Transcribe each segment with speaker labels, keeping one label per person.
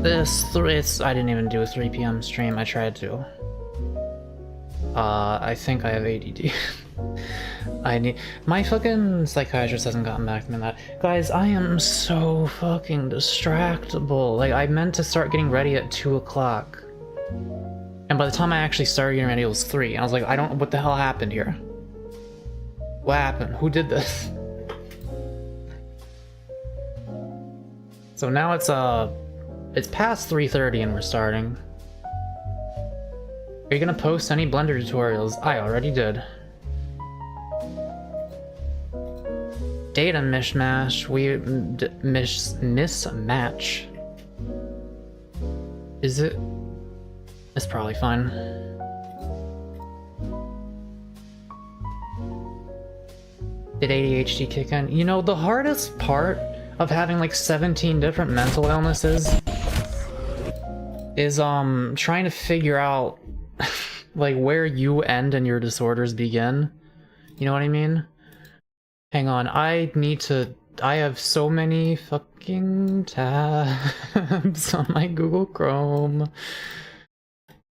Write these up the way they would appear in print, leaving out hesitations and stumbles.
Speaker 1: I didn't even do a 3 PM stream. I tried to. I think I have ADD. My fucking psychiatrist hasn't gotten back to me on that. Guys, I am so fucking distractible. Like, I meant to start getting ready at 2 o'clock. And by the time I actually started getting ready, it was 3. And I was like, what the hell happened here? What happened? Who did this? So now it's past 3:30 and we're starting. Are you gonna post any Blender tutorials? I already did. Data mishmash. Mismatch. Is it? It's probably fine. Did ADHD kick in? You know, the hardest part of having like 17 different mental illnesses is trying to figure out like where you end and your disorders begin. You know what I mean? Hang on, I have so many fucking tabs on my Google Chrome.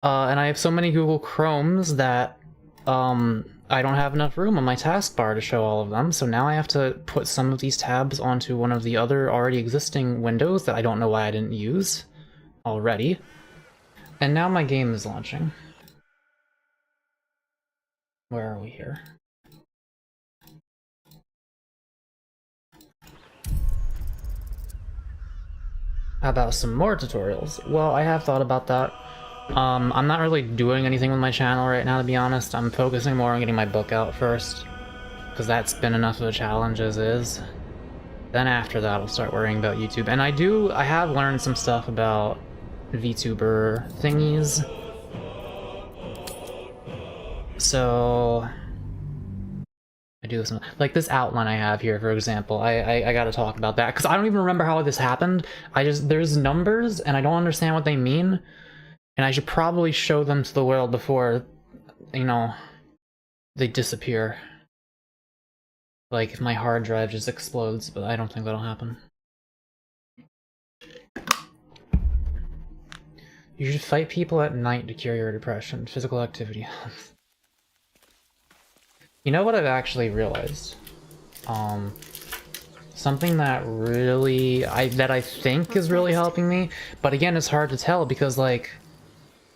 Speaker 1: And I have so many Google Chromes that I don't have enough room on my taskbar to show all of them, so now I have to put some of these tabs onto one of the other already existing windows that I don't know why I didn't use already. And now my game is launching. Where are we here? How about some more tutorials? Well, I have thought about that. I'm not really doing anything with my channel right now, to be honest. I'm focusing more on getting my book out first, because that's been enough of a challenge as is. Then after that, I'll start worrying about YouTube. And I have learned some stuff about VTuber thingies. So I do this, like this outline I have here, for example. I gotta talk about that, because I don't even remember how this happened. There's numbers, and I don't understand what they mean. And I should probably show them to the world before, you know, they disappear. Like, if my hard drive just explodes, but I don't think that'll happen. You should fight people at night to cure your depression. Physical activity. You know what I've actually realized? Something that really, that I think is really helping me, but again, it's hard to tell because, like,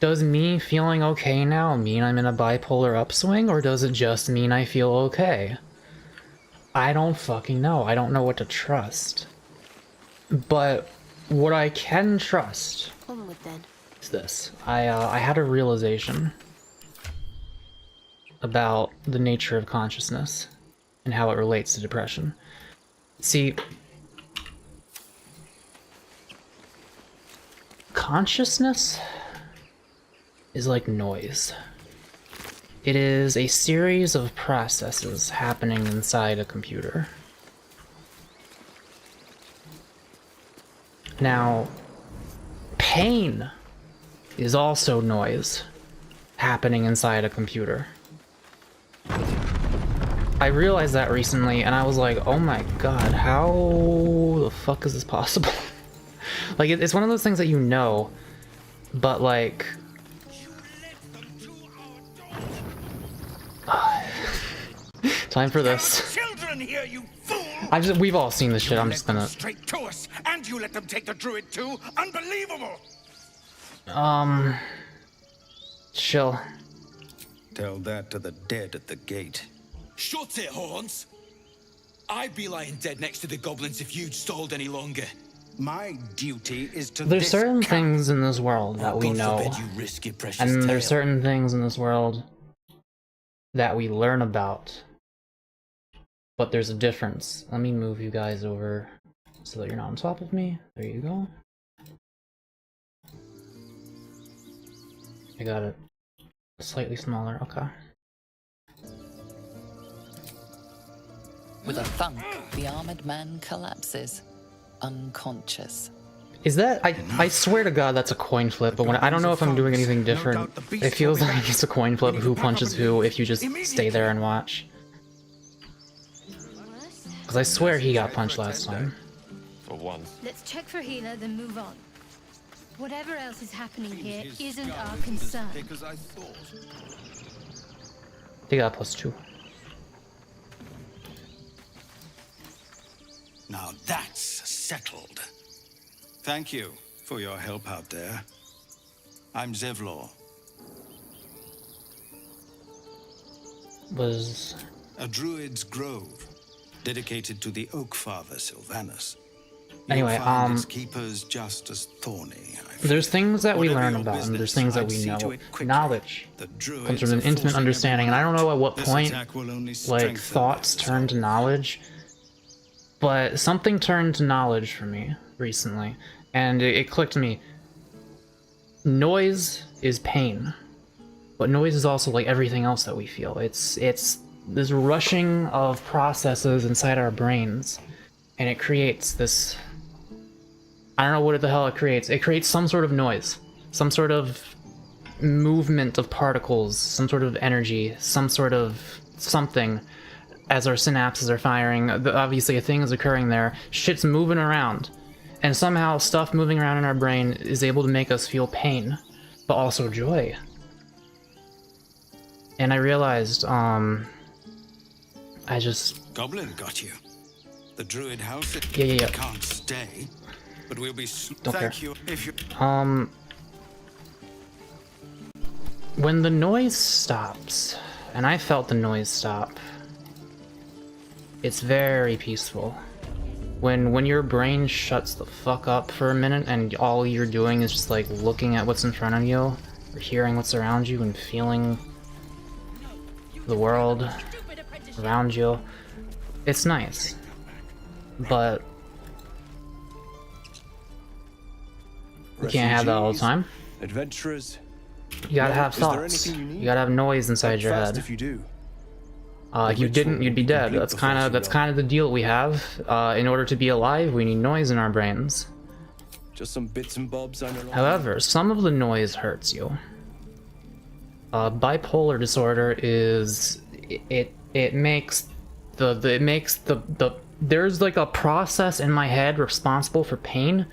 Speaker 1: does me feeling okay now mean I'm in a bipolar upswing, or does it just mean I feel okay? I don't fucking know. I don't know what to trust. But what I can trust is this. I had a realization about the nature of consciousness and how it relates to depression. See, consciousness is like noise. It is a series of processes happening inside a computer. Now, pain is also noise happening inside a computer. I realized that recently, and I was like, oh my god, how the fuck is this possible? Like, it's one of those things that you know, but like... Time for this.
Speaker 2: Children here, you fool!
Speaker 1: We've all seen this shit, I'm just gonna...
Speaker 2: Straight to us, and you let them take the druid too? Unbelievable!
Speaker 1: Chill.
Speaker 3: Tell that to the dead at the gate.
Speaker 4: Shut it, Horns! I'd be lying dead next to the goblins if you'd stalled any longer.
Speaker 3: My duty is to...
Speaker 1: There's certain things in this world that we know, and there's certain things in this world that we learn about, but there's a difference. Let me move you guys over so that you're not on top of me. There you go. I got it slightly smaller, okay.
Speaker 5: With a thunk, the armored man collapses, unconscious.
Speaker 1: Is that, I swear to god that's a coin flip, but when I don't know if I'm doing anything different. It feels like it's a coin flip, who punches who, if you just stay there and watch. Because I swear he got punched last time.
Speaker 6: For one.
Speaker 7: Let's check for Hina, then move on.
Speaker 6: Whatever else is happening here
Speaker 3: His
Speaker 6: isn't
Speaker 3: skull
Speaker 6: our
Speaker 3: isn't
Speaker 6: concern.
Speaker 3: as thick as I thought.
Speaker 1: They got +2.
Speaker 3: Now that's settled. Thank you for your help out there. I'm Zevlor,
Speaker 1: Was
Speaker 3: a druid's grove dedicated to the Oak Father Sylvanus.
Speaker 1: Anyway,
Speaker 3: You'll find its keepers just as thorny. I fear.
Speaker 1: there's things that we
Speaker 3: Whatever
Speaker 1: learn
Speaker 3: your
Speaker 1: about, and there's
Speaker 3: business,
Speaker 1: things that
Speaker 3: I'd
Speaker 1: we
Speaker 3: see
Speaker 1: know.
Speaker 3: to it quickly.
Speaker 1: Knowledge
Speaker 3: The druids
Speaker 1: comes from an
Speaker 3: are
Speaker 1: intimate
Speaker 3: forcing
Speaker 1: understanding, and I don't know at what
Speaker 3: This
Speaker 1: point,
Speaker 3: attack will only
Speaker 1: like,
Speaker 3: strengthen
Speaker 1: thoughts
Speaker 3: their
Speaker 1: turn to
Speaker 3: resolve.
Speaker 1: knowledge, but something turned to knowledge for me recently, and it clicked to me. Noise is pain, but noise is also like everything else that we feel. It's this rushing of processes inside our brains, and it creates this, I don't know what the hell it creates. It creates some sort of noise, some sort of movement of particles, some sort of energy, some sort of something as our synapses are firing. Obviously a thing is occurring there, shit's moving around, and somehow stuff moving around in our brain is able to make us feel pain, but also joy. And I realized, I just...
Speaker 3: Goblin got you. The druid house.
Speaker 1: Yeah.
Speaker 3: Can't stay, but we'll be.
Speaker 1: Don't
Speaker 3: Thank
Speaker 1: care.
Speaker 3: you. If you.
Speaker 1: When the noise stops, and I felt the noise stop, it's very peaceful. When your brain shuts the fuck up for a minute and all you're doing is just like looking at what's in front of you, or hearing what's around you and feeling the world around you, it's nice. But you can't have that all the time.
Speaker 7: Adventurers.
Speaker 1: You gotta have
Speaker 7: Is there
Speaker 1: thoughts.
Speaker 7: anything you need?
Speaker 1: You gotta have noise inside your
Speaker 7: Fast
Speaker 1: head.
Speaker 7: if you do.
Speaker 1: If you didn't, you'd be dead.
Speaker 7: complete
Speaker 1: That's
Speaker 7: before
Speaker 1: kind of
Speaker 7: too long.
Speaker 1: the deal we have. In order to be alive, we need noise in our brains.
Speaker 7: Just some bits and bobs on your line.
Speaker 1: However, some of the noise hurts you. Bipolar disorder is it makes the there's like a process in my head responsible for pain,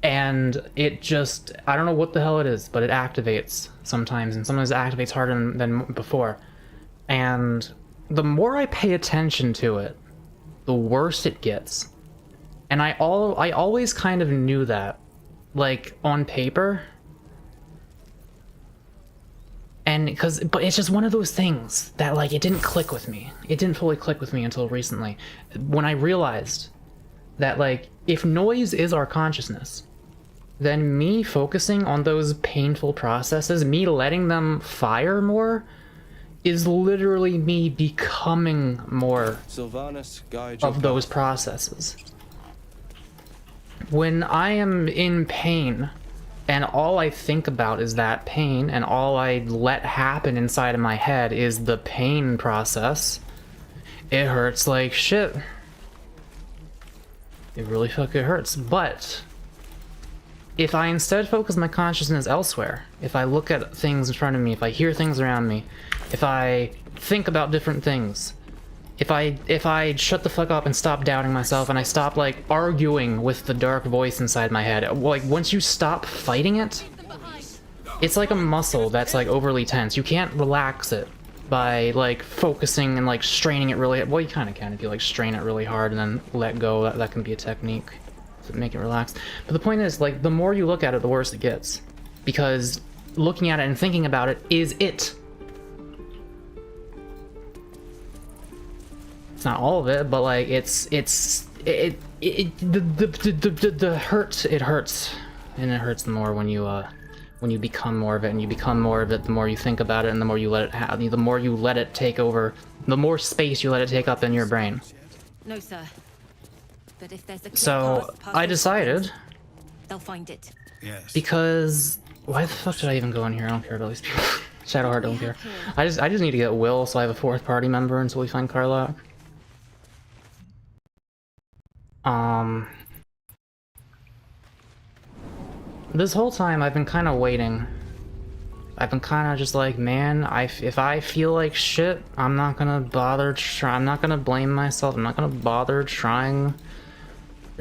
Speaker 1: and it just, I don't know what the hell it is, but it activates sometimes, and sometimes it activates harder than before. And the more I pay attention to it, the worse it gets. And I always kind of knew that, like, on paper. And but it's just one of those things that, like, it didn't click with me. It didn't fully click with me until recently, when I realized that, like, if noise is our consciousness, then me focusing on those painful processes, me letting them fire more, is literally me becoming more
Speaker 7: Sylvanus, guide your
Speaker 1: of those
Speaker 7: path.
Speaker 1: processes. When I am in pain, and all I think about is that pain, and all I let happen inside of my head is the pain process, it hurts like shit. It really fucking hurts. But if I instead focus my consciousness elsewhere, if I look at things in front of me, if I hear things around me, if I think about different things, if I shut the fuck up and stop doubting myself, and I stop, like, arguing with the dark voice inside my head, like, once you stop fighting it, it's like a muscle that's, like, overly tense. You can't relax it by, like, focusing and, like, straining it really, well, you kind of can if you, like, strain it really hard and then let go. That can be a technique to make it relax. But the point is, like, the more you look at it, the worse it gets, because looking at it and thinking about it is it. It's not all of it, but, like, the hurt, it hurts, and it hurts the more when you become more of it, and you become more of it the more you think about it, and the more you let it have, the more you let it take over, the more space you let it take up in your brain.
Speaker 6: No, sir. But if there's a clear
Speaker 1: So
Speaker 6: path past
Speaker 1: I
Speaker 6: those
Speaker 1: decided,
Speaker 6: goblins, they'll find it.
Speaker 3: Yes.
Speaker 1: because why the fuck did I even go in here? I don't care about these people. Shadowheart don't care. I just need to get Will, so I have a fourth party member until we find Karlach. This whole time I've been kind of waiting. I've been kind of just like, man, if I feel like shit, I'm not gonna bother I'm not gonna blame myself. I'm not gonna bother trying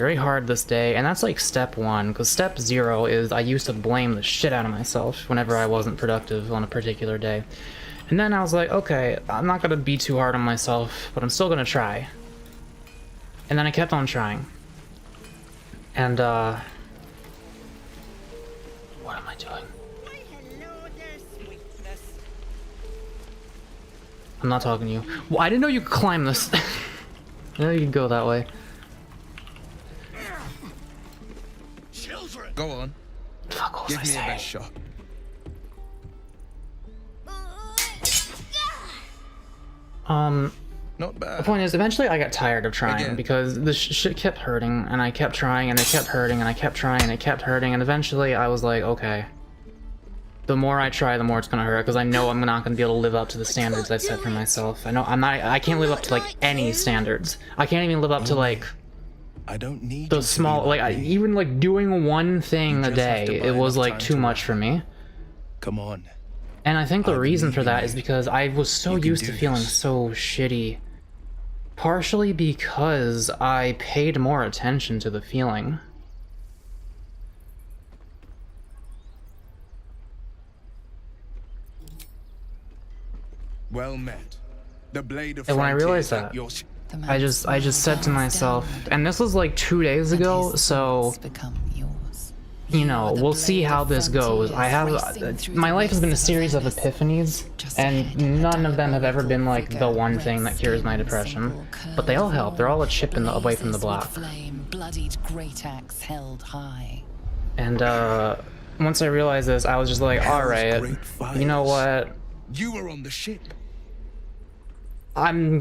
Speaker 1: very hard this day, and that's like step 1, because step 0 is I used to blame the shit out of myself whenever I wasn't productive on a particular day. And then I was like, okay, I'm not gonna be too hard on myself, but I'm still gonna try. And then I kept on trying. And what am I doing? I'm not talking to you. Well, I didn't know you could climb this. I didn't know you could go that way.
Speaker 3: Children. Go on.
Speaker 1: Fuck, what was I
Speaker 3: Give me a
Speaker 1: saying?
Speaker 3: best shot. Not
Speaker 1: The
Speaker 3: bad.
Speaker 1: point is, eventually I got tired of trying
Speaker 3: Again.
Speaker 1: because the shit kept hurting, and I kept trying, and it kept hurting, and I kept trying, and it kept hurting, and eventually I was like, okay. The more I try, the more it's gonna hurt, because I know I'm not gonna be able to live up to the standards I set for myself. I know I can't live up to like any standards. I can't even live up to like
Speaker 3: I don't need you
Speaker 1: the
Speaker 3: to
Speaker 1: small,
Speaker 3: be
Speaker 1: like
Speaker 3: me.
Speaker 1: even like doing one thing
Speaker 3: You
Speaker 1: a
Speaker 3: just have to
Speaker 1: day.
Speaker 3: buy
Speaker 1: It was
Speaker 3: enough
Speaker 1: like
Speaker 3: time
Speaker 1: too
Speaker 3: to
Speaker 1: much
Speaker 3: wait.
Speaker 1: for me.
Speaker 3: Come on.
Speaker 1: And I think the
Speaker 3: I
Speaker 1: reason
Speaker 3: believe
Speaker 1: for
Speaker 3: in
Speaker 1: that
Speaker 3: you.
Speaker 1: is because I was so
Speaker 3: You can
Speaker 1: used to
Speaker 3: do
Speaker 1: feeling
Speaker 3: this.
Speaker 1: so shitty. Partially because I paid more attention to the feeling.
Speaker 3: Well met. The blade of
Speaker 1: And when I
Speaker 3: frontier
Speaker 1: realized
Speaker 3: is at
Speaker 1: that,
Speaker 3: your
Speaker 5: The
Speaker 1: I
Speaker 5: man's
Speaker 1: just said to
Speaker 5: bows
Speaker 1: myself,
Speaker 5: downward,
Speaker 1: and this was like 2 days
Speaker 5: and
Speaker 1: ago,
Speaker 5: his
Speaker 1: so
Speaker 5: thoughts become yours.
Speaker 1: you know,
Speaker 5: are the
Speaker 1: we'll see
Speaker 5: blade
Speaker 1: how
Speaker 5: of
Speaker 1: this goes. I
Speaker 5: frontiers
Speaker 1: have
Speaker 5: racing through
Speaker 1: my
Speaker 5: the
Speaker 1: life has been a
Speaker 5: wastes
Speaker 1: series of
Speaker 5: Abyss.
Speaker 1: epiphanies,
Speaker 5: Just ahead,
Speaker 1: and
Speaker 5: a
Speaker 1: none of them have ever been
Speaker 5: diabolical
Speaker 1: like the
Speaker 5: figure,
Speaker 1: one thing that cures my
Speaker 5: red
Speaker 1: depression.
Speaker 5: skin,
Speaker 1: But they all help. They're all a chip in the, away from the
Speaker 5: blazes with
Speaker 1: block.
Speaker 5: Flame, bloodied great axe held high.
Speaker 1: And once I realized this, I was just like, all right,
Speaker 3: great
Speaker 1: you know
Speaker 3: fires.
Speaker 1: what?
Speaker 3: You were on the ship.
Speaker 1: I'm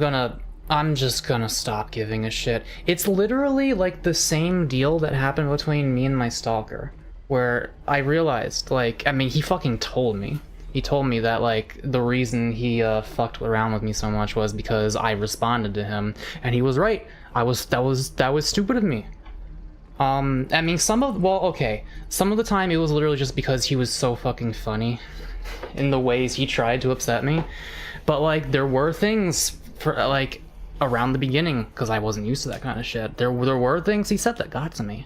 Speaker 1: just gonna stop giving a shit. It's literally like the same deal that happened between me and my stalker, where I realized, like, I mean, he fucking told me. He told me that, like, the reason he fucked around with me so much was because I responded to him, and he was right. That was stupid of me. I mean, some of the time it was literally just because he was so fucking funny in the ways he tried to upset me. But, like, there were things for, like, around the beginning, because I wasn't used to that kind of shit. There were things he said that got to me.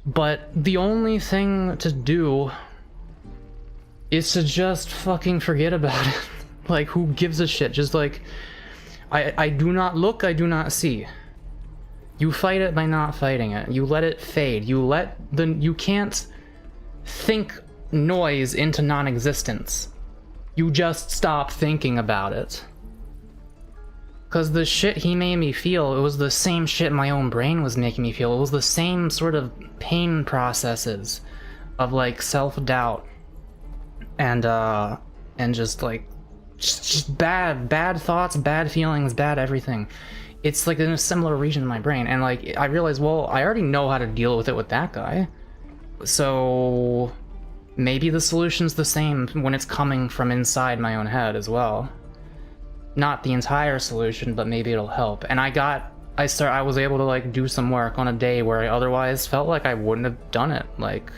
Speaker 1: But the only thing to do is to just fucking forget about it. Like, who gives a shit? Just like, I do not look, I do not see. You fight it by not fighting it. You let it fade. You can't think noise into non-existence. You just stop thinking about it. Cause the shit he made me feel, it was the same shit my own brain was making me feel. It was the same sort of pain processes of like self-doubt and just like just bad thoughts, bad feelings, bad everything. It's like in a similar region in my brain, and like I realized, well, I already know how to deal with it with that guy, so maybe the solution's the same when it's coming from inside my own head as well. Not the entire solution, but maybe it'll help. And I was able to like do some work on a day where I otherwise felt like I wouldn't have done it. Like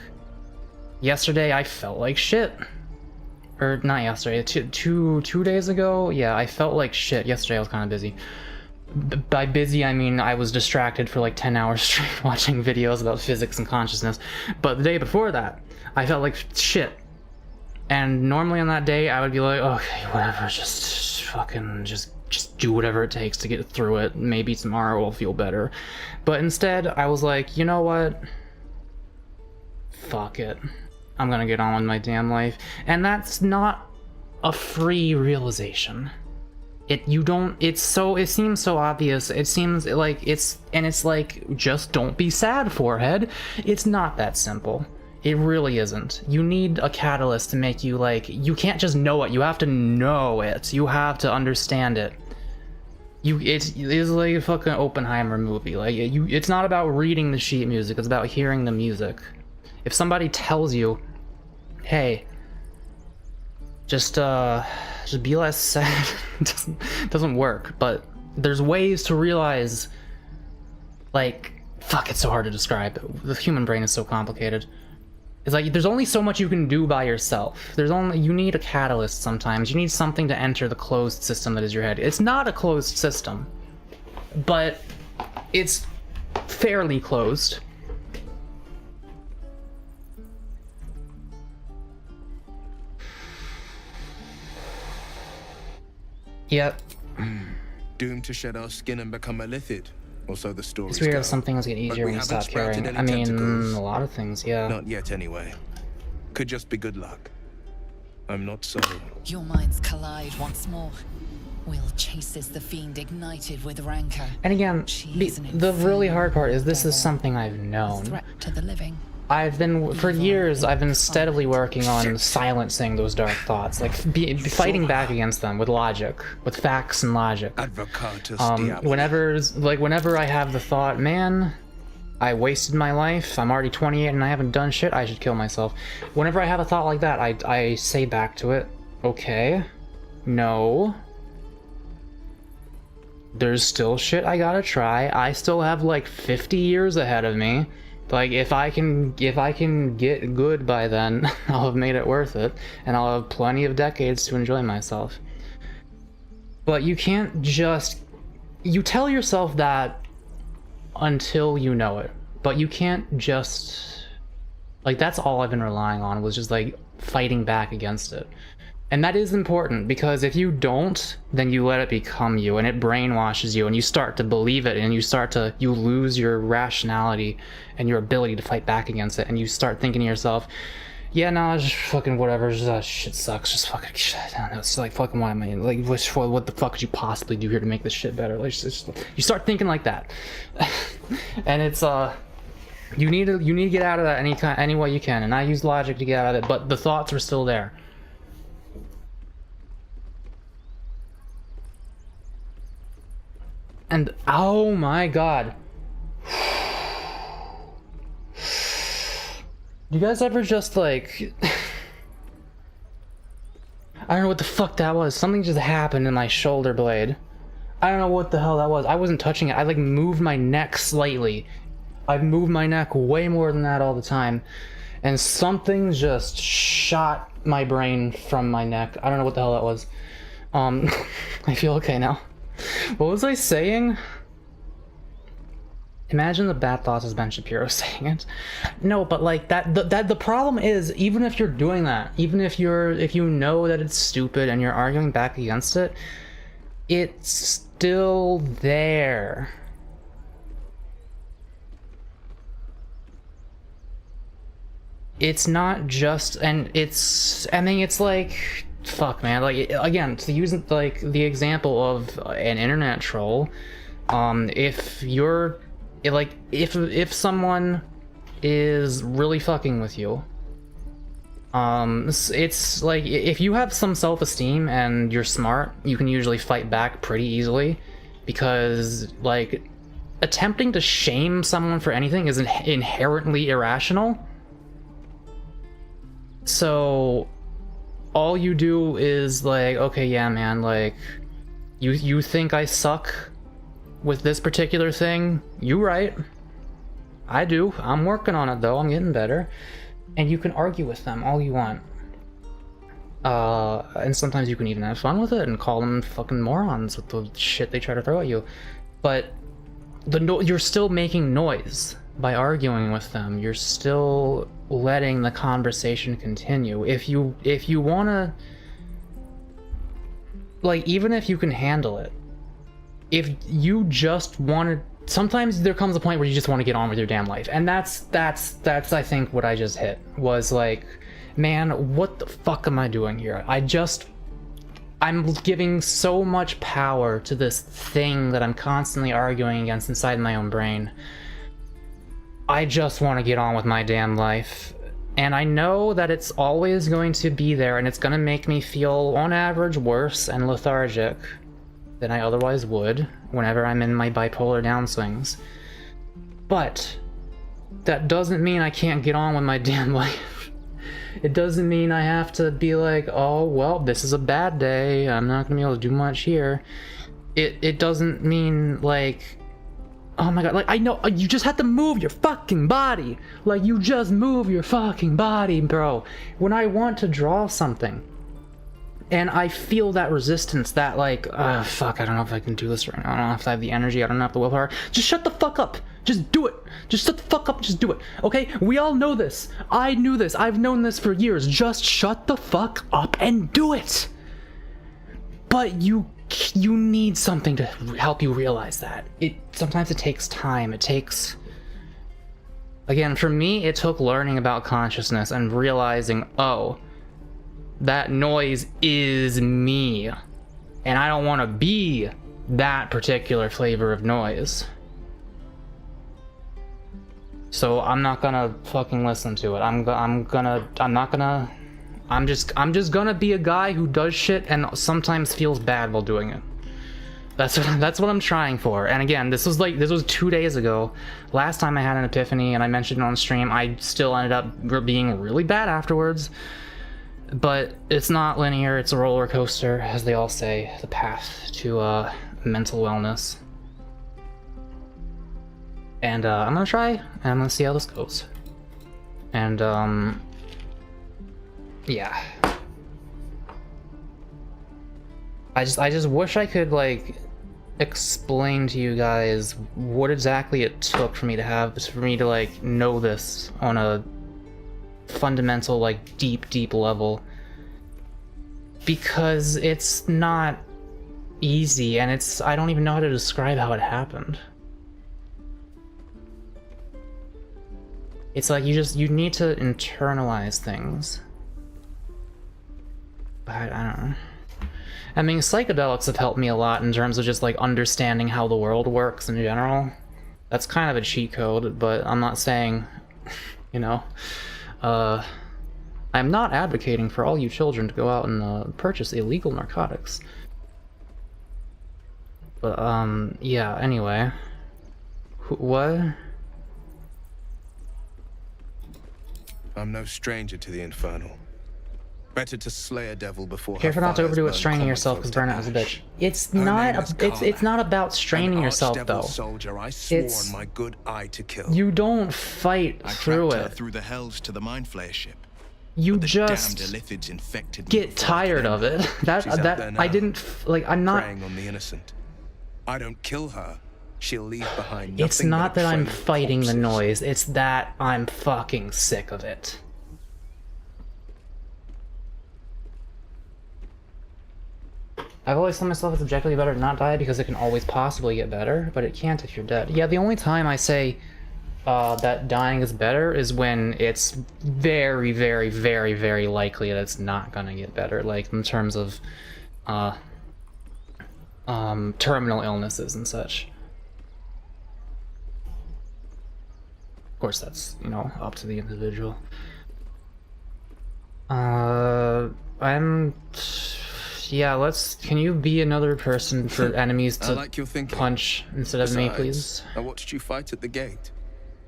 Speaker 1: yesterday I felt like shit. Or not yesterday, two days ago? Yeah, I felt like shit. Yesterday I was kind of busy. By busy, I mean I was distracted for like 10 hours straight watching videos about physics and consciousness. But the day before that, I felt like shit. And normally on that day, I would be like, okay, whatever, just fucking, just do whatever it takes to get through it. Maybe tomorrow will feel better. But instead, I was like, you know what? Fuck it. I'm gonna get on with my damn life. And that's not a free realization. It seems so obvious. It seems like it's like, just don't be sad, forehead. It's not that simple. It really isn't. You need a catalyst to make you like, you can't just know it, you have to know it. You have to understand it. It's like a fucking Oppenheimer movie. Like, it's not about reading the sheet music, it's about hearing the music. If somebody tells you, hey, just be less sad, it doesn't work. But there's ways to realize, like, fuck, it's so hard to describe. The human brain is so complicated. It's like, there's only so much you can do by yourself. You need a catalyst sometimes. You need something to enter the closed system that is your head. It's not a closed system, but it's fairly closed. Yep.
Speaker 8: Doomed to shed our skin and become a lithid. Also the story.
Speaker 1: It's weird how some things get easier when you stop caring. I mean, a lot of things, yeah.
Speaker 8: Not yet, anyway. Could just be good luck. I'm not so.
Speaker 5: Your minds collide once more. Will chases the fiend ignited with rancor.
Speaker 1: And again, the really hard part is this is something I've known.
Speaker 5: Threat to the living.
Speaker 1: For years, I've been steadily working on silencing those dark thoughts, like fighting back against them with logic, with facts and logic. Whenever I have the thought, man, I wasted my life, I'm already 28 and I haven't done shit, I should kill myself. Whenever I have a thought like that, I say back to it, okay, no. There's still shit I gotta try. I still have like 50 years ahead of me. Like, if I can get good by then, I'll have made it worth it, and I'll have plenty of decades to enjoy myself. But you can't just... You tell yourself that until you know it, but you can't just... Like, that's all I've been relying on, was just, like, fighting back against it. And that is important, because if you don't, then you let it become you, and it brainwashes you, and you start to believe it, and you lose your rationality and your ability to fight back against it, and you start thinking to yourself, yeah, no, just fucking whatever, just, shit sucks, just fucking shit, I don't know, it's like, fucking what am I, like, what the fuck could you possibly do here to make this shit better? Like, you start thinking like that. And it's, you need to get out of that any way you can, and I use logic to get out of it, but the thoughts are still there. And oh my god. You guys ever just like... I don't know what the fuck that was. Something just happened in my shoulder blade. I don't know what the hell that was. I wasn't touching it. I like moved my neck slightly. I've moved my neck way more than that all the time. And something just shot my brain from my neck. I don't know what the hell that was. I feel okay now. What was I saying? Imagine the bad thoughts as Ben Shapiro saying it. No, but like the problem is, even if you're doing that, even if you know that it's stupid and you're arguing back against it, it's still there. It's not just, and it's, I mean, it's like, fuck, man, like, again, to use like the example of an internet troll, if someone is really fucking with you, it's like, if you have some self-esteem and you're smart, you can usually fight back pretty easily, because like attempting to shame someone for anything is inherently irrational. So all you do is like, okay, yeah, man, like, you think I suck with this particular thing? You right. I do. I'm working on it, though. I'm getting better. And you can argue with them all you want. And sometimes you can even have fun with it and call them fucking morons with the shit they try to throw at you. But you're still making noise by arguing with them. You're still letting the conversation continue. If you wanna, like, even if you can handle it, if you just want to, sometimes there comes a point where you just want to get on with your damn life, and that's I think what I just hit was like, man, what the fuck am I doing here? I'm giving so much power to this thing that I'm constantly arguing against inside my own brain. I just want to get on with my damn life. And I know that it's always going to be there, and it's going to make me feel, on average, worse and lethargic than I otherwise would whenever I'm in my bipolar downswings. But that doesn't mean I can't get on with my damn life. It doesn't mean I have to be like, oh, well, this is a bad day, I'm not going to be able to do much here. It doesn't mean, like, oh my god, like, I know, you just have to move your fucking body. Like, you just move your fucking body, bro. When I want to draw something, and I feel that resistance, that like, fuck, I don't know if I can do this right now, I don't know if I have the energy, I don't know if the willpower, just shut the fuck up. Just do it. Just shut the fuck up and just do it. Okay? We all know this. I knew this. I've known this for years. Just shut the fuck up and do it. But you need something to help you realize that. Sometimes it takes time. It takes... Again, for me, it took learning about consciousness and realizing, oh, that noise is me. And I don't want to be that particular flavor of noise. So I'm not gonna fucking listen to it. I'm just gonna be a guy who does shit and sometimes feels bad while doing it. That's what I'm trying for. And again, this was 2 days ago. Last time I had an epiphany and I mentioned it on stream, I still ended up being really bad afterwards. But it's not linear, it's a roller coaster, as they all say, the path to mental wellness. And I'm gonna try, and I'm gonna see how this goes. And yeah. I just wish I could like explain to you guys what exactly it took for me to like know this on a fundamental, like deep level, because it's not easy, and I don't even know how to describe how it happened. It's like you need to internalize things. But I don't know. I mean, psychedelics have helped me a lot in terms of just like understanding how the world works in general. That's kind of a cheat code, but I'm not saying, you know, I'm not advocating for all you children to go out and purchase illegal narcotics. But yeah, anyway. What?
Speaker 8: I'm no stranger to the infernal. Better to slay a devil before.
Speaker 1: Careful not to overdo it, straining yourself, because burnout is a bitch. It's not about straining yourself though.
Speaker 8: Soldier, I swore on my good eye to kill.
Speaker 1: You don't fight through it.
Speaker 3: Through the hells to the mind flayer ship.
Speaker 1: You just get tired of it. I didn't like. I'm not
Speaker 8: preying on the innocent. I don't kill her. She'll leave behind nothing.
Speaker 1: It's not that I'm fighting the noise. It's that I'm fucking sick of it. I've always told myself it's objectively better to not die because it can always possibly get better, but it can't if you're dead. Yeah, the only time I say that dying is better is when it's very, very, very, very likely that it's not gonna get better, like in terms of terminal illnesses and such. Of course, that's, you know, up to the individual. Yeah, can you be another person for enemies to punch instead of me, please?
Speaker 8: I watched you fight at the gate.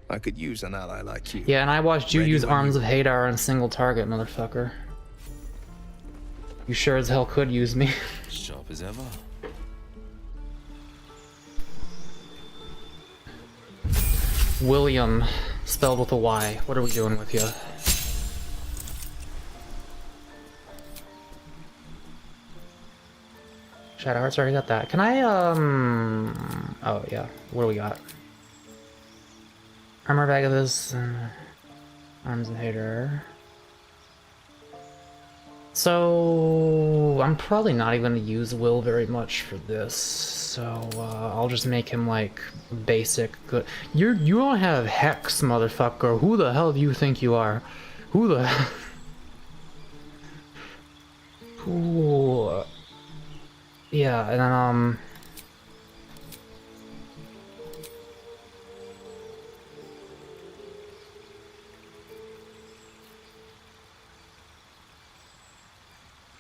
Speaker 8: I could use an ally like you.
Speaker 1: Yeah, and I watched you use Arms of Hadar on a single target, motherfucker. You sure as hell could use me.
Speaker 4: Sharp as ever.
Speaker 1: William, spelled with a Y. What are we doing with you? Shadow Hearts, already got that. Can I, oh, yeah. What do we got? Armor bag of this, Arms and Hater. So, I'm probably not even going to use Will very much for this. So, I'll just make him, like, basic good. You don't have Hex, motherfucker. Who the hell do you think you are? Who the hell? Ooh. Yeah, and then,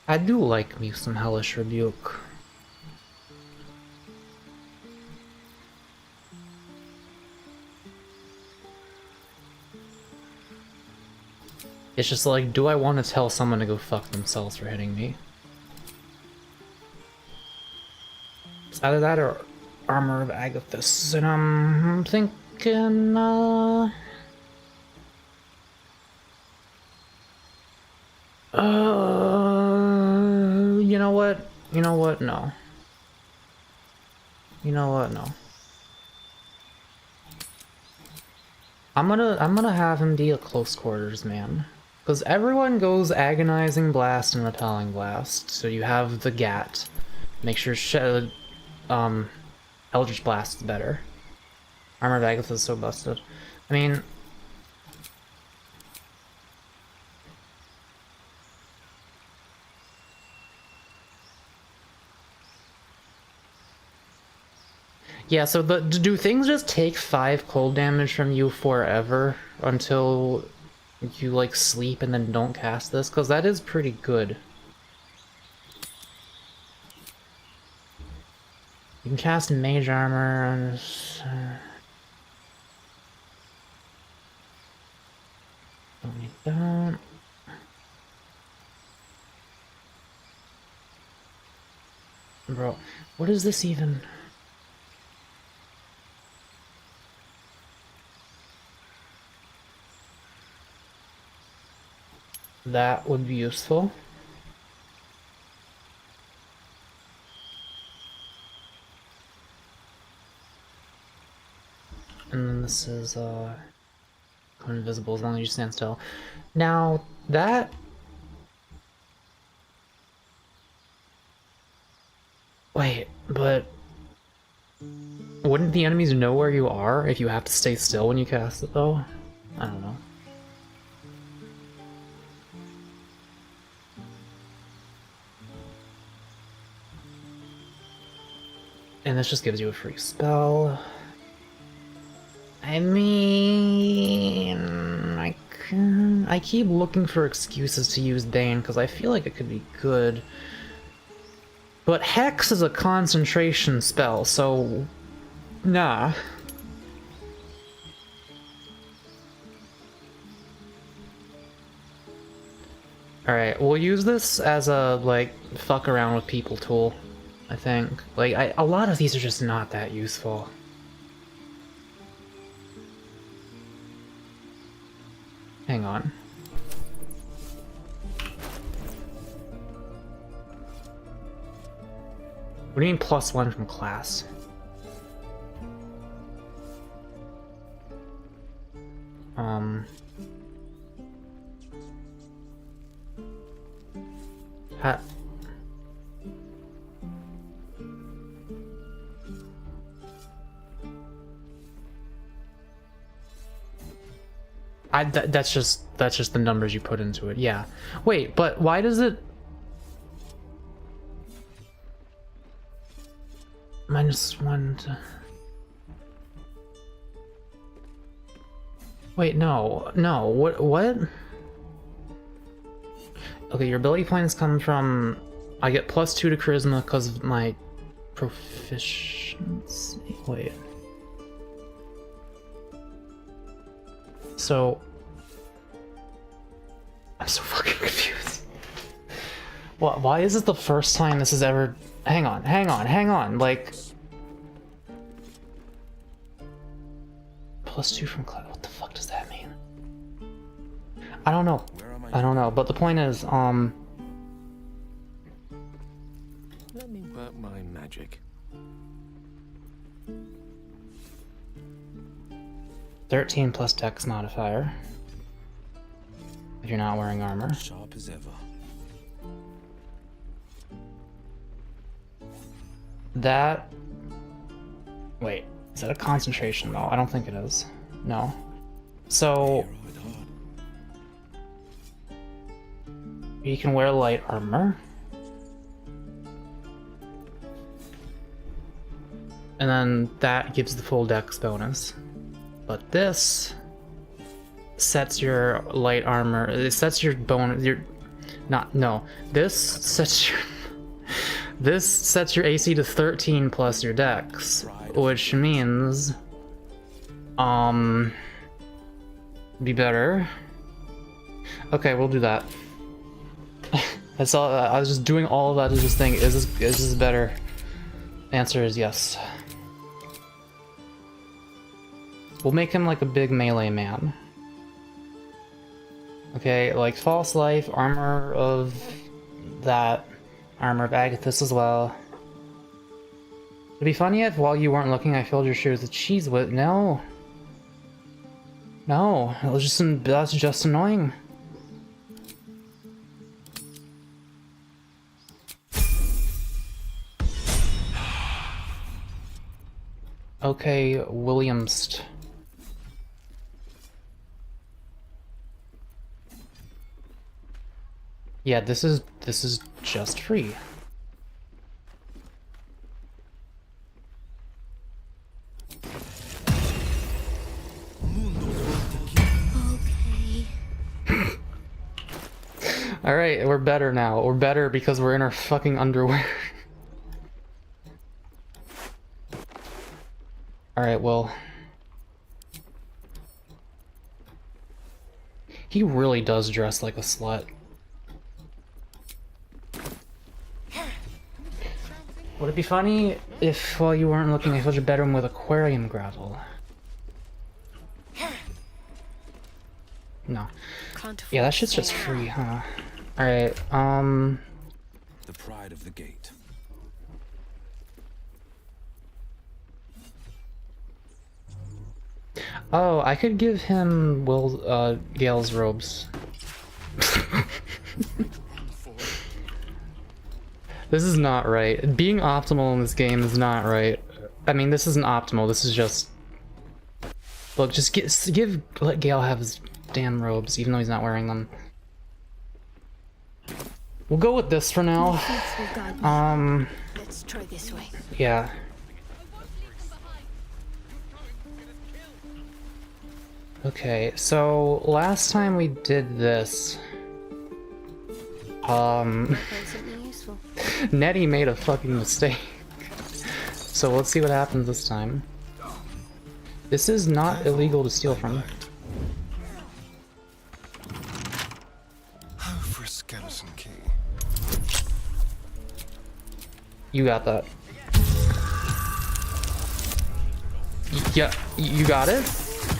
Speaker 1: I do like me some Hellish Rebuke. It's just like, do I want to tell someone to go fuck themselves for hitting me? It's either that or Armor of Agathis, and I'm thinking, you know what? You know what? No. You know what? No. I'm gonna have him be a close quarters man. Because everyone goes agonizing blast and repelling blast. So you have the GAT. Make sure Eldritch Blast is better. Armor of Agathis is so busted. I mean, yeah, so do things just take 5 cold damage from you forever until you like sleep and then don't cast this? Because that is pretty good. You can cast Mage Armor and... don't need that. Bro, what is this even? That would be useful. And then this is invisible as long as you stand still. Now that wait, but wouldn't the enemies know where you are if you have to stay still when you cast it though? I don't know. And this just gives you a free spell. I mean, I keep looking for excuses to use Bane because I feel like it could be good. But Hex is a concentration spell, so nah. Alright, we'll use this as a, like, fuck around with people tool, I think. Like, a lot of these are just not that useful. Hang on. What do you mean +1 from class? That's just the numbers you put into it. Yeah. Wait, but why does it -1 to... Wait, no. What? Okay, your ability points come from... I get +2 to charisma because of my proficiency. Wait. So... I'm so fucking confused. Why is this the first time this has ever... Hang on, like... +2 from class, what the fuck does that mean? I don't know, but the point is,
Speaker 8: Let me work my magic.
Speaker 1: 13 plus Dex modifier. If you're not wearing armor.
Speaker 7: Sharp as ever.
Speaker 1: That... Wait, is that a concentration though? I don't think it is. No. So... you can wear light armor. And then that gives the full Dex bonus. But this sets your light armor, it sets your bonus, this sets your... This sets your AC to 13 plus your Dex, which means, be better. Okay, we'll do that. That's all. I was just doing all of that to just think, is this better? Answer is yes. We'll make him like a big melee man. Okay, like false life, armor of that. Armor of Agathis as well. It'd be funny if while you weren't looking I filled your shoes with cheese with... No! No, it was just that's just annoying. Okay, Williams. Yeah, this is just free. Alright, we're better now. We're better because we're in our fucking underwear. Alright, well. He really does dress like a slut. Would it be funny if, while you weren't looking, I filled your bedroom with aquarium gravel? No. Yeah, that shit's just free, huh? Alright,
Speaker 4: The pride of the gate.
Speaker 1: oh, I could give him Gale's robes. This is not right. Being optimal in this game is not right. I mean, this isn't optimal, this is just... Look, just let Gale have his damn robes, even though he's not wearing them. We'll go with this for now.
Speaker 6: Let's try this way.
Speaker 1: Yeah. Okay, so last time we did this,
Speaker 6: Find something useful.
Speaker 1: Nettie made a fucking mistake. So let's see what happens this time. This is not illegal to steal from.
Speaker 2: Oh, for a skeleton key.
Speaker 1: You got that. Yeah, you got it?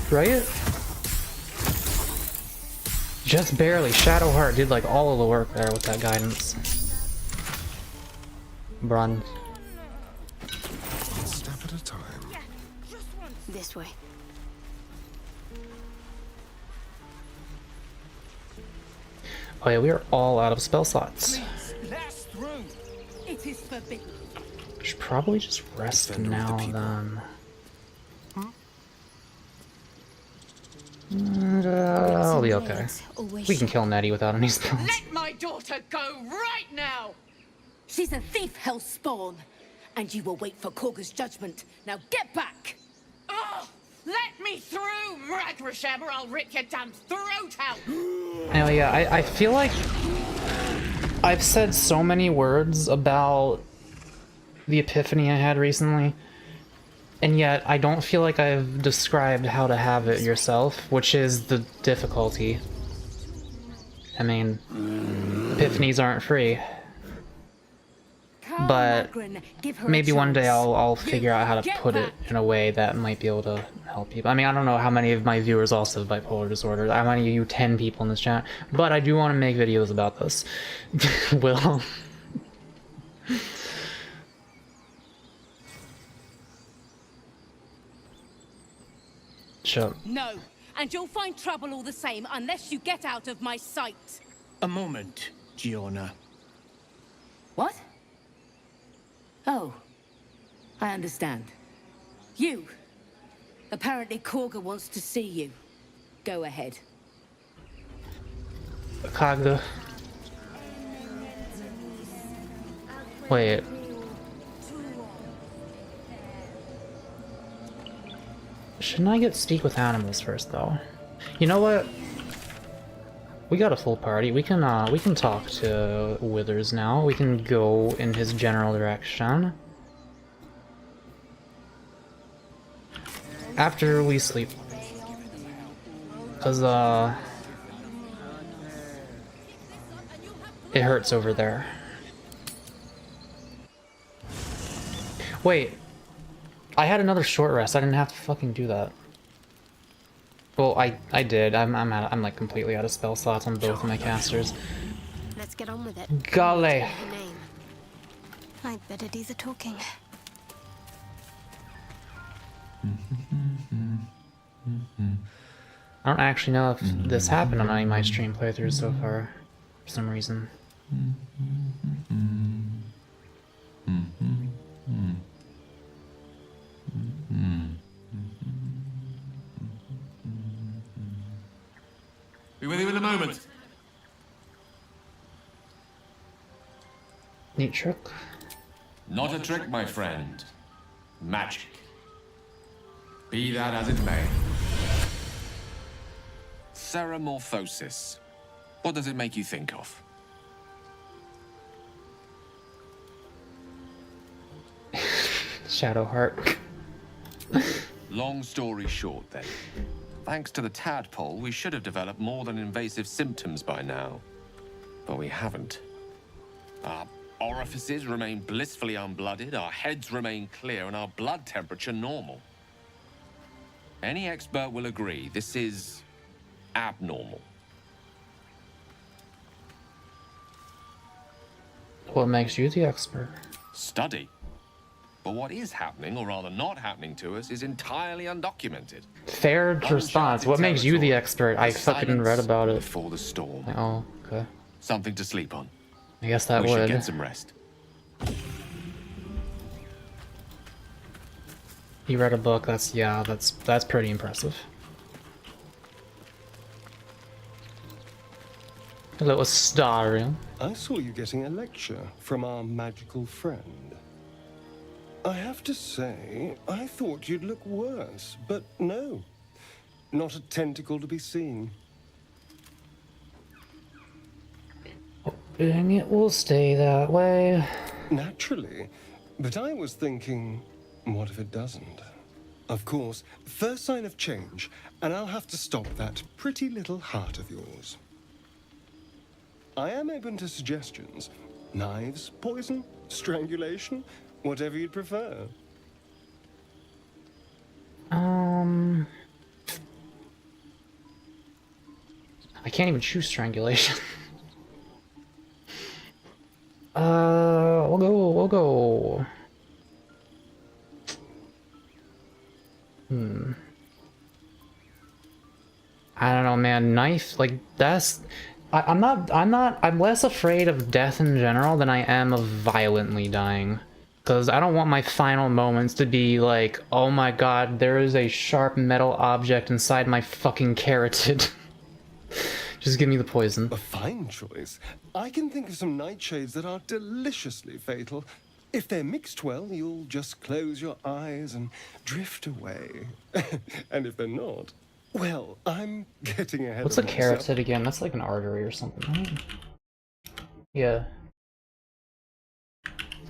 Speaker 1: Right? Just barely. Shadowheart did like all of the work there with that guidance. Run.
Speaker 2: One step at a time.
Speaker 6: This way.
Speaker 1: Oh yeah, we are all out of spell slots.
Speaker 4: Last room.
Speaker 6: It is forbidden.
Speaker 1: Should probably just rest
Speaker 2: Defender of the
Speaker 1: now
Speaker 2: people.
Speaker 1: then. And, I'll be okay. We can kill Nettie without any spells.
Speaker 9: Let my daughter go right now!
Speaker 6: She's a thief, hellspawn. And you will wait for Korga's judgment. Now get back!
Speaker 9: Oh, let me through, Ragrasham, or I'll rip your damn throat out!
Speaker 1: Anyway, yeah, I feel like I've said so many words about the epiphany I had recently, and yet I don't feel like I've described how to have it yourself, which is the difficulty. I mean, epiphanies aren't free, but maybe one day I'll figure out how to put it in a way that might be able to help people. I mean, I don't know how many of my viewers also have bipolar disorder. I want to give you 10 people in this chat, but I do want to make videos about this. Will. Shut up.
Speaker 6: No, and you'll find trouble all the same unless you get out of my sight.
Speaker 10: A moment, Giona.
Speaker 6: What? Oh, I understand. You. Apparently Korga wants to see you. Go ahead.
Speaker 1: Kaga. Wait. Shouldn't I get speak with animals first, though? You know what? We got a full party. We can talk to Withers now. We can go in his general direction. After we sleep. Cause it hurts over there. Wait. I had another short rest. I didn't have to fucking do that. Well, I did. I'm like completely out of spell slots on both of my casters.
Speaker 6: Let's get on with it.
Speaker 1: Gale.
Speaker 6: I'd better do the talking.
Speaker 1: I don't actually know if this happened on any of my stream playthroughs so far, for some reason.
Speaker 11: Be with you in a moment.
Speaker 1: Neat trick.
Speaker 11: Not a trick, my friend. Magic. Be that as it may.
Speaker 12: Ceramorphosis. What does it make you think of?
Speaker 1: Shadowheart.
Speaker 12: Long story short, then. Thanks to the tadpole, we should have developed more than invasive symptoms by now. But we haven't. Our orifices remain blissfully unblooded, our heads remain clear, and our blood temperature normal. Any expert will agree this is abnormal.
Speaker 1: What makes you the expert?
Speaker 12: Study. But what is happening, or rather not happening to us, is entirely undocumented.
Speaker 1: Fair response. What makes you the expert? I fucking read about it.
Speaker 12: Before the storm.
Speaker 1: Oh, okay.
Speaker 12: Something to sleep on.
Speaker 1: I guess that
Speaker 12: we
Speaker 1: would.
Speaker 12: should get some rest.
Speaker 1: You read a book. That's pretty impressive. Hello, Astarion.
Speaker 7: I saw you getting a lecture from our magical friend. I have to say, I thought you'd look worse, but no. Not a tentacle to be seen.
Speaker 1: Hoping it will stay that way.
Speaker 7: Naturally. But I was thinking, what if it doesn't? Of course, first sign of change, and I'll have to stop that pretty little heart of yours. I am open to suggestions. Knives, poison, strangulation, whatever you'd prefer.
Speaker 1: I can't even choose strangulation. We'll go. I don't know, man. Knife, like, that's... I'm less afraid of death in general than I am of violently dying. Because I don't want my final moments to be like, oh my god, there is a sharp metal object inside my fucking carotid. Just give me the poison.
Speaker 7: A fine choice. I can think of some nightshades that are deliciously fatal. If they're mixed well, you'll just close your eyes and drift away. And if they're not, well, I'm getting ahead
Speaker 1: What's
Speaker 7: of
Speaker 1: a
Speaker 7: myself.
Speaker 1: carotid again? That's like an artery or something, right? Yeah.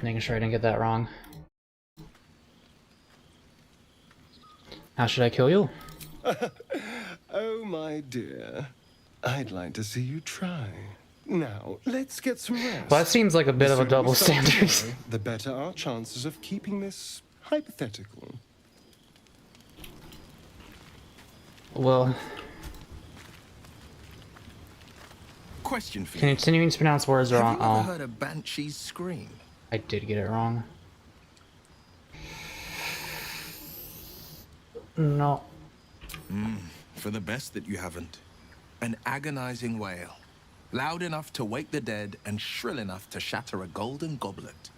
Speaker 1: Making sure I didn't get that wrong. How should I kill you?
Speaker 7: Oh, my dear. I'd like to see you try. Now, let's get some rest.
Speaker 1: Well, that seems like a bit of a double standard.
Speaker 7: The better our chances of keeping this hypothetical.
Speaker 1: Well...
Speaker 10: Question for you.
Speaker 1: Continuing to pronounce words wrong.
Speaker 10: Have you ever heard a banshee's scream?
Speaker 1: I did get it wrong. No.
Speaker 10: For the best that you haven't. An agonizing wail. Loud enough to wake the dead and shrill enough to shatter a golden goblet.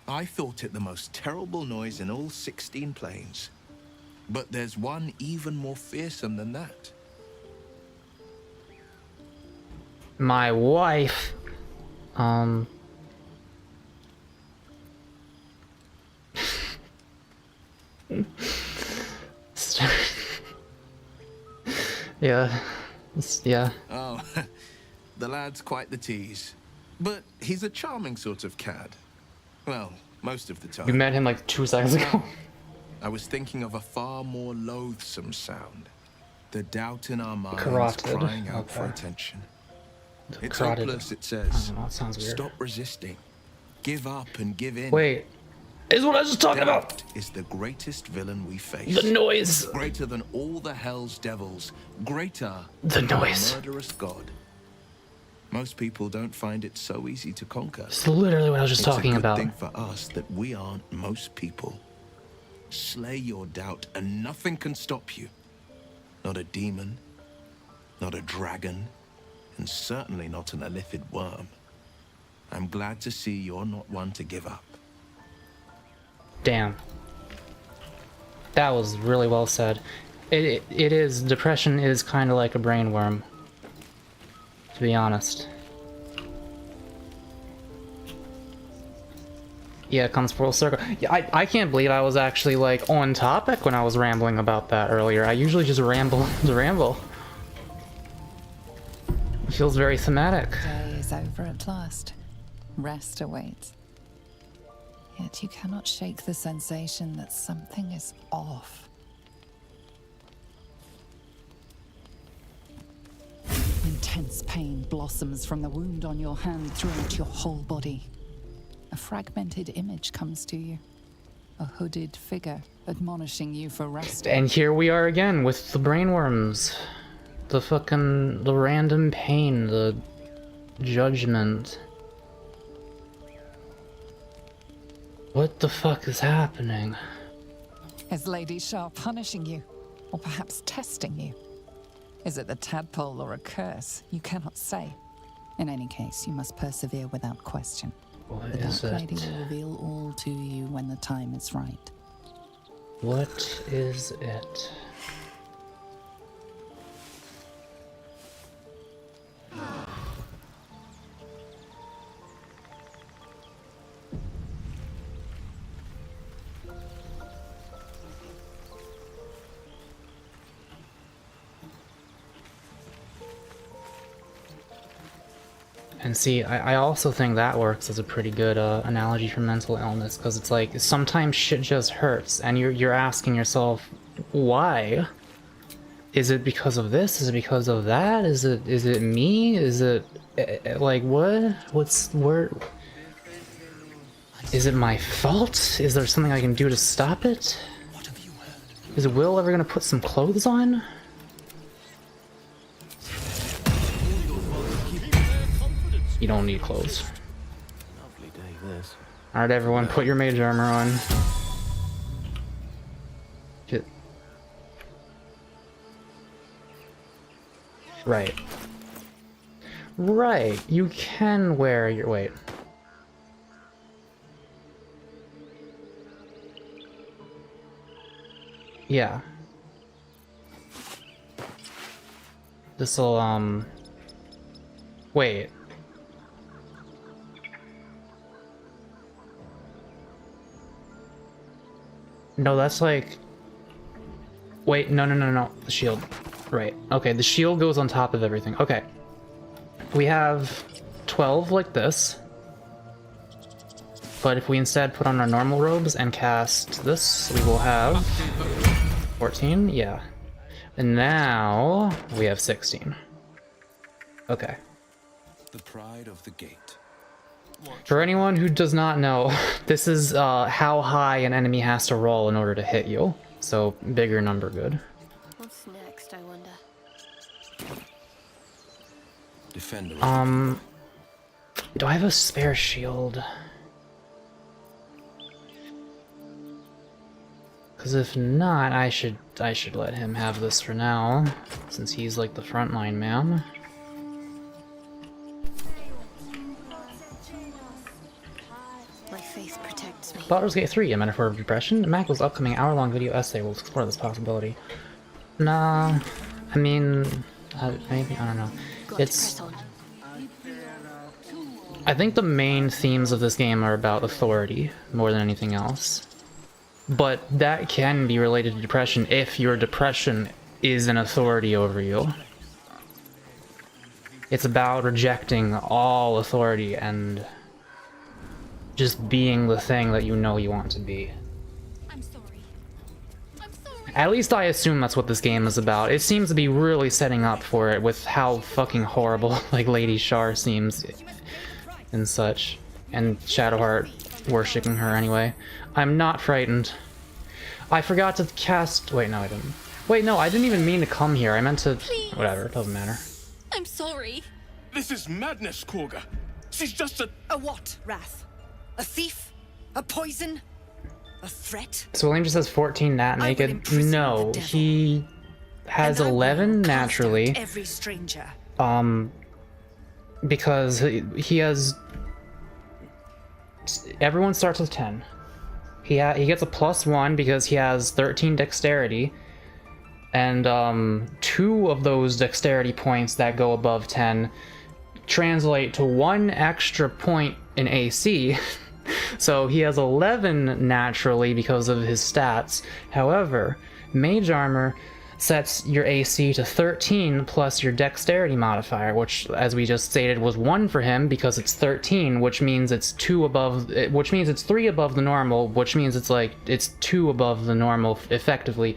Speaker 10: I thought it the most terrible noise in all 16 planes. But there's one even more fearsome than that.
Speaker 1: My wife. Yeah. Yeah.
Speaker 10: Oh, the lad's quite the tease. But he's a charming sort of cad. Well, most of the time.
Speaker 1: We met him like 2 seconds ago.
Speaker 10: I was thinking of a far more loathsome sound. The doubt in our minds
Speaker 1: Carotid.
Speaker 10: crying out for
Speaker 1: Okay.
Speaker 10: attention.
Speaker 1: The
Speaker 10: It's
Speaker 1: carotid.
Speaker 10: hopeless, it
Speaker 1: I
Speaker 10: says.
Speaker 1: don't know, it sounds weird.
Speaker 10: Stop resisting. Give up and give in.
Speaker 1: Wait. Is what I was just talking about!
Speaker 10: Doubt is the greatest villain we face.
Speaker 1: The noise!
Speaker 10: Greater than all the hell's devils. Greater
Speaker 1: The
Speaker 10: than
Speaker 1: noise.
Speaker 10: a murderous god. Most people don't find it so easy to conquer.
Speaker 1: It's literally what I was just talking about.
Speaker 10: It's a good thing for us that we aren't most people. Slay your doubt and nothing can stop you. Not a demon, not a dragon, and certainly not an illithid worm. I'm glad to see you're not one to give up.
Speaker 1: Damn. That was really well said. It is, depression is kind of like a brain worm, to be honest. Yeah, it comes full circle. Yeah, I can't believe I was actually like on topic when I was rambling about that earlier. I usually just ramble to ramble. It feels very thematic.
Speaker 5: Day is over at last. Rest awaits. Yet you cannot shake the sensation that something is off. Intense pain blossoms from the wound on your hand throughout your whole body. A fragmented image comes to you. A hooded figure admonishing you for rest.
Speaker 1: And here we are again with the brainworms. The random pain, the judgment. What the fuck is happening?
Speaker 5: Is Lady Shar punishing you? Or perhaps testing you? Is it the tadpole or a curse? You cannot say. In any case, you must persevere without question.
Speaker 1: What
Speaker 5: The
Speaker 1: is
Speaker 5: Dark
Speaker 1: it?
Speaker 5: Lady will reveal all to you when the time is right.
Speaker 1: What is it? And see, I also think that works as a pretty good analogy for mental illness, because it's like sometimes shit just hurts, and you're asking yourself, why? Is it because of this? Is it because of that? Is it me? Is it like what? Is it my fault? Is there something I can do to stop it? Is Will ever gonna put some clothes on? You don't need clothes.
Speaker 11: Lovely day, this.
Speaker 1: Alright, everyone, put your mage armor on. Get... Right. Right, you can wear your... Wait. Yeah. This'll, Wait. No, that's like... Wait, no. The shield. Right. Okay, the shield goes on top of everything. Okay. We have 12 like this. But if we instead put on our normal robes and cast this, we will have 14. Yeah. And now we have 16. Okay.
Speaker 3: The pride of the gate.
Speaker 1: For anyone who does not know, this is how high an enemy has to roll in order to hit you. So bigger number good.
Speaker 13: What's next, I wonder?
Speaker 3: Defender.
Speaker 1: Do I have a spare shield? Because if not, I should let him have this for now, since he's like the frontline man.
Speaker 13: My faith protects me.
Speaker 1: Baldur's Gate 3, a metaphor of depression. Mako's upcoming hour-long video essay will explore this possibility. Nah, I mean, maybe, I don't know. It's... I think the main themes of this game are about authority, more than anything else. But that can be related to depression if your depression is an authority over you. It's about rejecting all authority and just being the thing that you know you want to be.
Speaker 13: I'm sorry.
Speaker 1: At least I assume that's what this game is about. It seems to be really setting up for it with how fucking horrible like Lady Shar seems and such. And Shadowheart worshipping her anyway. I'm not frightened. I forgot to cast... Wait, no I didn't. Wait, no, I didn't even mean to come here. I meant to...
Speaker 13: Please.
Speaker 1: Whatever, it doesn't matter.
Speaker 13: I'm sorry.
Speaker 4: This is madness, Korga. She's just a...
Speaker 6: A what, Wrath? A thief? A poison? A threat?
Speaker 1: So William just says 14 nat naked. No, he has 11 naturally.
Speaker 6: Every stranger.
Speaker 1: Because he has... Everyone starts with 10. He gets a +1 because he has 13 dexterity. And 2 of those dexterity points that go above 10 translate to 1 extra point in AC. So he has 11 naturally because of his stats. However, mage armor sets your AC to 13 plus your dexterity modifier, which, as we just stated, was 1 for him because it's 13, which means it's 2 above, which means it's 3 above the normal, which means it's like, it's 2 above the normal effectively,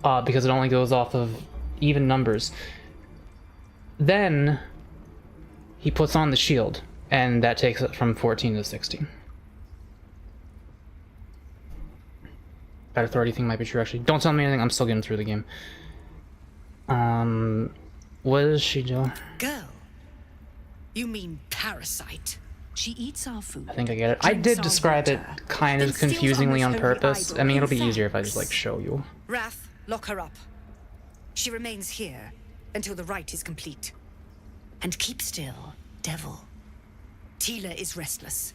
Speaker 1: because it only goes off of even numbers. Then he puts on the shield, and that takes it from 14 to 16. That authority thing might be true, actually. Don't tell me anything, I'm still getting through the game. What is she doing?
Speaker 6: Girl? You mean parasite? She eats our food.
Speaker 1: I think I get it. I did describe it kind of confusingly on purpose. I mean, it'll be easier if I just, like, show you.
Speaker 6: Wrath, lock her up. She remains here until the rite is complete. And keep still, devil. Tila is restless.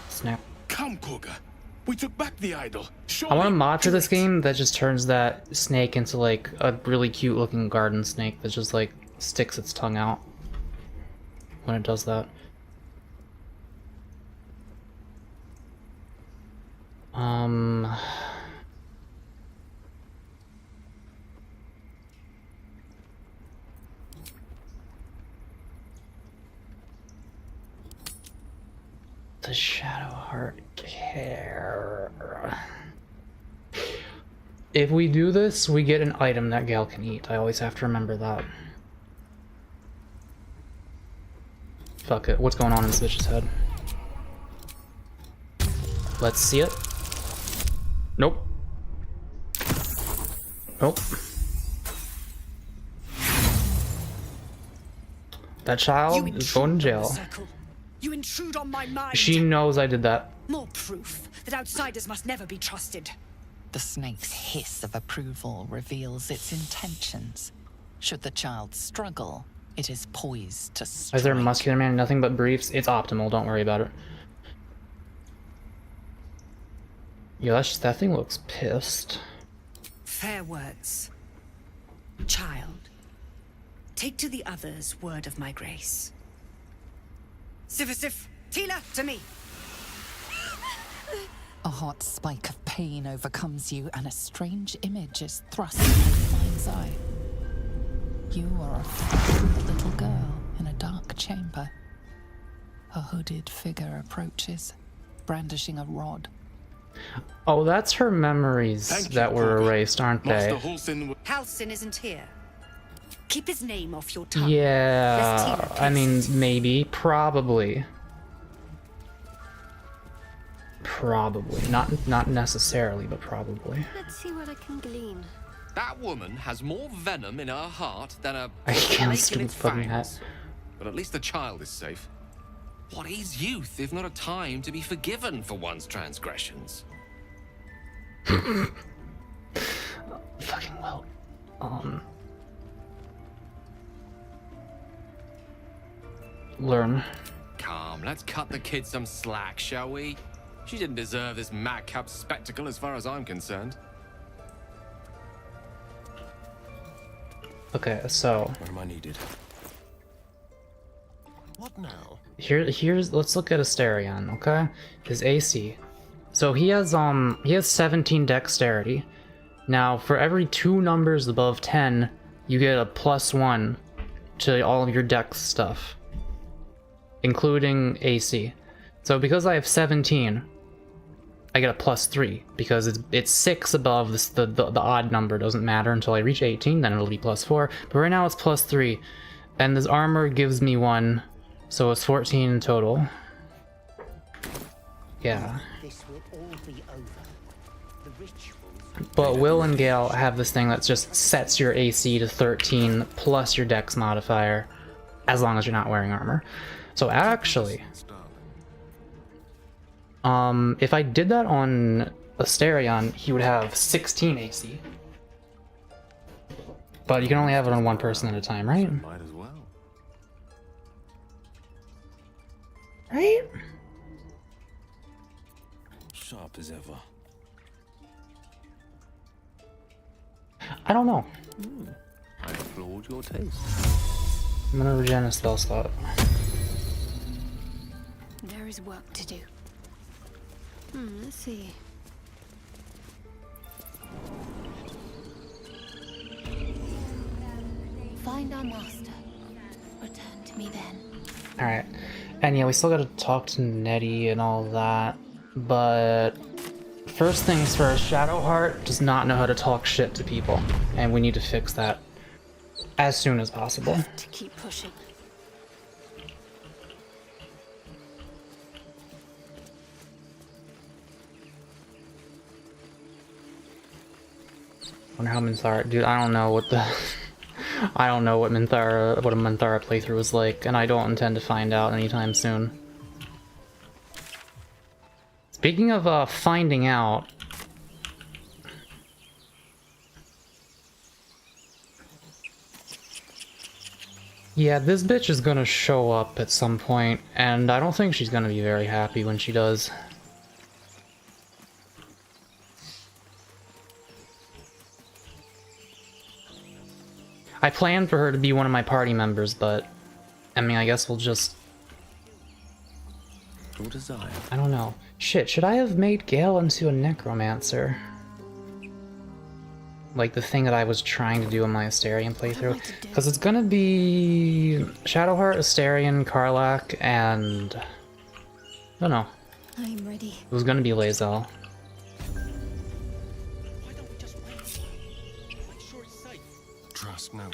Speaker 1: Snap.
Speaker 4: Come, Koga. We took back the idol.
Speaker 1: I want a mod for this game that just turns that snake into like a really cute looking garden snake that just like sticks its tongue out when it does that. The Shadow Heart Care. If we do this, we get an item that Gale can eat. I always have to remember that. Fuck it. What's going on in this bitch's head? Let's see it. Nope. Nope. That child is going to jail.
Speaker 6: You intrude on my mind.
Speaker 1: She knows I did that.
Speaker 6: More proof that outsiders must never be trusted.
Speaker 5: The snake's hiss of approval reveals its intentions. Should the child struggle, it is poised to strike.
Speaker 1: Is there a muscular man? Nothing but briefs. It's optimal. Don't worry about it. Yeah, that thing looks pissed.
Speaker 6: Fair words. Child, take to the others word of my grace. Sif, Tila, to me.
Speaker 5: A hot spike of pain overcomes you, and a strange image is thrust in your mind's eye. You are a little girl in a dark chamber. A hooded figure approaches, brandishing a rod.
Speaker 1: Oh, that's her memories that were erased, aren't they?
Speaker 6: Halcyon isn't here. Keep his name off your tongue.
Speaker 1: Yeah, I mean, maybe, probably. Probably. Not necessarily, but probably.
Speaker 13: Let's see what I can glean.
Speaker 12: That woman has more venom in her heart than a
Speaker 1: I can't
Speaker 12: snake in its
Speaker 1: fucking
Speaker 12: fangs. But at least the child is safe. What is youth if not a time to be forgiven for one's transgressions?
Speaker 1: Fucking well. Learn.
Speaker 12: Calm, let's cut the kid some slack, shall we? She didn't deserve this madcap spectacle as far as I'm concerned.
Speaker 1: Okay, so
Speaker 3: Where am I needed? What now?
Speaker 1: here's let's look at Asterion, okay? His AC. So he has 17 dexterity. Now for every 2 numbers above 10, you get a +1 to all of your dex stuff, including AC. So because I have 17, I get a +3 because it's 6 above this, the odd number doesn't matter until I reach 18, then it'll be +4. But right now it's +3, and this armor gives me 1, so it's 14 in total. Yeah.
Speaker 14: This will all be over. The rituals.
Speaker 1: But Will and Gale have this thing that just sets your AC to 13 plus your dex modifier, as long as you're not wearing armor. So actually, if I did that on Asterion, he would have 16 AC. But you can only have it on one person at a time, right?
Speaker 11: Might as well.
Speaker 1: Right?
Speaker 4: Sharp as ever.
Speaker 1: I don't know.
Speaker 11: I applaud your taste.
Speaker 1: I'm gonna regen a spell slot.
Speaker 13: There is work to do. Let's see. Find our master. Return to me then.
Speaker 1: Alright. And yeah, we still gotta talk to Nettie and all that. But first things first, Shadowheart does not know how to talk shit to people. And we need to fix that as soon as possible.
Speaker 13: To keep pushing.
Speaker 1: Wonder how Minthara, dude, I don't know what the I don't know what a Minthara playthrough is like, and I don't intend to find out anytime soon. Speaking of finding out, yeah, this bitch is gonna show up at some point, and I don't think she's gonna be very happy when she does. I planned for her to be one of my party members, but I mean, I guess we'll just...
Speaker 11: Your desire.
Speaker 1: I don't know. Shit, should I have made Gale into a necromancer? Like the thing that I was trying to do in my Asterion playthrough? Because it's gonna be Shadowheart, Asterion, Karlach, and... I don't know.
Speaker 13: I'm ready.
Speaker 1: It was gonna be Lae'zel.
Speaker 7: Trust no one.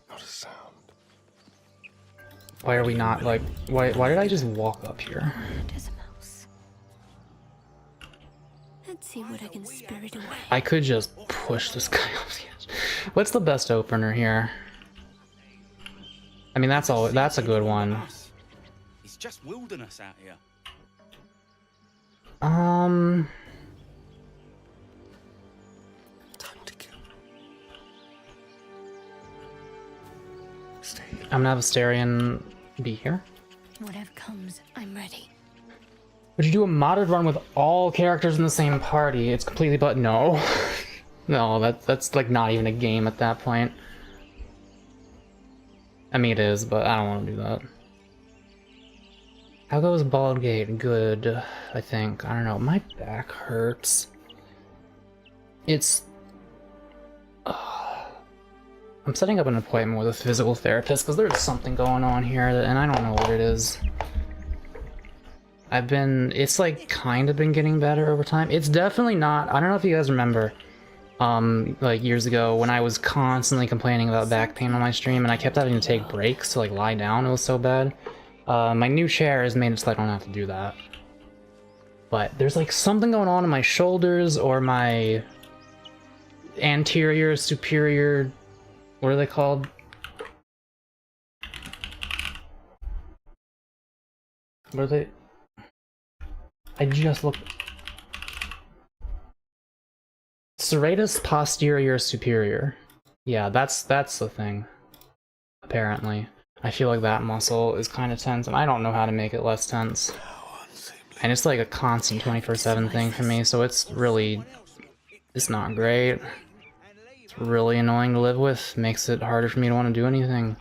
Speaker 7: Not a sound.
Speaker 1: Why are we not, like... Why did I just walk up here?
Speaker 13: There's a mouse. Let's see what I can spirit away.
Speaker 1: I could just push this guy off the edge. What's the best opener here? I mean, that's a good one.
Speaker 4: It's just wilderness out here.
Speaker 7: Time to kill. Stay.
Speaker 1: I'm gonna have Asterion be here.
Speaker 13: Whatever comes, I'm ready.
Speaker 1: Would you do a modded run with all characters in the same party? It's completely but no. No, that's like not even a game at that point. I mean it is, but I don't want to do that. How goes Baldgate? Good, I think. I don't know, my back hurts. It's... I'm setting up an appointment with a physical therapist because there's something going on here and I don't know what it is. It's like kind of been getting better over time. It's definitely not, I don't know if you guys remember, like years ago when I was constantly complaining about back pain on my stream and I kept having to take breaks to like lie down, it was so bad. My new chair has made it so I don't have to do that. But there's like something going on in my shoulders or my anterior, superior, what are they called? What are they? I just looked. Serratus posterior superior. Yeah, that's the thing. Apparently. I feel like that muscle is kind of tense, and I don't know how to make it less tense. And it's like a constant 24/7 thing for me, so it's not great. It's really annoying to live with. Makes it harder for me to want to do anything.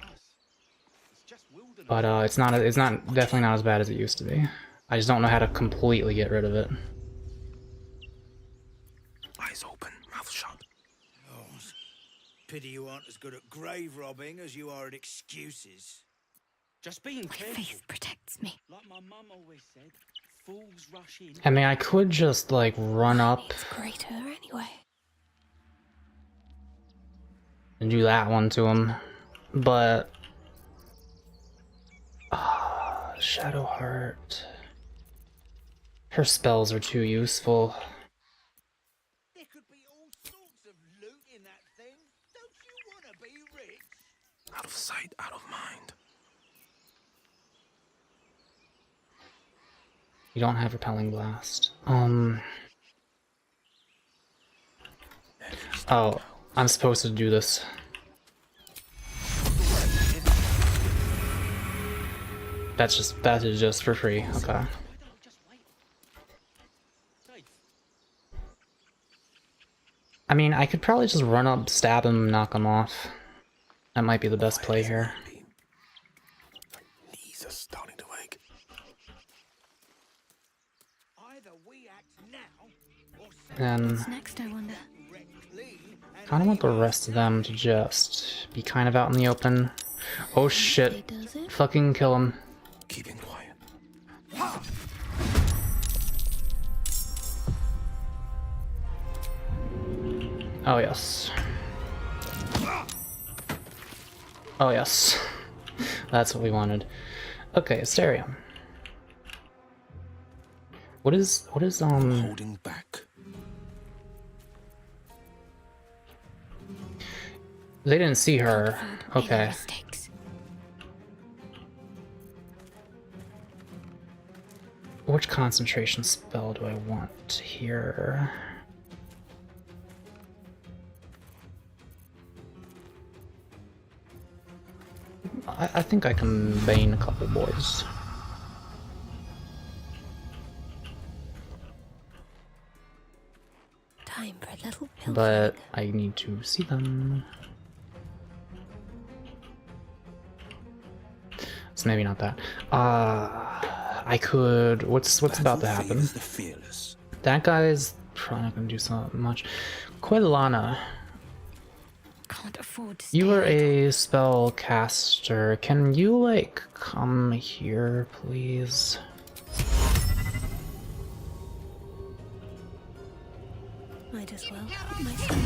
Speaker 1: But it's definitely not as bad as it used to be. I just don't know how to completely get rid of it.
Speaker 8: Eyes open, mouth shut.
Speaker 2: Oh, pity you aren't as good at grave robbing as you are at excuses.
Speaker 4: Just being careful.
Speaker 13: Faith protects me.
Speaker 4: Like my mum always said, fools rush in.
Speaker 1: I mean, I could just like run up
Speaker 13: It's greater anyway.
Speaker 1: and do that one to him, but Shadowheart. Her spells are too useful.
Speaker 2: There could be all sorts of loot in that thing. Don't you want to be rich?
Speaker 8: Out of sight, out of mind.
Speaker 1: You don't have Repelling Blast. Oh, I'm supposed to do this. That is just for free. Okay. I mean, I could probably just run up, stab him, knock him off. That might be the best play here.
Speaker 10: Knees are starting to ache.
Speaker 1: Then
Speaker 13: What's next, I wonder?
Speaker 1: kind of want the rest of them to just be kind of out in the open. Oh shit! Fucking kill him.
Speaker 10: Keeping quiet.
Speaker 1: Oh yes. Oh yes. That's what we wanted. Okay, Asterium. What is
Speaker 10: holding back.
Speaker 1: They didn't see her. Okay. Which concentration spell do I want here? I think I can bane a couple boys.
Speaker 13: Time for a little pill.
Speaker 1: But I need to see them. So maybe not that. I could. What's about to happen? That guy's probably not gonna do so much. Quilana.
Speaker 13: Can't afford to
Speaker 1: You are a spell caster. Can you like come here, please?
Speaker 13: Might as well help myself.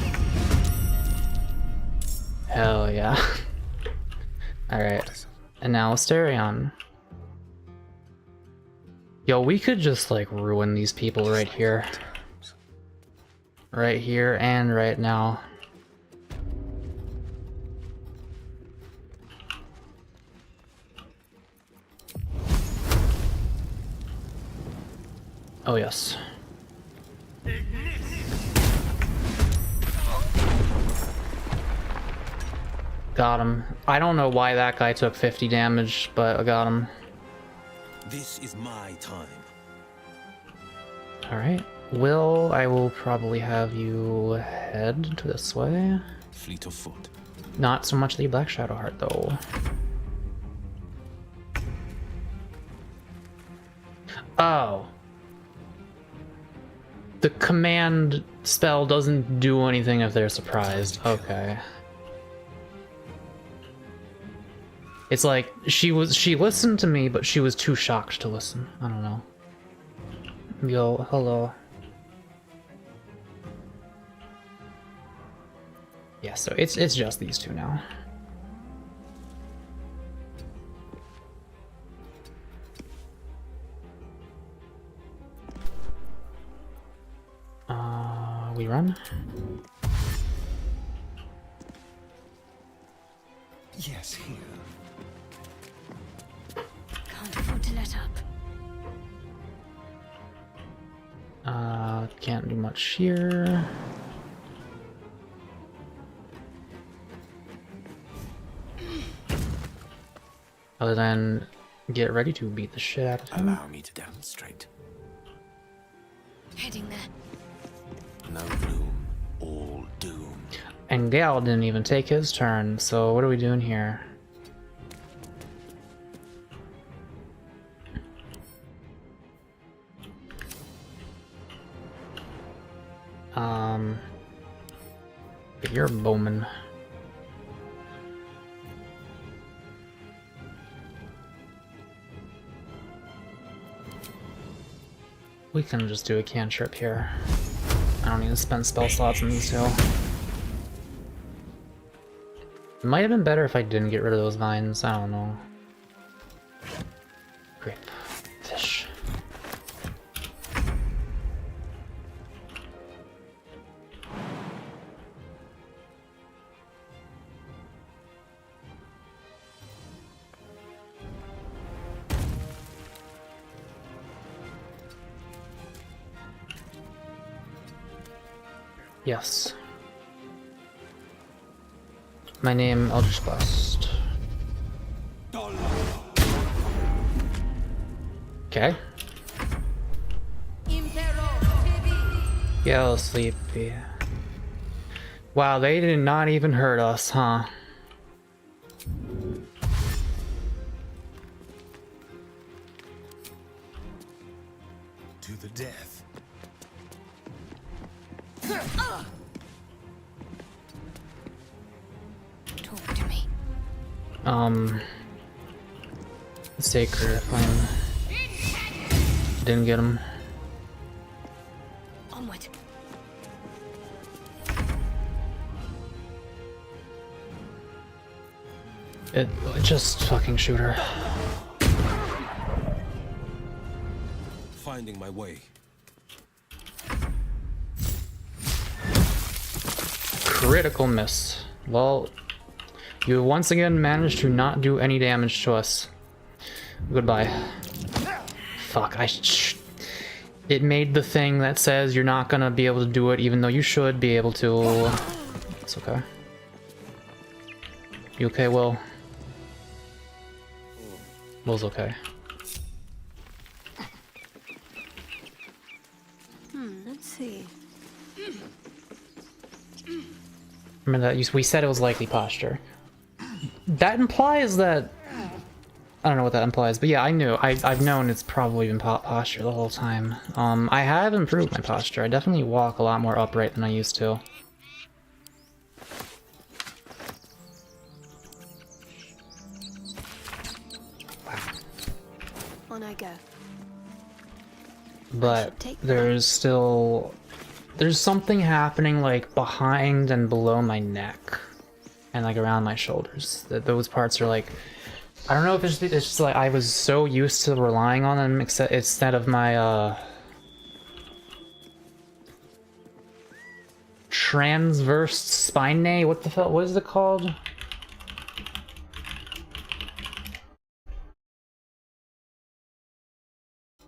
Speaker 1: Hell yeah. Alright. And now Asterion. Yo, we could just like ruin these people right here. Right here and right now. Oh yes. Got him. I don't know why that guy took 50 damage, but I got him.
Speaker 4: This is my time.
Speaker 1: Alright. I will probably have you head to this way.
Speaker 4: Fleet of foot.
Speaker 1: Not so much the Black Shadow Heart, though. Oh. The command spell doesn't do anything if they're surprised. Okay. It's like, she listened to me, but she was too shocked to listen. I don't know. Yo, hello. Yeah, so it's just these two now. We run?
Speaker 7: Yes, here.
Speaker 13: Can't afford to let up.
Speaker 1: Can't do much here. Other than get ready to beat the shit out of him.
Speaker 10: Allow me to demonstrate.
Speaker 13: Heading there.
Speaker 10: No gloom, all doom.
Speaker 1: And Gal didn't even take his turn, so what are we doing here? But you're a bowman. We can just do a cantrip here. I don't need to spend spell slots on these two. It might have been better if I didn't get rid of those vines, I don't know. Grip. Fish. Yes. My name, Eldritch Blast. Okay. Yo, sleepy. Wow, they did not even hurt us, huh?
Speaker 4: To the death.
Speaker 13: Talk to me.
Speaker 1: Sacred Flame. Didn't get him.
Speaker 13: Onward.
Speaker 1: Just fucking shoot her.
Speaker 4: Finding my way.
Speaker 1: Critical miss. Well, you once again managed to not do any damage to us. Goodbye. Fuck, it made the thing that says you're not gonna be able to do it even though you should be able to. It's okay. You okay, Will? Will's okay.
Speaker 13: Let's see.
Speaker 1: Remember that we said it was likely posture. That implies that I don't know what that implies, but yeah, I knew. I've known it's probably been posture the whole time. I have improved my posture. I definitely walk a lot more upright than I used to.
Speaker 13: On I go.
Speaker 1: But there's something happening like behind and below my neck and like around my shoulders. Those parts are like, I don't know if it's just like I was so used to relying on them instead of my transverse spinae. What the hell? What is it called?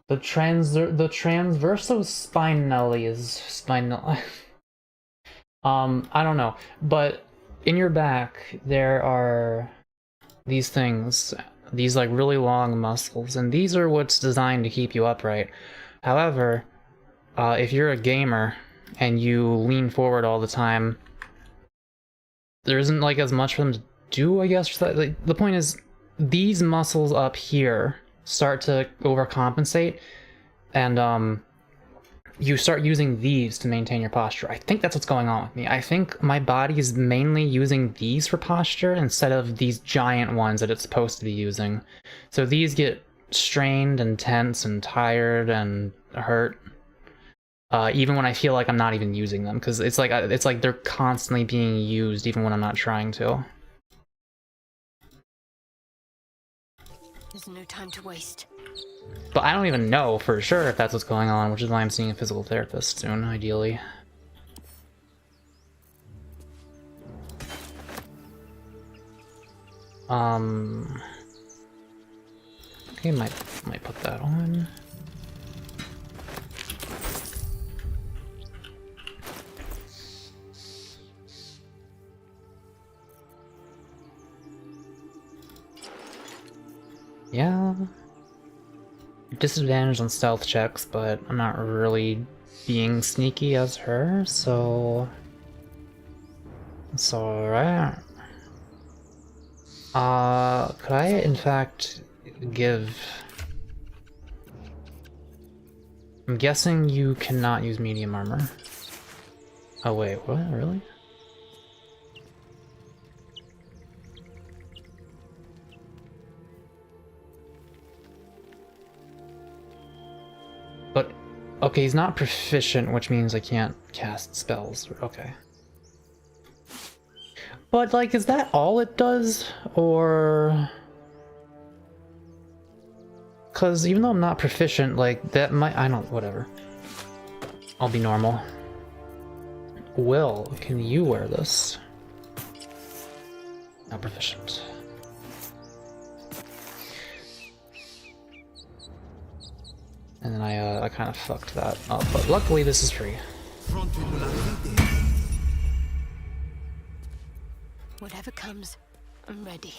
Speaker 1: The transverso spinelli is spinal. I don't know, but in your back there are these things, these like really long muscles, and these are what's designed to keep you upright. However, if you're a gamer and you lean forward all the time, there isn't like as much for them to do, I guess. Like, the point is, these muscles up here start to overcompensate, and you start using these to maintain your posture. I think that's what's going on with me. I think my body is mainly using these for posture instead of these giant ones that it's supposed to be using. So these get strained and tense and tired and hurt, even when I feel like I'm not even using them, because it's like they're constantly being used even when I'm not trying to.
Speaker 13: There's no time to waste.
Speaker 1: But I don't even know for sure if that's what's going on, which is why I'm seeing a physical therapist soon, ideally. Okay, might put that on. Yeah. Disadvantage on stealth checks, but I'm not really being sneaky as her, so it's alright. Could I in fact give... I'm guessing you cannot use medium armor. Oh wait, what? Really? But, okay, he's not proficient, which means I can't cast spells. Okay. But, like, is that all it does? Or... Because even though I'm not proficient, like, that might... I don't... Whatever. I'll be normal. Will, can you wear this? Not proficient. And then I kind of fucked that up, but luckily this is free.
Speaker 13: Whatever comes, I'm ready.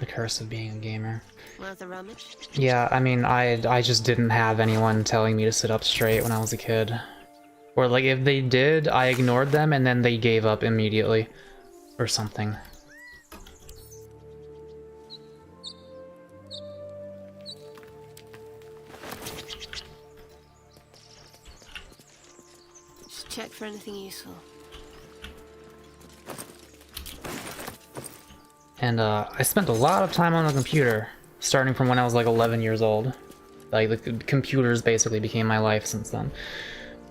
Speaker 1: The curse of being a gamer.
Speaker 13: Worth a rummage?
Speaker 1: Yeah, I mean, I just didn't have anyone telling me to sit up straight when I was a kid. Or like if they did, I ignored them and then they gave up immediately. Or something.
Speaker 13: Just check for anything useful.
Speaker 1: And I spent a lot of time on the computer, starting from when I was like 11 years old. Like the computers basically became my life since then.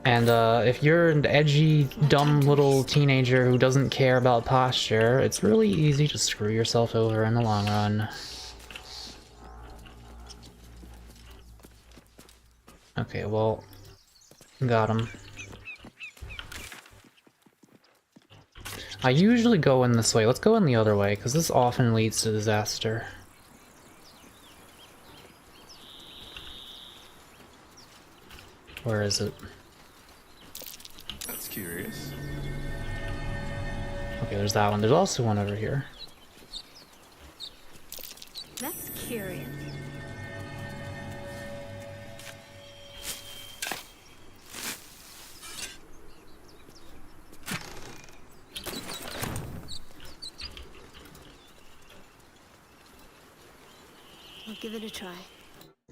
Speaker 1: And if you're an edgy, dumb little teenager who doesn't care about posture, it's really easy to screw yourself over in the long run. Okay, well, got him. I usually go in this way. Let's go in the other way, because this often leads to disaster. Where is it?
Speaker 8: That's curious.
Speaker 1: Okay, there's that one. There's also one over here.
Speaker 6: That's curious.
Speaker 13: I'll give it a try.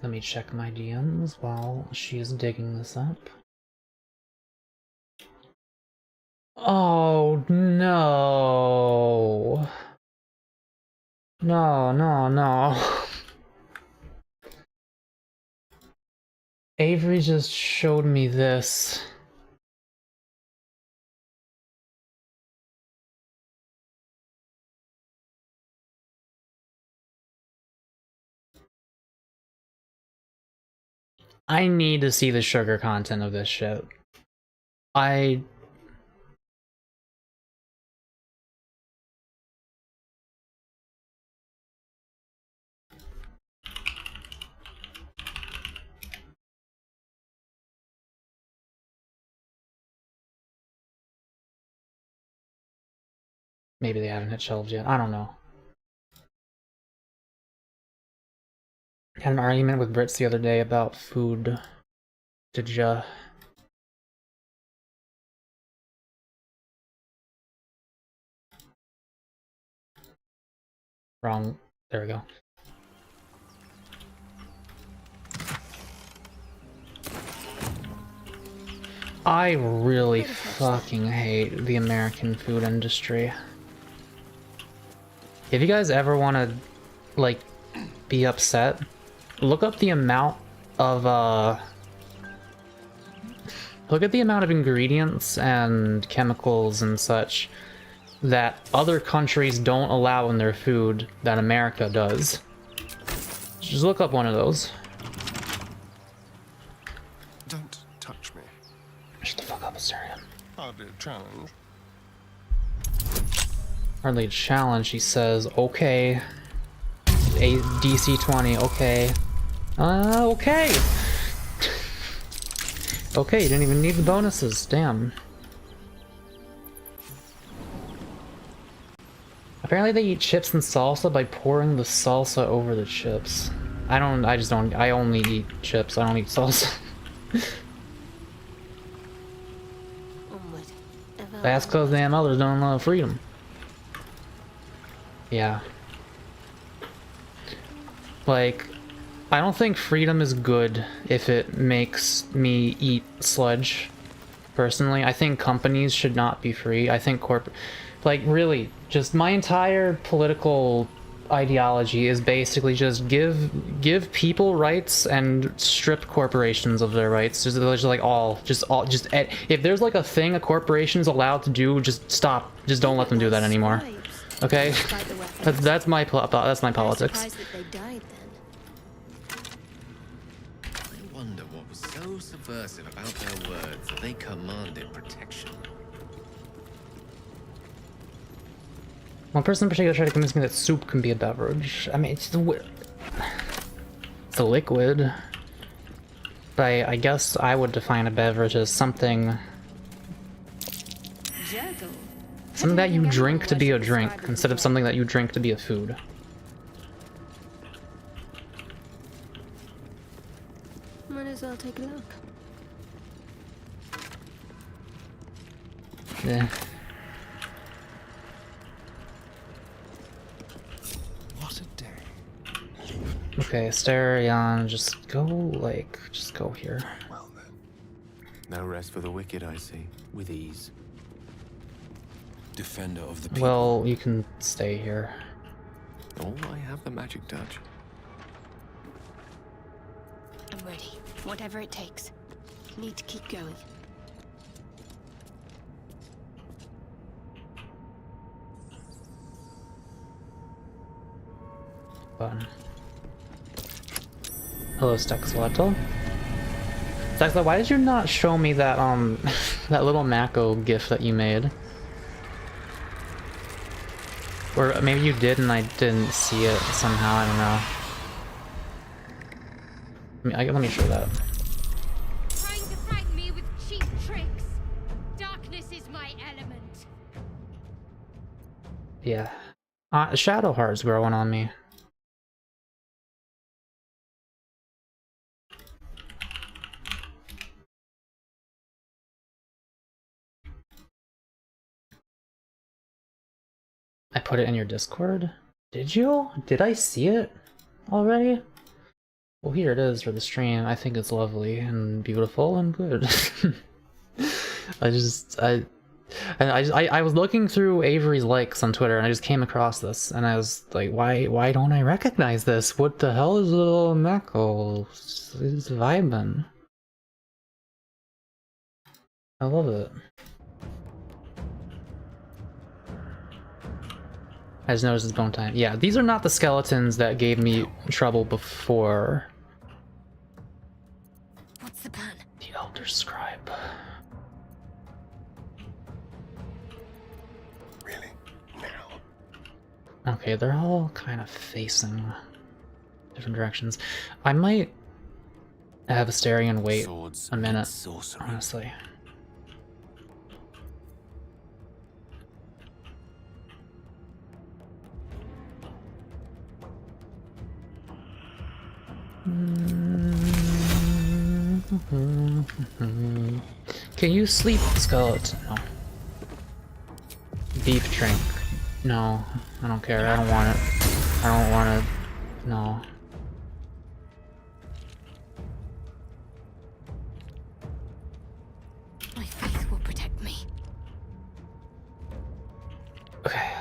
Speaker 1: Let me check my DMs while she's digging this up. Oh no. No, no, no. Avery just showed me this. I need to see the sugar content of this shit. Maybe they haven't hit shelves yet. I don't know. Had an argument with Brits the other day about food. Did ya? Wrong. There we go. I really fucking hate the American food industry. If you guys ever want to, like, be upset, look up the amount of, look at the amount of ingredients and chemicals and such that other countries don't allow in their food that America does. Just look up one of those.
Speaker 7: Don't touch me.
Speaker 1: Shut the fuck up, Assyrian.
Speaker 7: Hardly a challenge.
Speaker 1: Hardly a challenge, he says. Okay. A DC 20, okay. Okay! Okay, you didn't even need the bonuses, damn. Apparently they eat chips and salsa by pouring the salsa over the chips. I only eat chips, I don't eat salsa. That's cause damn others don't love freedom. Yeah. Like, I don't think freedom is good if it makes me eat sludge, personally. I think companies should not be free. I think like, really, just my entire political ideology is basically just give people rights and strip corporations of their rights. Just like if there's like a thing a corporation's allowed to do, just stop. Just don't let them do that anymore. Okay? That's my politics.
Speaker 12: I wonder what was so subversive about their words that they commanded protection.
Speaker 1: One person in particular tried to convince me that soup can be a beverage. I mean, it's a liquid. But I guess I would define a beverage as something...
Speaker 6: Juggle.
Speaker 1: Something that you drink to be a drink, instead of something that you drink to be a food.
Speaker 13: Might as well take a look.
Speaker 1: Yeah.
Speaker 7: What a day.
Speaker 1: Okay, Asterion, just go here.
Speaker 7: Well then.
Speaker 11: No rest for the wicked, I see. With ease.
Speaker 3: Defender of the people.
Speaker 1: Well, you can stay here.
Speaker 11: Oh, I have the magic touch.
Speaker 13: I'm ready. Whatever it takes. Need to keep going.
Speaker 1: Fun. Hello, Stexletto. Stexletto, why did you not show me that that little Mako gif that you made? Or maybe you did and I didn't see it somehow, I don't know. Let me show that.
Speaker 15: Trying to frighten me with cheap tricks. Darkness is my element.
Speaker 1: Yeah. Shadow Heart's growing on me. I put it in your Discord? Did you? Did I see it already? Well, here it is for the stream. I think it's lovely and beautiful and good. I was looking through Avery's likes on Twitter and I just came across this and I was like, why don't I recognize this? What the hell is little Mako? It's vibing. I love it. I just noticed it's bone time. Yeah, these are not the skeletons that gave me trouble before.
Speaker 13: What's the plan?
Speaker 1: The Elder Scribe.
Speaker 7: Really? Now?
Speaker 1: Okay, they're all kind of facing different directions. I might have Asterion wait a minute, honestly. Can you sleep, skeleton? No. Beef drink. No, I don't care. I don't want it. I don't want it. No.
Speaker 13: My faith will protect me.
Speaker 1: Okay.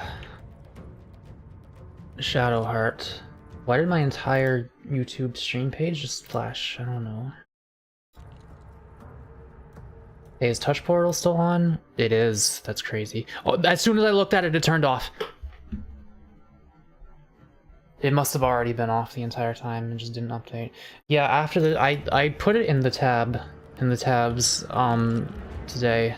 Speaker 1: Shadow Heart. Why did my entire YouTube stream page just flash? I don't know. Hey, is Touch Portal still on? It is. That's crazy. Oh, as soon as I looked at it, it turned off. It must have already been off the entire time and just didn't update. Yeah, after the I put it in the tabs today.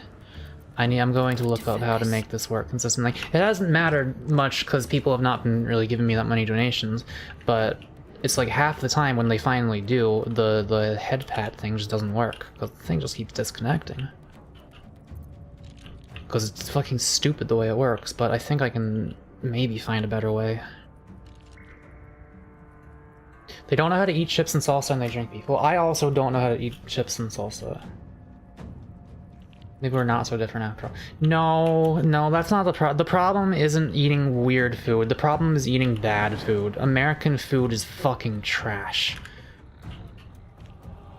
Speaker 1: I'm going to look up how to make this work consistently. It hasn't mattered much because people have not been really giving me that many donations, but it's like half the time when they finally do, the head pat thing just doesn't work because the thing just keeps disconnecting. Because it's fucking stupid the way it works, but I think I can maybe find a better way. They don't know how to eat chips and salsa and they drink beef. Well, I also don't know how to eat chips and salsa. Maybe we're not so different after all. No, that's not the problem. The problem isn't eating weird food. The problem is eating bad food. American food is fucking trash.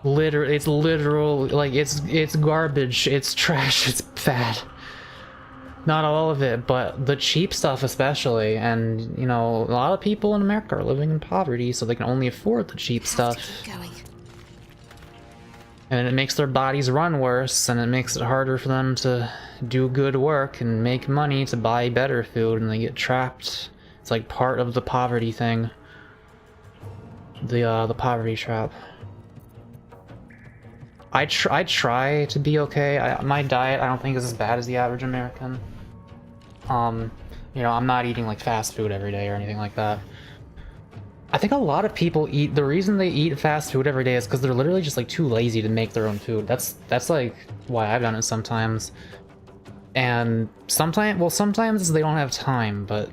Speaker 1: It's literal, like, it's garbage, it's trash, it's bad. Not all of it, but the cheap stuff especially, and, you know, a lot of people in America are living in poverty, so they can only afford the cheap stuff. And it makes their bodies run worse, and it makes it harder for them to do good work and make money to buy better food, and they get trapped. It's like part of the poverty thing. The poverty trap. I try to be okay. My diet I don't think is as bad as the average American. You know, I'm not eating like fast food every day or anything like that. I think a lot of people eat, the reason they eat fast food every day is because they're literally just like too lazy to make their own food. That's like why I've done it sometimes. And sometimes they don't have time, but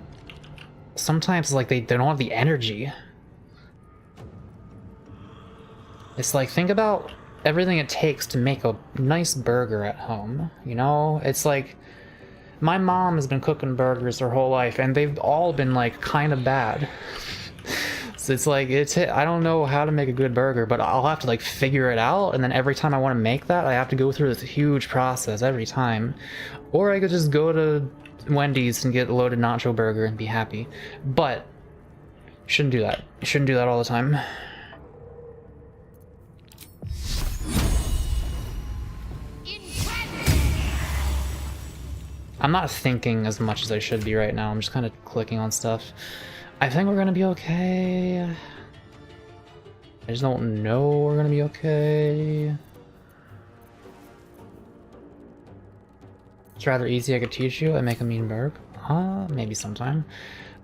Speaker 1: sometimes like they don't have the energy. It's like, think about everything it takes to make a nice burger at home, you know? It's like, my mom has been cooking burgers her whole life, and they've all been like kind of bad. So it's like, I don't know how to make a good burger, but I'll have to like figure it out, and then every time I want to make that, I have to go through this huge process every time. Or I could just go to Wendy's and get a loaded nacho burger and be happy. But shouldn't do that. You shouldn't do that all the time. I'm not thinking as much as I should be right now. I'm just kind of clicking on stuff. I think we're gonna be okay. I just don't know we're gonna be okay. It's rather easy. I could teach you and make a mean burger. Maybe sometime.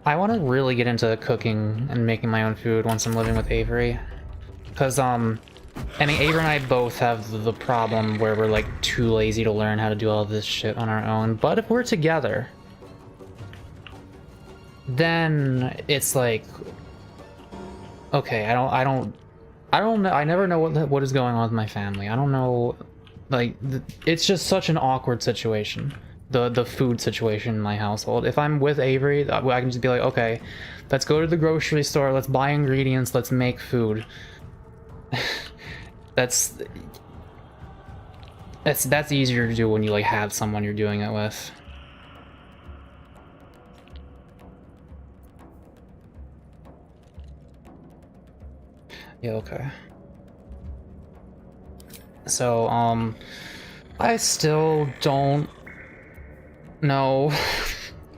Speaker 1: I want to really get into cooking and making my own food once I'm living with Avery. Because, I mean, Avery and I both have the problem where we're, like, too lazy to learn how to do all this shit on our own. But if we're together, then it's like, okay, I never know what is going on with my family. I don't know, like, it's just such an awkward situation. The food situation in my household. If I'm with Avery, I can just be like, okay, let's go to the grocery store, let's buy ingredients, let's make food. That's easier to do when you like have someone you're doing it with. Yeah, okay. So, I still don't know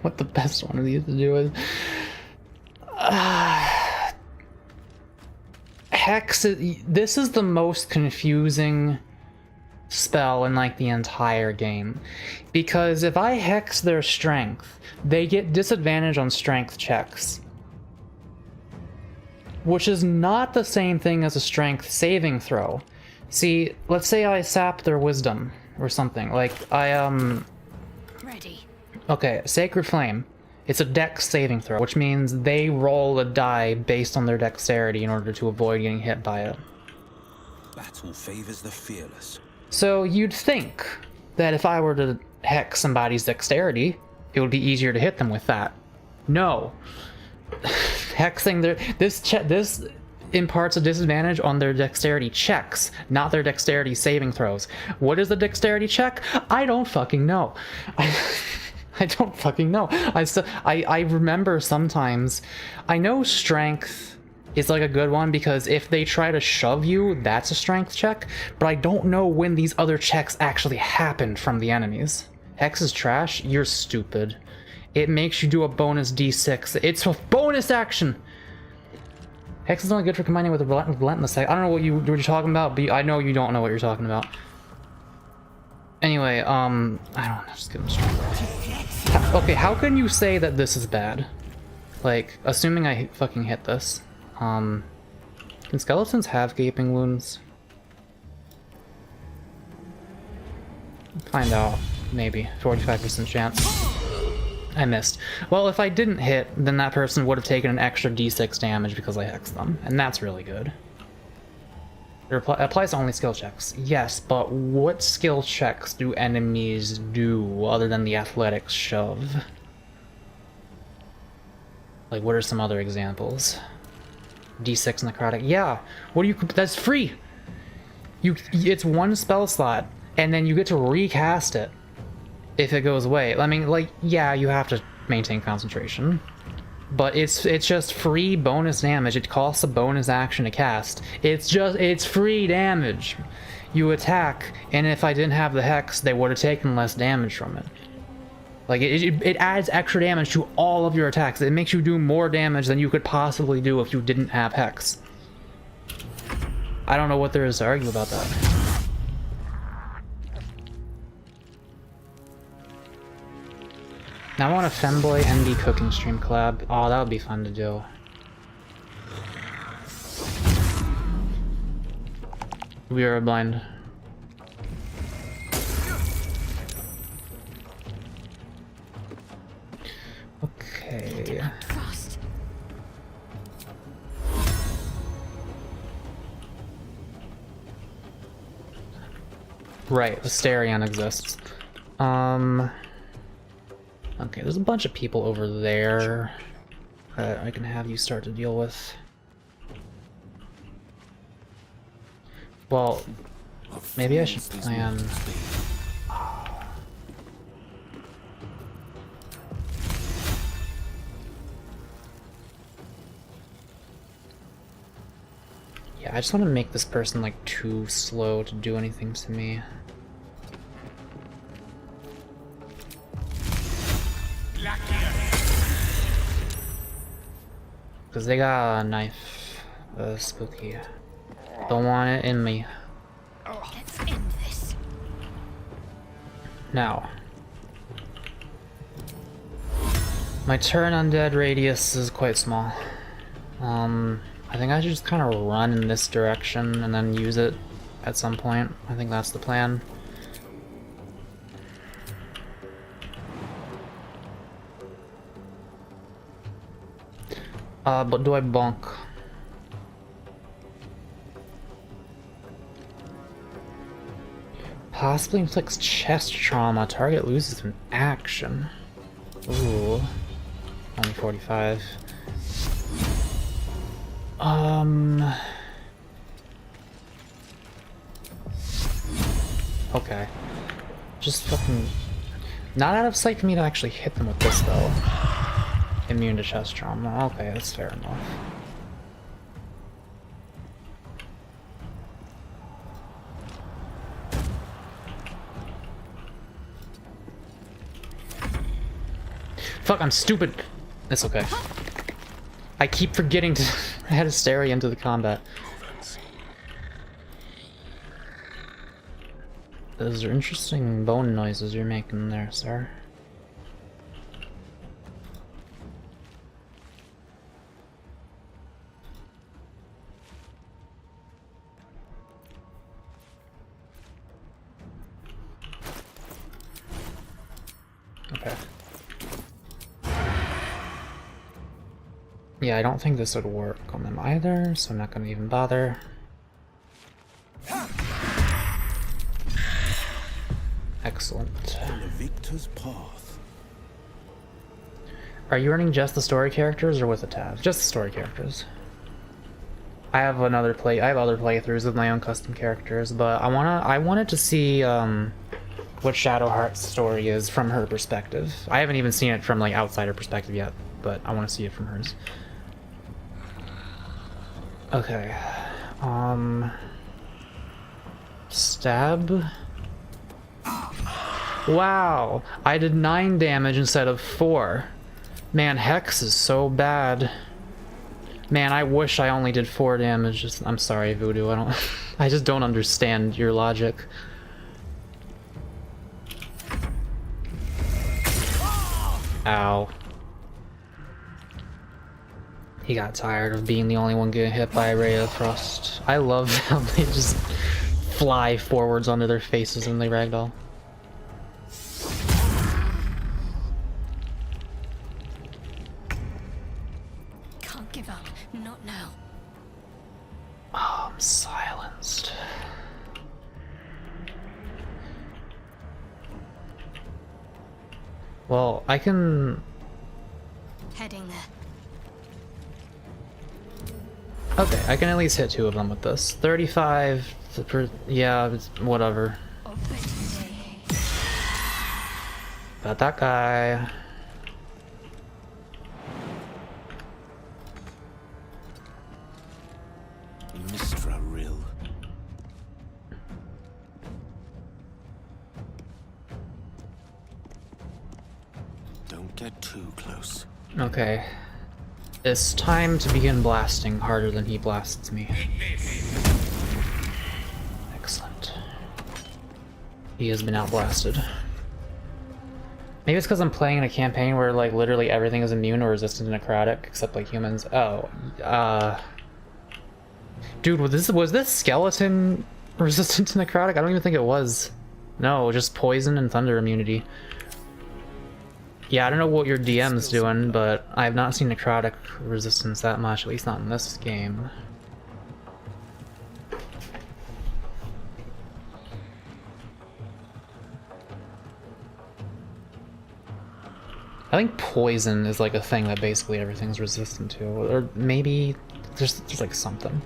Speaker 1: what the best one of these to do is. Hex, this is the most confusing spell in like the entire game. Because if I hex their strength, they get disadvantage on strength checks. Which is not the same thing as a strength saving throw. See, let's say I sap their wisdom or something. Like,
Speaker 13: Ready.
Speaker 1: Okay, Sacred Flame. It's a dex saving throw, which means they roll a die based on their dexterity in order to avoid getting hit by it.
Speaker 4: Battle favors the fearless.
Speaker 1: So you'd think that if I were to hex somebody's dexterity, it would be easier to hit them with that. No. Hexing this imparts a disadvantage on their dexterity checks, not their dexterity saving throws. What is the dexterity check? I don't fucking know. I don't fucking know. I remember sometimes, I know strength is like a good one because if they try to shove you, that's a strength check, but I don't know when these other checks actually happened from the enemies. Hex is trash? You're stupid. It makes you do a bonus d6. It's a bonus action! Hex is only good for combining with a relentless. I don't know what you're talking about, but I know you don't know what you're talking about. Anyway, I don't know, just give him strength. Okay, how can you say that this is bad? Like, assuming I fucking hit this. Can skeletons have gaping wounds? Find out. Maybe. 45% chance. I missed. Well, if I didn't hit, then that person would have taken an extra d6 damage because I hexed them, and that's really good. It applies to only skill checks. Yes, but what skill checks do enemies do other than the athletics shove? Like, what are some other examples? D6 necrotic. Yeah, what do you? That's free. It's one spell slot, and then you get to recast it if it goes away. I mean, like, yeah, you have to maintain concentration, but it's just free bonus damage. It costs a bonus action to cast. It's free damage. You attack, and if I didn't have the hex, they would have taken less damage from it. Like, it adds extra damage to all of your attacks. It makes you do more damage than you could possibly do if you didn't have hex. I don't know what there is to argue about that. Now I want a Femboy MD cooking stream collab. Oh, that would be fun to do. We are blind. see.
Speaker 15: Fast.
Speaker 1: Right, Asterion exists. Okay, there's a bunch of people over there that I can have you start to deal with. Well, maybe I should plan... Yeah, I just want to make this person like too slow to do anything to me. Because they got a knife. Spooky. Don't want it in me.
Speaker 15: Let's end this.
Speaker 1: Now. My turn undead radius is quite small. I think I should just kind of run in this direction and then use it at some point. I think that's the plan. But do I bonk? Possibly inflicts chest trauma. Target loses an action. Ooh. Only 45. Okay. Just fucking... Not out of sight for me to actually hit them with this, though. Immune to chest trauma. Okay, that's fair enough. Fuck, I'm stupid! It's okay. I keep forgetting to add Hysteria into the combat. Those are interesting bone noises you're making there, sir. Okay. Yeah, I don't think this would work on them either, so I'm not gonna even bother. Excellent.
Speaker 4: The victor's path.
Speaker 1: Are you running just the story characters or with the tabs? Just the story characters. I have other playthroughs with my own custom characters, but I wanted to see what Shadowheart's story is from her perspective. I haven't even seen it from like outsider perspective yet, but I want to see it from hers. Okay. Stab. Wow, I did 9 damage instead of 4. Man, Hex is so bad. Man, I wish I only did 4 damage. I'm sorry, Voodoo. I just don't understand your logic. Ow. He got tired of being the only one getting hit by a ray of frost. I love how they just fly forwards onto their faces when they ragdoll.
Speaker 15: Can't give up. Not now.
Speaker 1: Oh, I'm silenced. Well, I can...
Speaker 15: Heading there.
Speaker 1: Okay, I can at least hit 2 of them with this. 35 per... Yeah, it's whatever. Got that guy.
Speaker 4: Mistra Rill. Don't get too close.
Speaker 1: Okay. It's time to begin blasting harder than he blasts me. Excellent. He has been outblasted. Maybe it's because I'm playing in a campaign where like literally everything is immune or resistant to necrotic except like humans. Oh, dude, was this skeleton resistant to necrotic? I don't even think it was. No, just poison and thunder immunity. Yeah, I don't know what your DM's doing, but I have not seen necrotic resistance that much, at least not in this game. I think poison is like a thing that basically everything's resistant to, or maybe there's like something.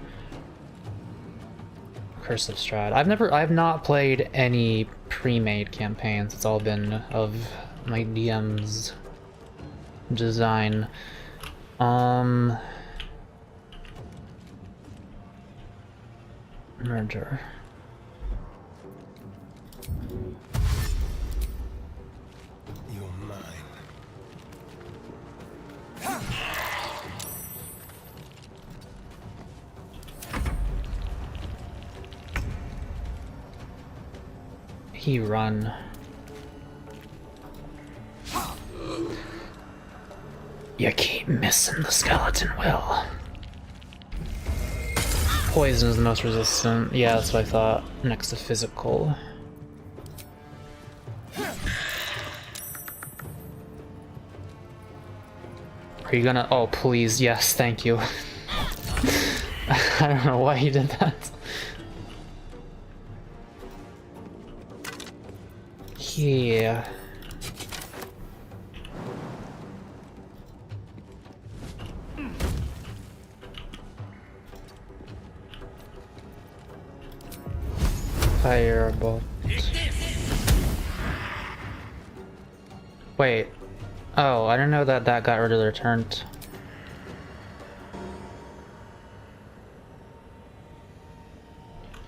Speaker 1: Curse of Strahd. I've not played any pre-made campaigns. It's all been of my DM's design. Merger.
Speaker 7: You're mine.
Speaker 1: He run. You keep missing the skeleton, Will. Poison is the most resistant. Yeah, that's what I thought. Next to physical. Are you gonna... Oh, please. Yes, thank you. I don't know why he did that. Yeah. Firebolt. Wait. Oh, I didn't know that that got rid of their turn.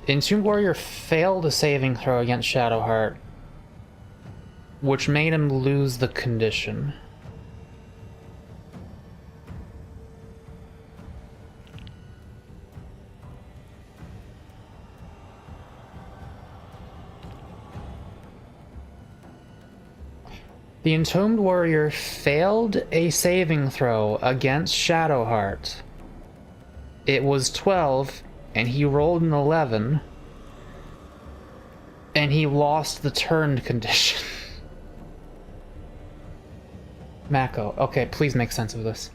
Speaker 1: Entombed Warrior failed a saving throw against Shadowheart, which made him lose the condition. The Entombed Warrior failed a saving throw against Shadowheart. It was 12, and he rolled an 11, and he lost the turned condition. Mako. Okay, please make sense of this.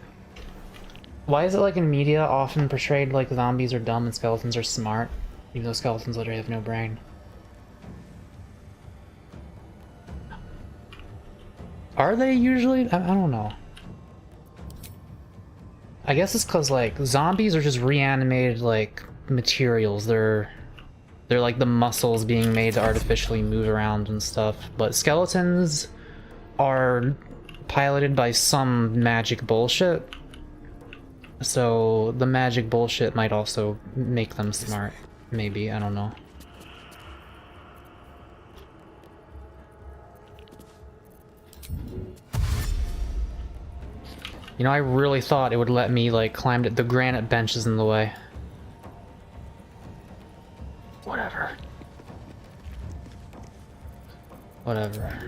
Speaker 1: Why is it like in media often portrayed like zombies are dumb and skeletons are smart, even though skeletons literally have no brain? Are they usually? I don't know. I guess it's because like zombies are just reanimated like materials. They're like the muscles being made to artificially move around and stuff. But skeletons are piloted by some magic bullshit. So the magic bullshit might also make them smart. Maybe, I don't know. You know, I really thought it would let me, like, climb it. The granite bench is in the way. Whatever. Whatever.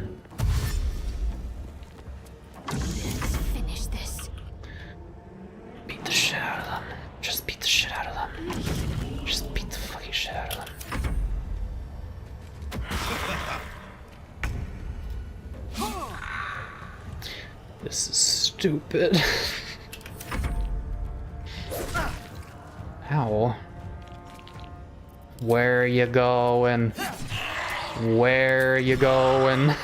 Speaker 13: Let's finish this.
Speaker 1: Beat the shit out of them. Just beat the shit out of them. Just beat the fucking shit out of them. This is stupid. Ow. Where you going? Where you going?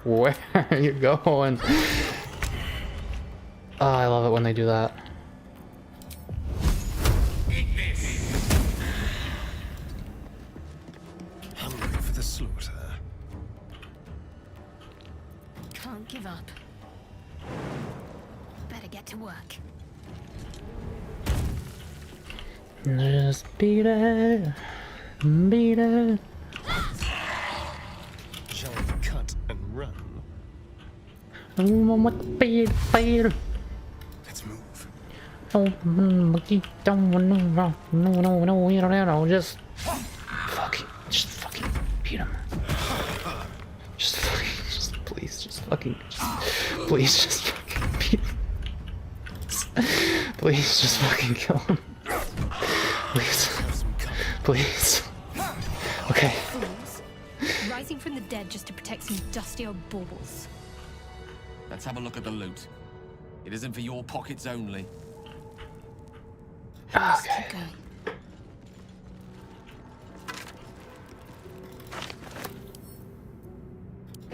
Speaker 1: Where you going? Oh, I love it when they do that.
Speaker 7: Hungry for the slaughter.
Speaker 13: Can't give up. Better get to work.
Speaker 1: Just beat it. Beat it.
Speaker 7: Shall I cut and run?
Speaker 1: Beat.
Speaker 7: Let's move.
Speaker 1: No, just fucking beat him. Please fucking beat him. Please just fucking kill him. Please. Okay.
Speaker 13: Fools. Rising from the dead just to protect some dusty old baubles.
Speaker 12: Let's have a look at the loot. It isn't for your pockets only.
Speaker 1: Okay.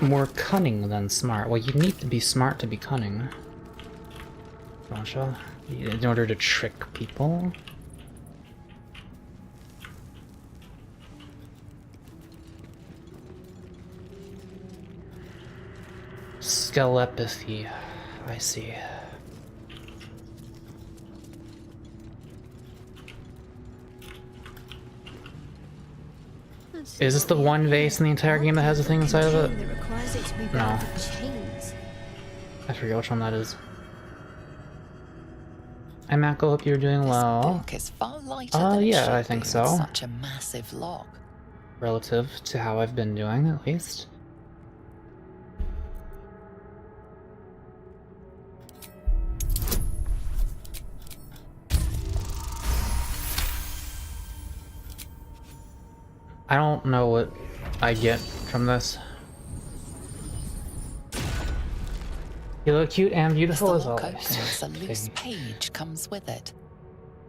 Speaker 1: More cunning than smart. Well, you need to be smart to be cunning. Don't you? In order to trick people. Skelepathy. I see. Is this the one vase in the entire game that has a thing inside of it? No. I forget which one that is. Hi Mako, hope you're doing well.
Speaker 5: Book is far lighter than it
Speaker 1: yeah,
Speaker 5: should
Speaker 1: I think
Speaker 5: be
Speaker 1: so.
Speaker 5: with such a massive lock.
Speaker 1: Relative to how I've been doing, at least. I don't know what I get from this. You look cute and beautiful as always.
Speaker 5: Opens, a loose page comes with it.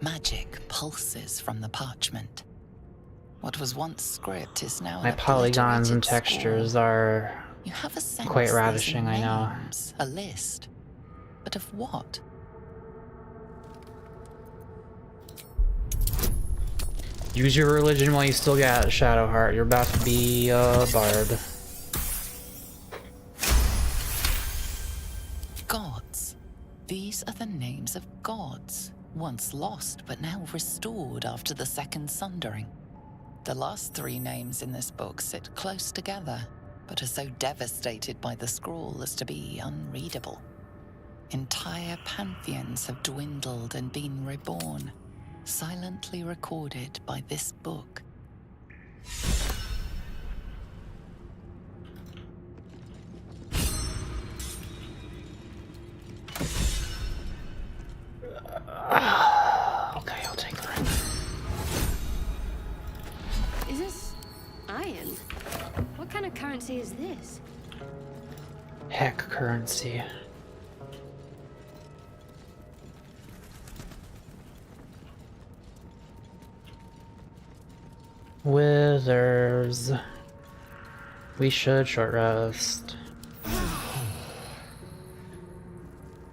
Speaker 5: Magic pulses from the parchment. What was once script is now
Speaker 1: My
Speaker 5: an
Speaker 1: polygons and
Speaker 5: obliterated
Speaker 1: textures
Speaker 5: scroll.
Speaker 1: are
Speaker 5: You have a sense
Speaker 1: quite
Speaker 5: there's
Speaker 1: ravishing, I know.
Speaker 5: names, a list. But of what?
Speaker 1: Use your religion while you still got Shadow Heart. You're about to be a bard.
Speaker 5: Gods. These are the names of gods, once lost but now restored after the Second Sundering. The last three names in this book sit close together, but are so devastated by the scroll as to be unreadable. Entire pantheons have dwindled and been reborn, silently recorded by this book.
Speaker 1: Okay, I'll take the ring.
Speaker 15: Is this iron? What kind of currency is this?
Speaker 1: Heck currency. Withers. We should short rest.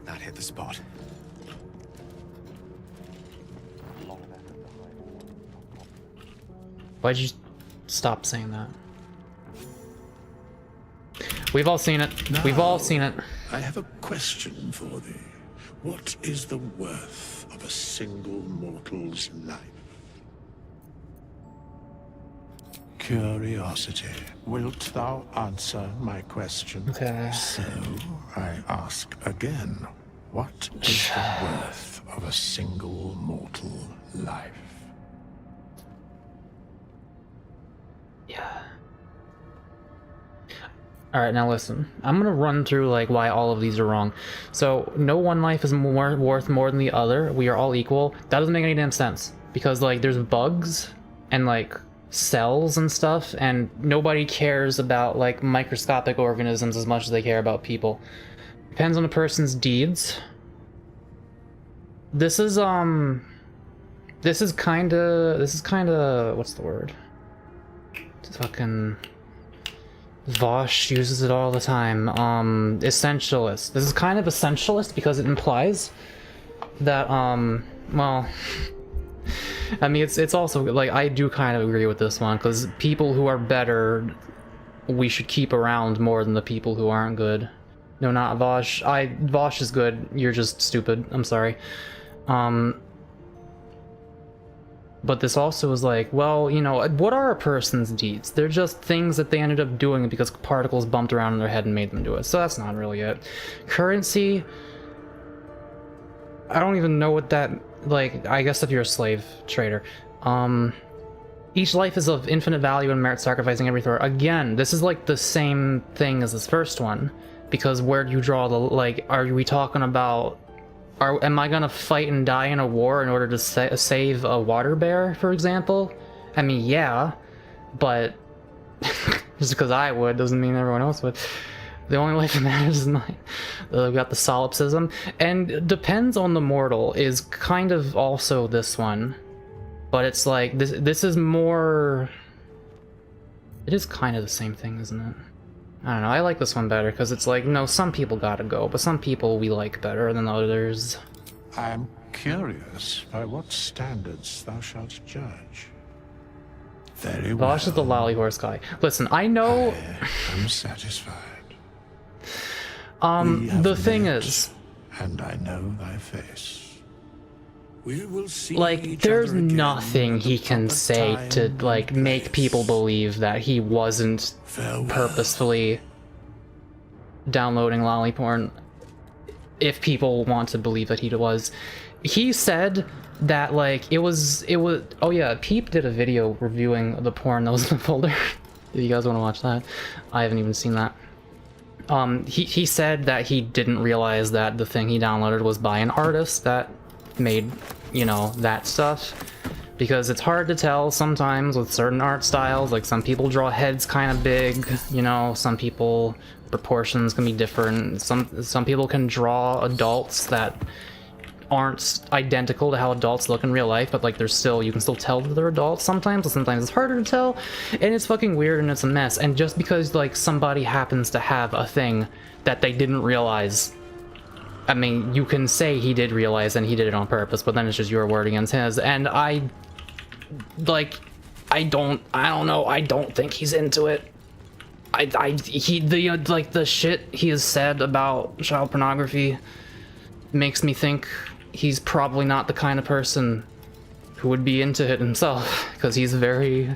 Speaker 4: That hit the spot.
Speaker 1: Why'd you stop saying that? We've all seen it. We've all seen it.
Speaker 16: I have a question for thee. What is the worth of a single mortal's life? Curiosity. Wilt thou answer my question?
Speaker 1: Okay.
Speaker 16: So, I ask again. What is the worth of a single mortal life?
Speaker 1: Yeah. Alright, now listen. I'm gonna run through like why all of these are wrong. So, no one life is worth more than the other. We are all equal. That doesn't make any damn sense. Because like there's bugs and like cells and stuff, and nobody cares about like microscopic organisms as much as they care about people. Depends on the person's deeds. This is kinda what's the word? Fucking Vosh uses it all the time. Essentialist. This is kind of essentialist because it implies that well, I mean, it's also like I do kind of agree with this one because people who are better we should keep around more than the people who aren't good. No, not Vosh. Vosh is good. You're just stupid. I'm sorry. But this also is like, well, you know, what are a person's deeds? They're just things that they ended up doing because particles bumped around in their head and made them do it. So that's not really it. Currency, I don't even know what that, like, I guess if you're a slave trader. Each life is of infinite value and merit sacrificing every throw. Again, this is like the same thing as this first one. Because where do you draw the, like, are we talking about, am I gonna fight and die in a war in order to save a water bear, for example? I mean, yeah, but just because I would doesn't mean everyone else would. The only life that matters is mine. We got the solipsism. And depends on the mortal is kind of also this one. But it's like, this is more... It is kind of the same thing, isn't it? I don't know, I like this one better, because it's like, no, some people gotta go, but some people we like better than others.
Speaker 16: I am curious by what standards thou shalt judge. Very well.
Speaker 1: Vosh is the lolly horse guy. Listen, I know...
Speaker 16: I'm satisfied.
Speaker 1: The thing is...
Speaker 16: And I know thy face.
Speaker 4: We will see
Speaker 1: like, there's nothing he can say to, like, make people believe that he wasn't purposefully downloading lolly porn. If people want to believe that he was. He said that, like, it was, oh yeah, Peep did a video reviewing the porn that was in the folder. If you guys want to watch that. I haven't even seen that. He said that he didn't realize that the thing he downloaded was by an artist that made, you know, that stuff, because it's hard to tell sometimes with certain art styles. Like, some people draw heads kind of big, you know, some people proportions can be different, some people can draw adults that aren't identical to how adults look in real life, but like, there's still, you can still tell that they're adults sometimes, but sometimes it's harder to tell, and it's fucking weird and it's a mess. And just because like somebody happens to have a thing that they didn't realize, I mean, you can say he did realize and he did it on purpose, but then it's just your word against his. And I don't know, I don't think he's into it. The shit he has said about child pornography makes me think he's probably not the kind of person who would be into it himself, because he's very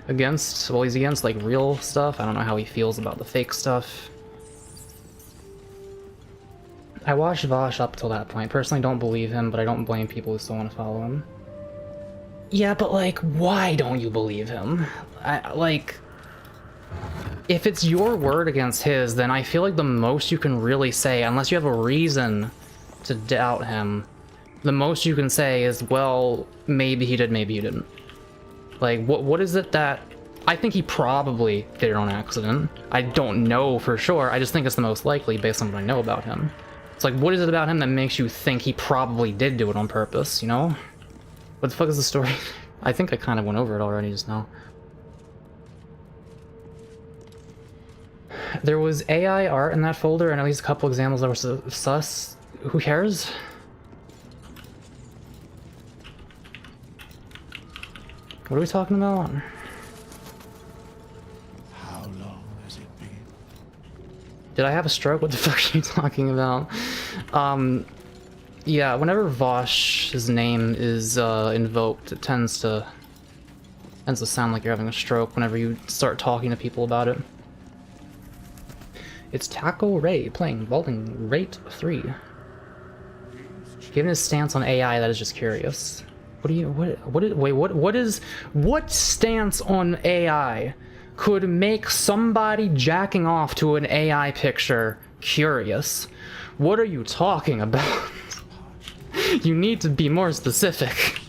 Speaker 1: against, well, he's against like real stuff. I don't know how he feels about the fake stuff. I watched Vosh up till that point. Personally, don't believe him, but I don't blame people who still want to follow him. Yeah, but like, why don't you believe him? Like, if it's your word against his, then I feel like the most you can really say, unless you have a reason to doubt him, the most you can say is, well, maybe he did, maybe he didn't. Like, what is it that... I think he probably did it on accident. I don't know for sure, I just think it's the most likely based on what I know about him. It's like, what is it about him that makes you think he probably did do it on purpose, you know? What the fuck is the story? I think I kind of went over it already just now. There was AI art in that folder, and at least a couple examples that were sus. Who cares? What are we talking about?
Speaker 16: How long has it been?
Speaker 1: Did I have a stroke? What the fuck are you talking about? Yeah, whenever Vosh's name is invoked, it tends to sound like you're having a stroke whenever you start talking to people about it. It's Taco Ray playing Balding Rate 3. Given his stance on AI, that is just curious. What stance on AI could make somebody jacking off to an AI picture curious? What are you talking about? You need to be more specific.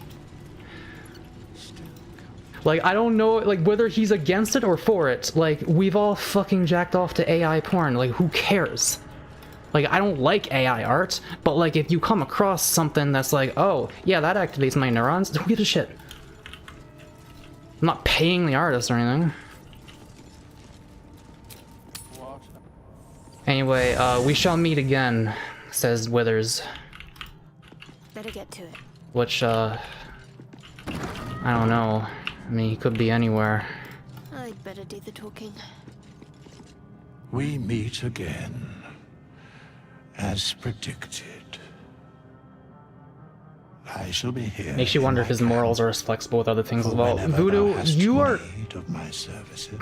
Speaker 1: Like, I don't know, like, whether he's against it or for it. Like, we've all fucking jacked off to AI porn. Like, who cares? Like, I don't like AI art, but like, if you come across something that's like, oh, yeah, that activates my neurons, who gives a shit? I'm not paying the artist or anything. Anyway, we shall meet again, says Withers.
Speaker 13: Better get to it.
Speaker 1: Which, I don't know. I mean, he could be anywhere.
Speaker 13: I'd better do the talking.
Speaker 16: We meet again. As predicted. I shall be here.
Speaker 1: Makes you wonder if his morals are as flexible with other things as well.
Speaker 16: Whenever
Speaker 1: Voodoo,
Speaker 16: thou hast
Speaker 1: you are...
Speaker 16: need of my services.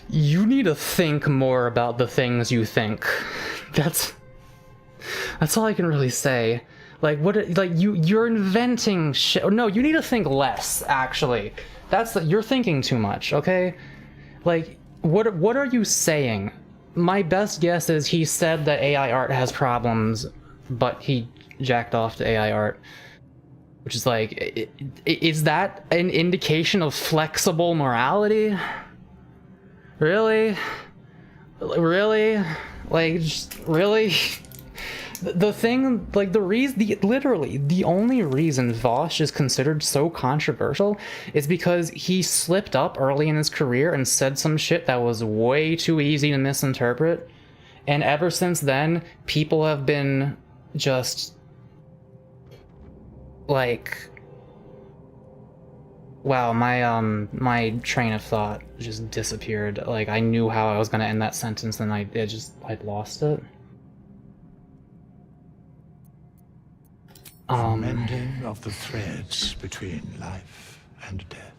Speaker 1: You need to think more about the things you think. That's all I can really say. Like, you're inventing shit. No, you need to think less, actually. You're thinking too much, okay? Like, what are you saying? My best guess is he said that AI art has problems, but he jacked off to AI art. Which is like, is that an indication of flexible morality? Really? Really? Like, just, really? The thing, like, literally, the only reason Vosh is considered so controversial is because he slipped up early in his career and said some shit that was way too easy to misinterpret. And ever since then, people have been just, like, wow, my train of thought just disappeared. Like, I knew how I was gonna end that sentence and I'd lost it.
Speaker 16: The mending of the threads between life and death.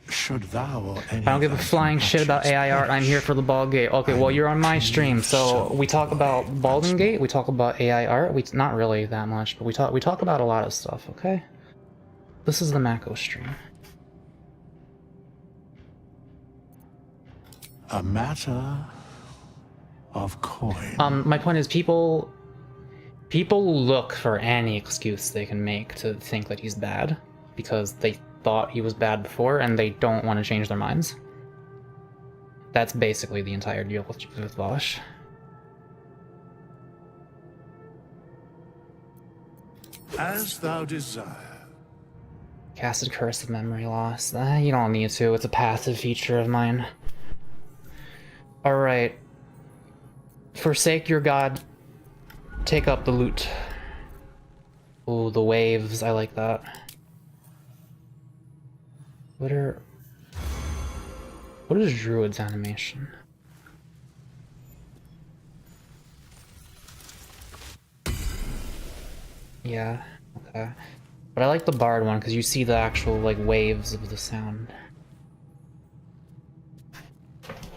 Speaker 16: Should thou or any
Speaker 1: I don't give a flying shit about AI art. I'm here for the Bald Gate. Okay, well, you're on my stream, so we talk about Balding Gate, we talk about AI art. We not really that much, but we talk about a lot of stuff. Okay, this is the Mako stream.
Speaker 16: A matter of coin.
Speaker 1: My point is, people look for any excuse they can make to think that he's bad because they thought he was bad before and they don't want to change their minds. That's basically the entire deal with Vosh.
Speaker 16: As thou desire.
Speaker 1: Casted Curse of Memory Loss. You don't need to. It's a passive feature of mine. Alright. Forsake your god. Take up the loot. Ooh, the waves. I like that. What is Druid's animation? Yeah, okay. But I like the Bard one because you see the actual, like, waves of the sound.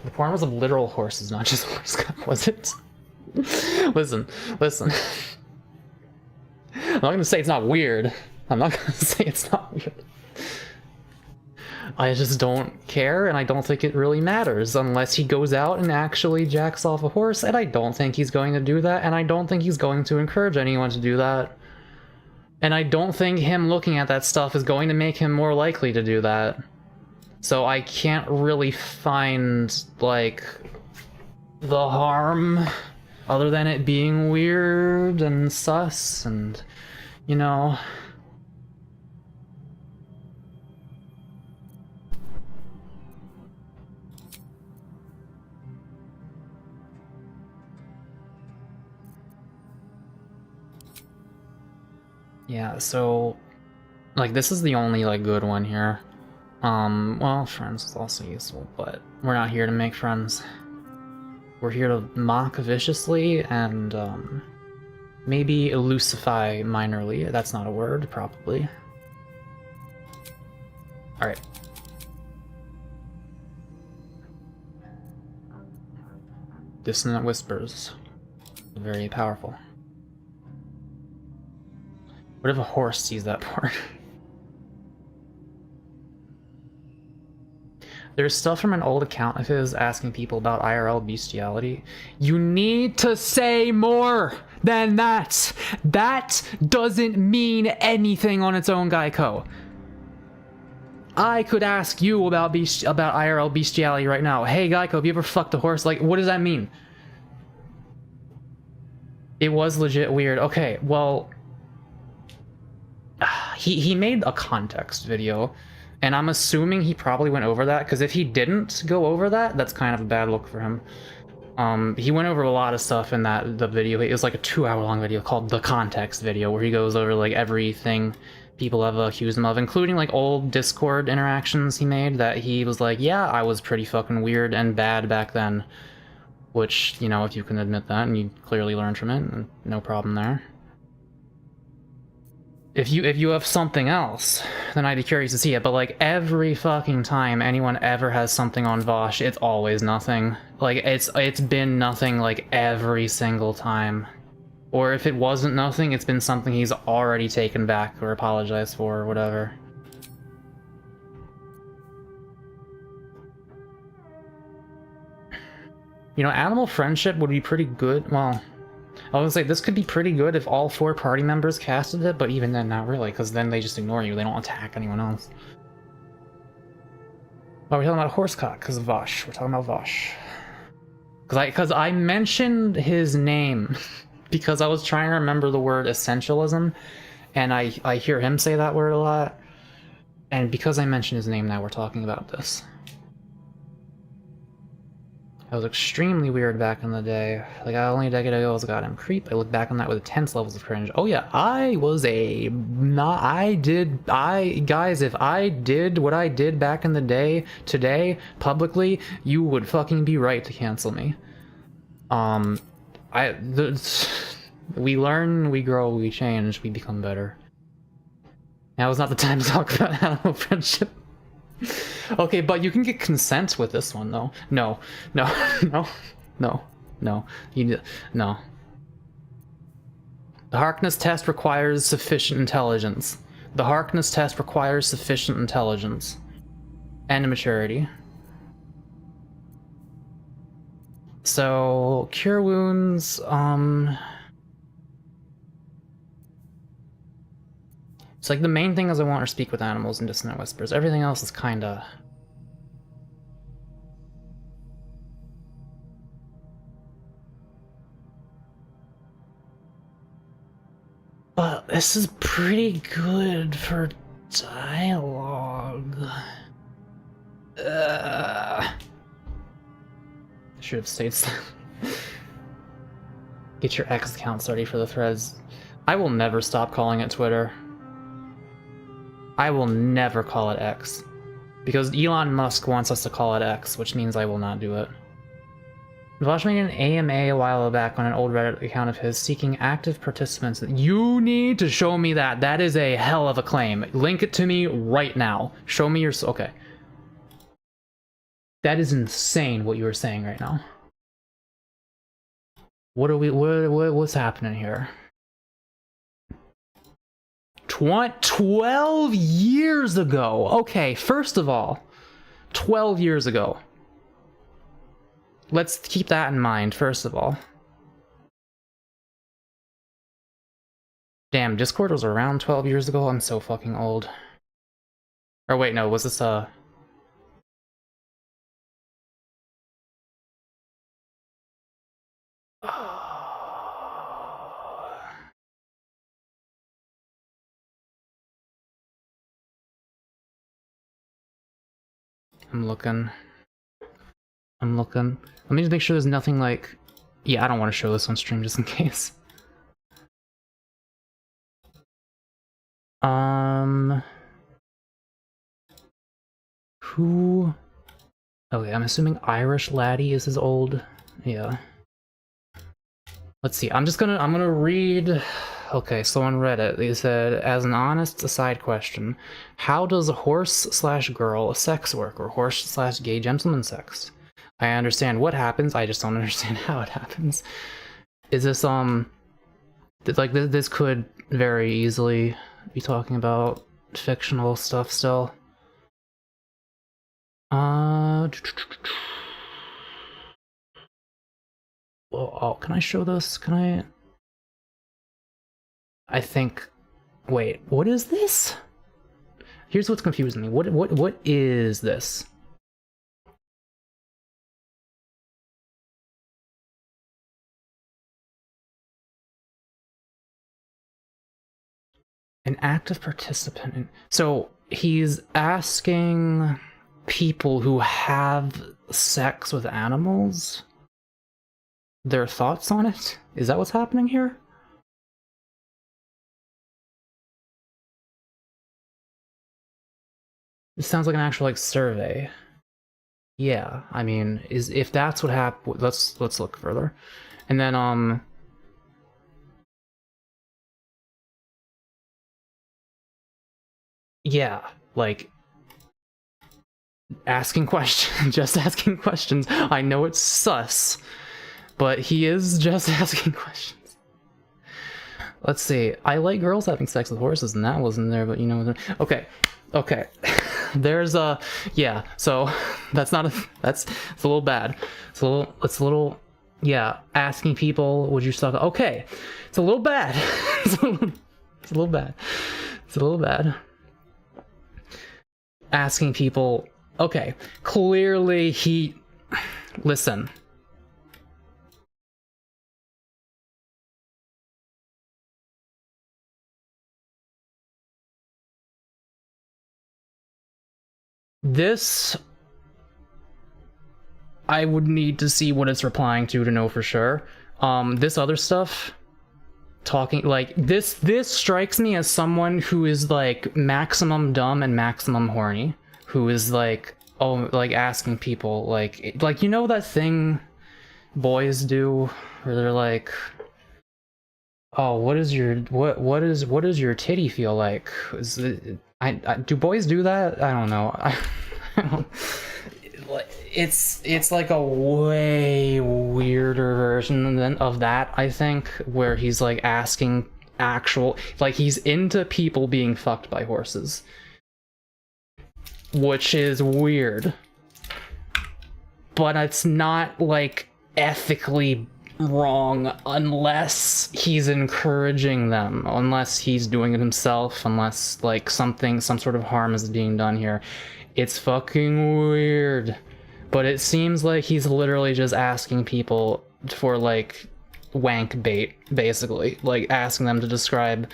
Speaker 1: The porn was of literal horses, not just horse cock, was it? Listen. I'm not gonna say it's not weird. I'm not gonna say it's not weird. I just don't care, and I don't think it really matters unless he goes out and actually jacks off a horse, and I don't think he's going to do that, and I don't think he's going to encourage anyone to do that. And I don't think him looking at that stuff is going to make him more likely to do that. So I can't really find, like, the harm other than it being weird and sus and, you know... Yeah, so, like, this is the only, like, good one here. Well, friends is also useful, but we're not here to make friends. We're here to mock viciously and, maybe elusify minorly. That's not a word, probably. Alright. Dissonant whispers. Very powerful. What if a horse sees that part? There's stuff from an old account of his asking people about IRL bestiality. You need to say more than that! That doesn't mean anything on its own, Geico. I could ask you about IRL bestiality right now. Hey, Geico, have you ever fucked a horse? Like, what does that mean? It was legit weird. Okay, well... He made a context video, and I'm assuming he probably went over that, because if he didn't go over that, that's kind of a bad look for him. He went over a lot of stuff in the video. It was like a 2-hour-long video called The Context Video, where he goes over, like, everything people have accused him of, including, like, old Discord interactions he made that he was like, yeah, I was pretty fucking weird and bad back then. Which, you know, if you can admit that, and you clearly learned from it, no problem there. If you have something else, then I'd be curious to see it, but like every fucking time anyone ever has something on Vosh, it's always nothing. Like it's been nothing like every single time. Or if it wasn't nothing, it's been something he's already taken back or apologized for or whatever. You know, animal friendship would be pretty good. Well, I was like, this could be pretty good if all 4 party members casted it, but even then, not really, because then they just ignore you. They don't attack anyone else. Oh, we're talking about horsecock because of Vosh. We're talking about Vosh. Because I mentioned his name because I was trying to remember the word essentialism, and I hear him say that word a lot, and because I mentioned his name now we're talking about this. That was extremely weird back in the day. Like, only a decade ago I was a goddamn creep. I look back on that with intense levels of cringe. Oh yeah, I was a... Guys, if I did what I did back in the day, today, publicly, you would fucking be right to cancel me. We learn, we grow, we change, we become better. Now is not the time to talk about animal friendship. Okay, but you can get consent with this one, though. No. No. The Harkness test requires sufficient intelligence. The Harkness test requires sufficient intelligence. And maturity. So, cure wounds, it's like the main thing is I want her to speak with animals and dissonant whispers. Everything else is kinda... But this is pretty good for dialogue. Should have stayed still. Get your X accounts ready for the threads. I will never stop calling it Twitter. I will never call it X. Because Elon Musk wants us to call it X, which means I will not do it. Vash made an AMA a while back on an old Reddit account of his seeking active participants. You need to show me that. That is a hell of a claim. Link it to me right now. Show me your... Okay. That is insane what you were saying right now. What are we... What's happening here? 12 years ago. Okay, first of all, 12 years ago. Let's keep that in mind, first of all. Damn, Discord was around 12 years ago? I'm so fucking old. Or wait, no, was this I'm looking. Let me just make sure there's nothing like... Yeah, I don't want to show this on stream just in case. Who... Okay, I'm assuming Irish Laddie is his old... Yeah. Let's see, I'm gonna read... Okay, so on Reddit, they said, as an honest aside question, how does horse/girl sex work, or horse/gay gentleman sex? I understand what happens, I just don't understand how it happens. Is this, like, this could very easily be talking about fictional stuff still. Well, oh, can I show this? Can I? I think... Wait, what is this? Here's what's confusing me. What is this? An active participant in... So, he's asking people who have sex with animals their thoughts on it? Is that what's happening here? It sounds like an actual, like, survey. Yeah, I mean, if that's what happened, let's look further. And then, yeah, like, asking questions, just asking questions. I know it's sus, but he is just asking questions. Let's see, I like girls having sex with horses, and that wasn't there, but you know, okay. There's a, yeah, so that's not a, it's a little bad. It's a little, yeah, asking people, would you suck? Okay, it's a little bad. It's a little bad. Asking people, okay, clearly listen, This, I would need to see what it's replying to know for sure. This other stuff, talking like this strikes me as someone who is like maximum dumb and maximum horny, who is like, oh, like asking people like you know that thing boys do where they're like, oh, what does your titty feel like? Do boys do that? I don't know. I don't, it's like a way weirder version of that, I think, where he's like asking actual, like he's into people being fucked by horses, which is weird, but it's not like ethically wrong unless he's encouraging them, unless he's doing it himself, unless like some sort of harm is being done here. It's fucking weird, but it seems like he's literally just asking people for like wank bait, basically, like asking them to describe.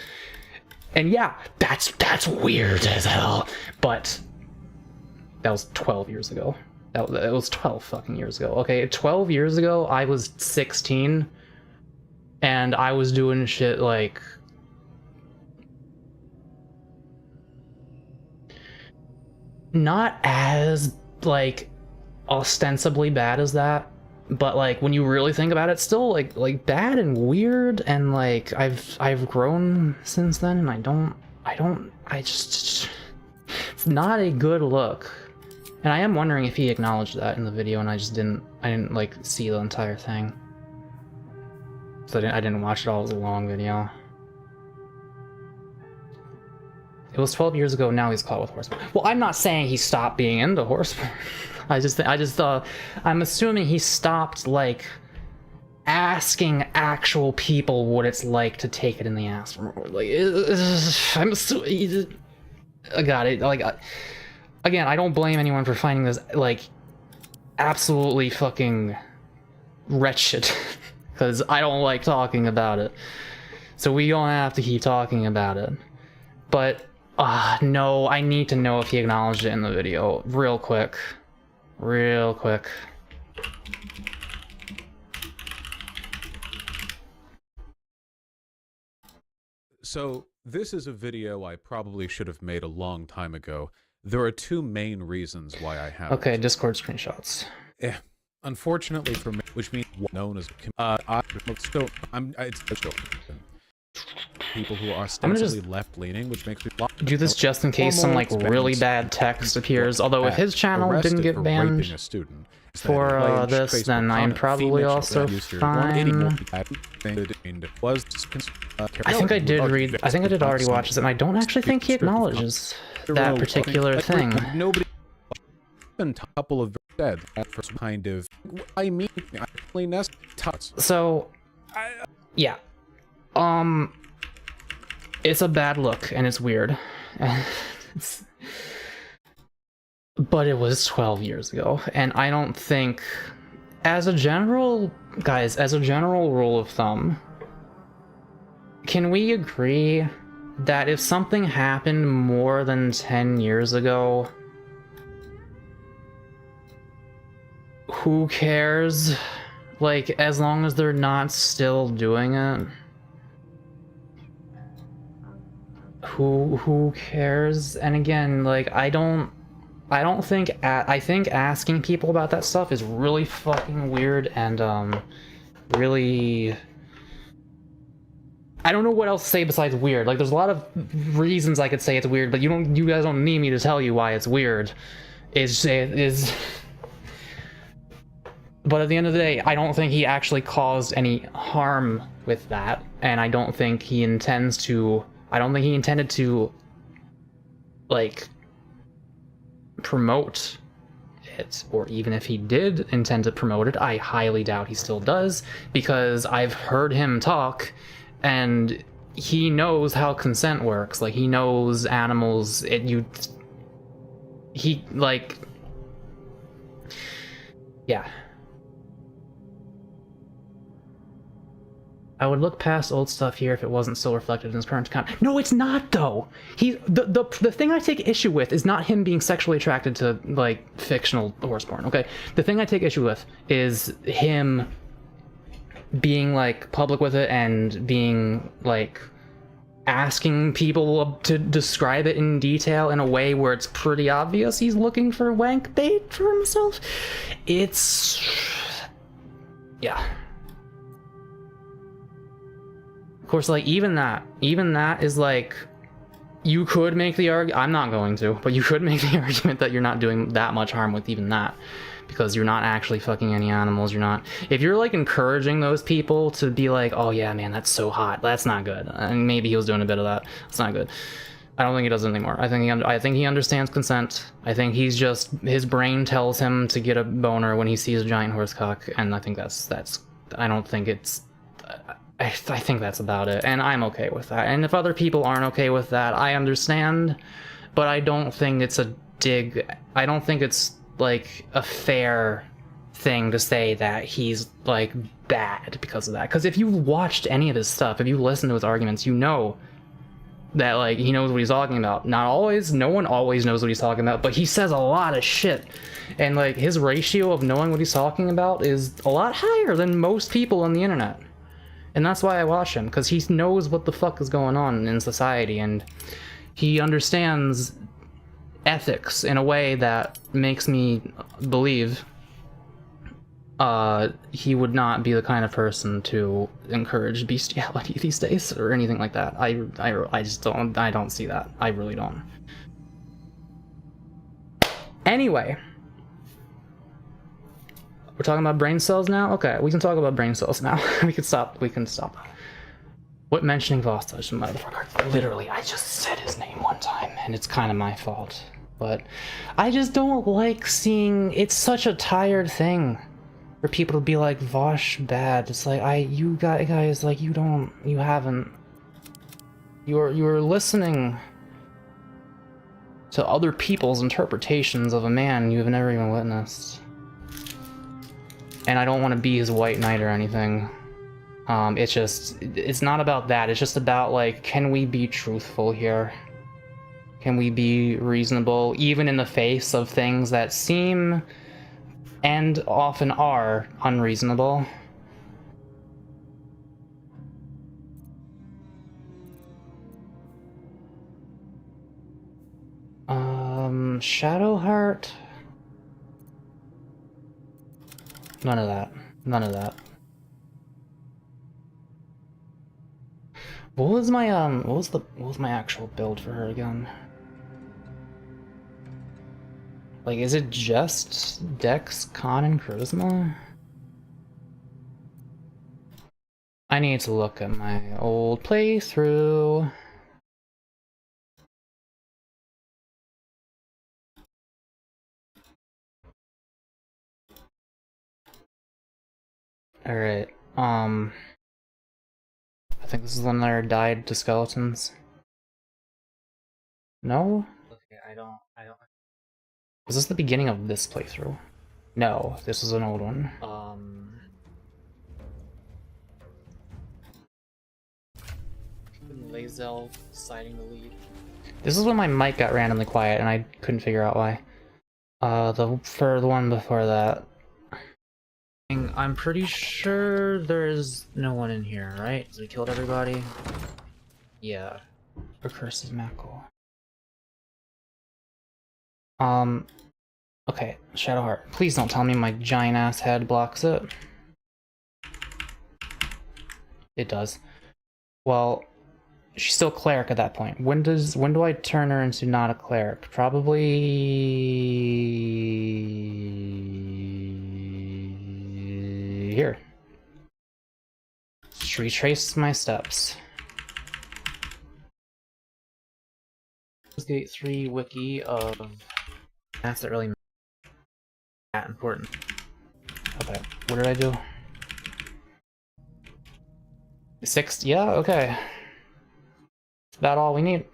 Speaker 1: And yeah, that's weird as hell, but that was 12 years ago. It was 12 fucking years ago. Okay, 12 years ago, I was 16, and I was doing shit like... not as, like, ostensibly bad as that, but, like, when you really think about it, still, like bad and weird, and, like, I've grown since then, and I just... it's not a good look. And I am wondering if he acknowledged that in the video, and I didn't like see the entire thing. So I didn't watch it all. It was a long video. It was 12 years ago. Now he's caught with horsemen. Well, I'm not saying he stopped being into horsemen. I'm assuming he stopped like asking actual people what it's like to take it in the ass. Like, I'm assuming. I got it. Like. Again, I don't blame anyone for finding this, like, absolutely fucking wretched, because I don't like talking about it. So we don't have to keep talking about it. But, no, I need to know if he acknowledged it in the video. Real quick. Real quick.
Speaker 17: So, this is a video I probably should have made a long time ago. There are two main reasons why I have.
Speaker 1: Okay, Discord screenshots.
Speaker 17: Yeah, unfortunately for me, which means known as people who are ostensibly left-leaning, which makes me
Speaker 1: do this just in case some like really bad text appears. Although if his channel didn't get banned for this, then I'm probably also fine. I think I did read. I think I did already watch this, and I don't actually think he acknowledges that particular thing.
Speaker 17: Nobody. A couple of dead for kind of. I mean,
Speaker 1: so, yeah, it's a bad look and it's weird, but it was 12 years ago, and I don't think, as a general rule of thumb, can we agree that if something happened more than 10 years ago, who cares? Like, as long as they're not still doing it, who cares? And again, like, I think asking people about that stuff is really fucking weird, and really, I don't know what else to say besides weird. Like, there's a lot of reasons I could say it's weird, but you guys don't need me to tell you why it's weird. But at the end of the day, I don't think he actually caused any harm with that, and I don't think he intended to, like, promote it, or even if he did intend to promote it, I highly doubt he still does, because I've heard him talk, and he knows how consent works. Like, he knows animals, yeah. I would look past old stuff here if it wasn't still reflected in his current account. No, it's not though. The thing I take issue with is not him being sexually attracted to like fictional horse porn. Okay, the thing I take issue with is him being like public with it and being like asking people to describe it in detail in a way where it's pretty obvious he's looking for wank bait for himself. It's yeah. Of course, like even that is like, you could make the argument, I'm not going to, but you could make the argument that you're not doing that much harm with even that, because you're not actually fucking any animals. You're not, if you're like encouraging those people to be like, oh yeah man, that's so hot, that's not good, and maybe he was doing a bit of that, it's not good. I don't think he does it anymore. I think he understands consent. I think he's just, his brain tells him to get a boner when he sees a giant horse cock, and I think that's I don't think it's, I think that's about it, and I'm okay with that. And if other people aren't okay with that, I understand, but I don't think it's a dig. I don't think it's like a fair thing to say that he's like bad because of that. Because if you've watched any of his stuff, if you listen to his arguments, you know that like he knows what he's talking about. Not always, no one always knows what he's talking about, but he says a lot of shit. And like his ratio of knowing what he's talking about is a lot higher than most people on the internet. And that's why I watch him, because he knows what the fuck is going on in society, and he understands ethics in a way that makes me believe he would not be the kind of person to encourage bestiality these days or anything like that. I just don't, I don't see that. I really don't. Anyway. We're talking about brain cells now? Okay, we can talk about brain cells now. we can stop. What mentioning Vostaj, motherfucker? Literally, I just said his name one time, and it's kind of my fault. But I just don't like seeing, it's such a tired thing for people to be like, Vosh bad. It's like, you guys, like, you were listening to other people's interpretations of a man you have never even witnessed. And I don't want to be his white knight or anything. It's not about that. It's just about, like, can we be truthful here? Can we be reasonable, even in the face of things that seem, and often are, unreasonable? Shadowheart? None of that. None of that. What was my what was my actual build for her again? Like, is it just Dex, Con, and Charisma? I need to look at my old playthrough. Alright, I think this is when I died to skeletons. No? Okay, I don't... Was this the beginning of this playthrough? No, this is an old one. Lazel deciding to leave. This is when my mic got randomly quiet and I couldn't figure out why. For the one before that. I'm pretty sure there's no one in here, right? So we killed everybody? Yeah. Recursive Mako. Okay, Shadowheart. Please don't tell me my giant ass head blocks it. It does. Well, she's still a cleric at that point. When do I turn her into not a cleric? Probably here. Just retrace my steps. Gate 3 wiki of... That's not really that important. Okay, what did I do? 6? Yeah, okay. About all we need.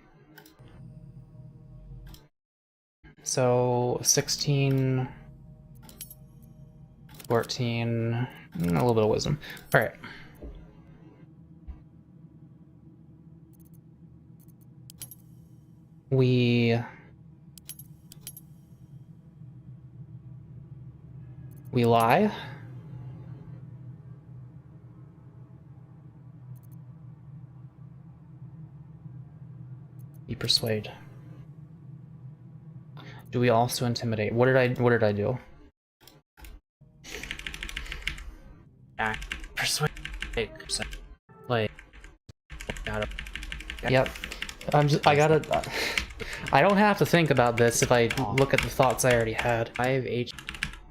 Speaker 1: So 16, 14, a little bit of wisdom. All right. We lie. We persuade. Do we also intimidate? What did I do? Persuade. Like, yep. I don't have to think about this if I look at the thoughts I already had. I have H.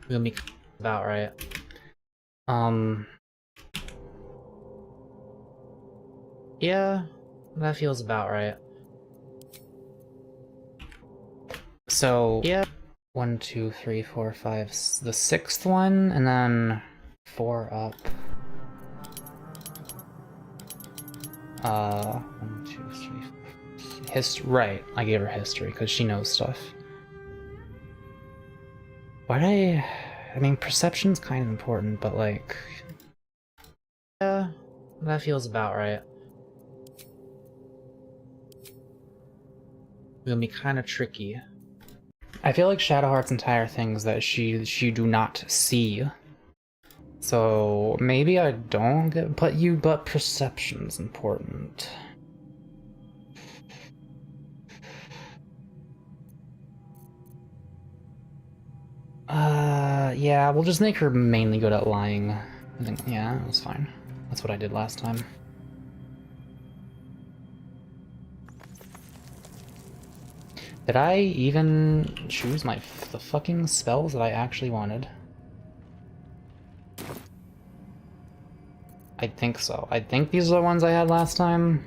Speaker 1: Will be about right. Yeah, that feels about right. So yeah, 1, 2, 3, 4, 5. The 6th one, and then 4 up. 1, 2, 3. Right, I gave her history because she knows stuff. Why'd I mean, perception's kind of important, but like, yeah, that feels about right. It'll be kind of tricky. I feel like Shadowheart's entire thing is that she do not see. So maybe I don't get, but perception's important. Yeah, we'll just make her mainly good at lying. I think, yeah, that's fine. That's what I did last time. Did I even choose the fucking spells that I actually wanted? I think so. I think these are the ones I had last time.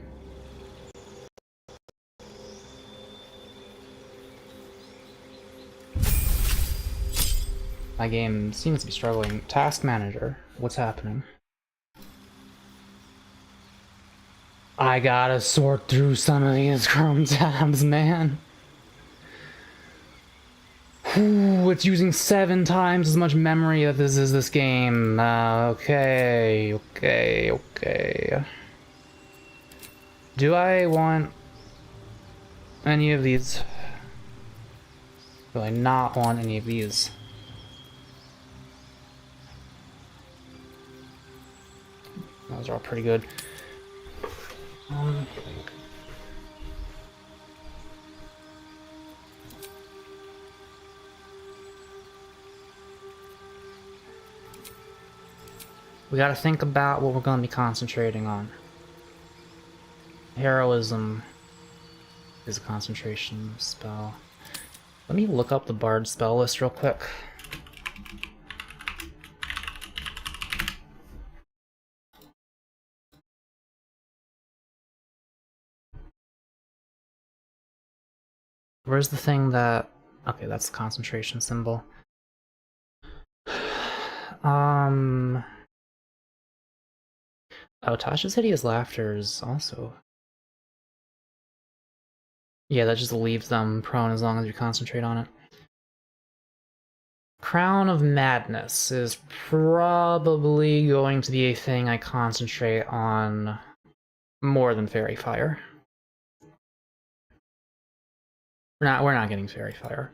Speaker 1: My game seems to be struggling. Task manager. What's happening? I gotta sort through some of these Chrome tabs, man. Ooh, it's using 7 times as much memory as this game. Okay. Do I want any of these? Do I not want any of these? Those are all pretty good. We gotta think about what we're gonna be concentrating on. Heroism is a concentration spell. Let me look up the Bard spell list real quick. Where's the thing that... Okay, that's the concentration symbol. Oh, Tasha's Hideous Laughter is also... Yeah, that just leaves them prone as long as you concentrate on it. Crown of Madness is probably going to be a thing I concentrate on more than Fairy Fire. We're not getting Fairy Fire.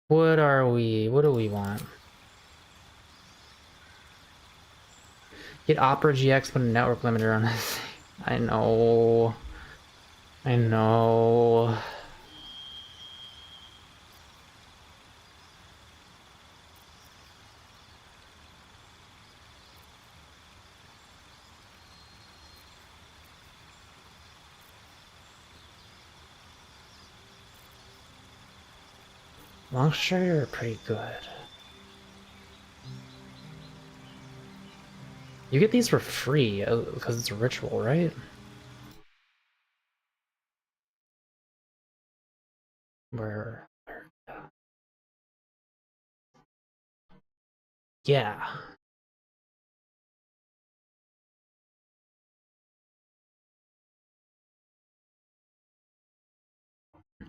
Speaker 1: What do we want? Get Opera GX, put a network limiter on this. I know. Longshire are pretty good. You get these for free because it's a ritual, right? Where? Yeah.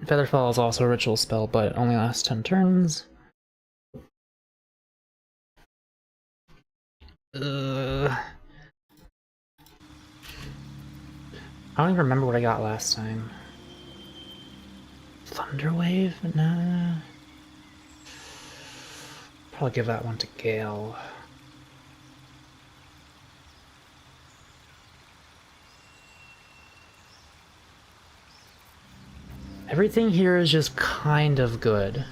Speaker 1: Featherfall is also a ritual spell, but it only lasts 10 turns. I don't even remember what I got last time. Thunderwave? Nah. Probably give that one to Gale. Everything here is just kind of good.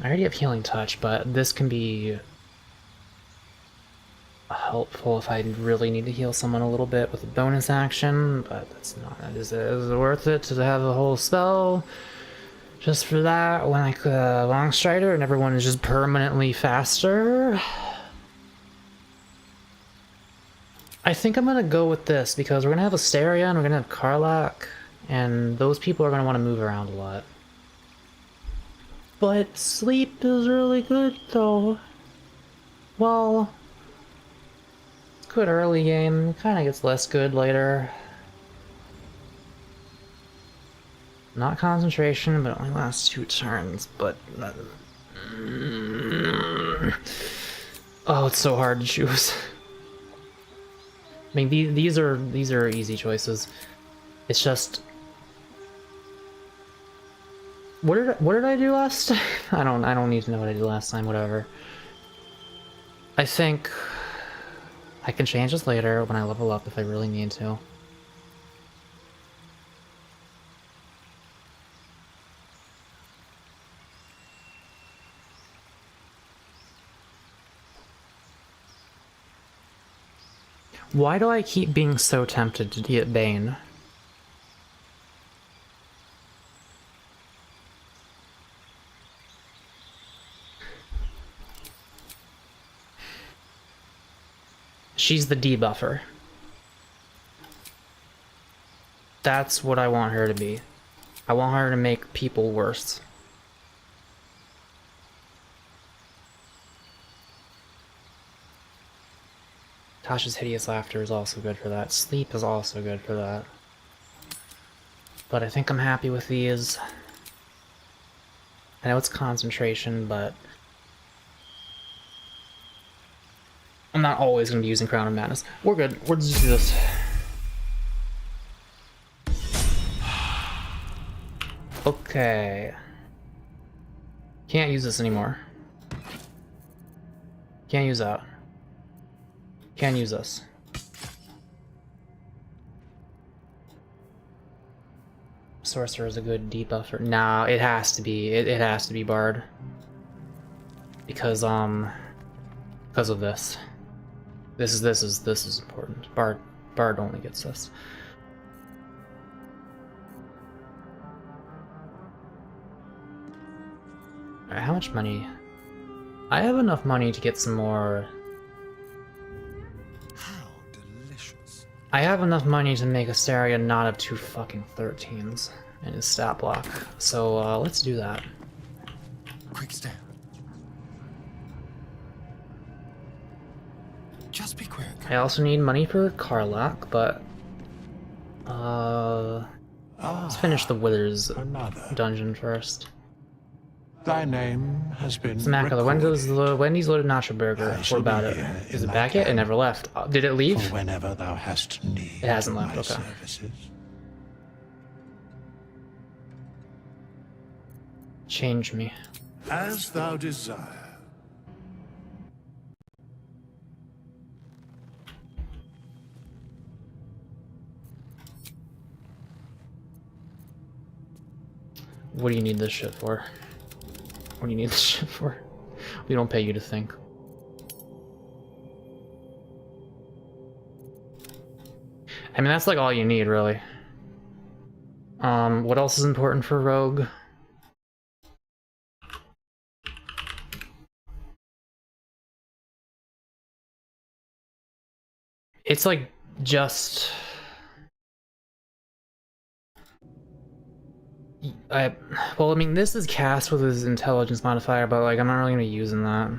Speaker 1: I already have Healing Touch, but this can be helpful if I really need to heal someone a little bit with a bonus action, but that's not. Is it worth it to have a whole spell just for that when I could Long Strider and everyone is just permanently faster? I think I'm gonna go with this because we're gonna have Asteria and we're gonna have Karlach, and those people are gonna want to move around a lot. But sleep is really good though. Well, it's good early game, kind of gets less good later. Not concentration, but it only lasts 2 turns, but... Oh, it's so hard to choose. I mean, these are easy choices. It's just... What did I do last time? I don't need to know what I did last time, whatever. I think I can change this later when I level up if I really need to. Why do I keep being so tempted to get Bane? She's the debuffer. That's what I want her to be. I want her to make people worse. Tasha's Hideous Laughter is also good for that. Sleep is also good for that. But I think I'm happy with these. I know it's concentration, but I'm not always going to be using Crown of Madness. We're good. We'll just do this. Okay. Can't use this anymore. Can't use that. Can't use this. Sorcerer is a good debuffer. Nah, it has to be. It has to be Bard. Because of this. This is important. Bard only gets this. Alright, how much money? I have enough money to get some more.
Speaker 3: How delicious.
Speaker 1: I have enough money to make Asteria not have 2 fucking 13s in his stat block. So let's do that.
Speaker 3: Quick step. Just be quick.
Speaker 1: I also need money for Karlach, but let's finish the Withers dungeon first.
Speaker 16: Thy name has been
Speaker 1: Mako, the Wendy's loaded nacho burger. What about it? Is it back yet? It never left. Did it leave?
Speaker 16: For whenever thou hast need.
Speaker 1: It hasn't left.
Speaker 16: My
Speaker 1: Okay.
Speaker 16: services.
Speaker 1: Change me.
Speaker 16: As thou desire.
Speaker 1: What do you need this shit for? What do you need this shit for? We don't pay you to think. I mean, that's like all you need, really. What else is important for Rogue? It's like just... well, I mean, this is cast with his intelligence modifier, but like, I'm not really gonna be using that.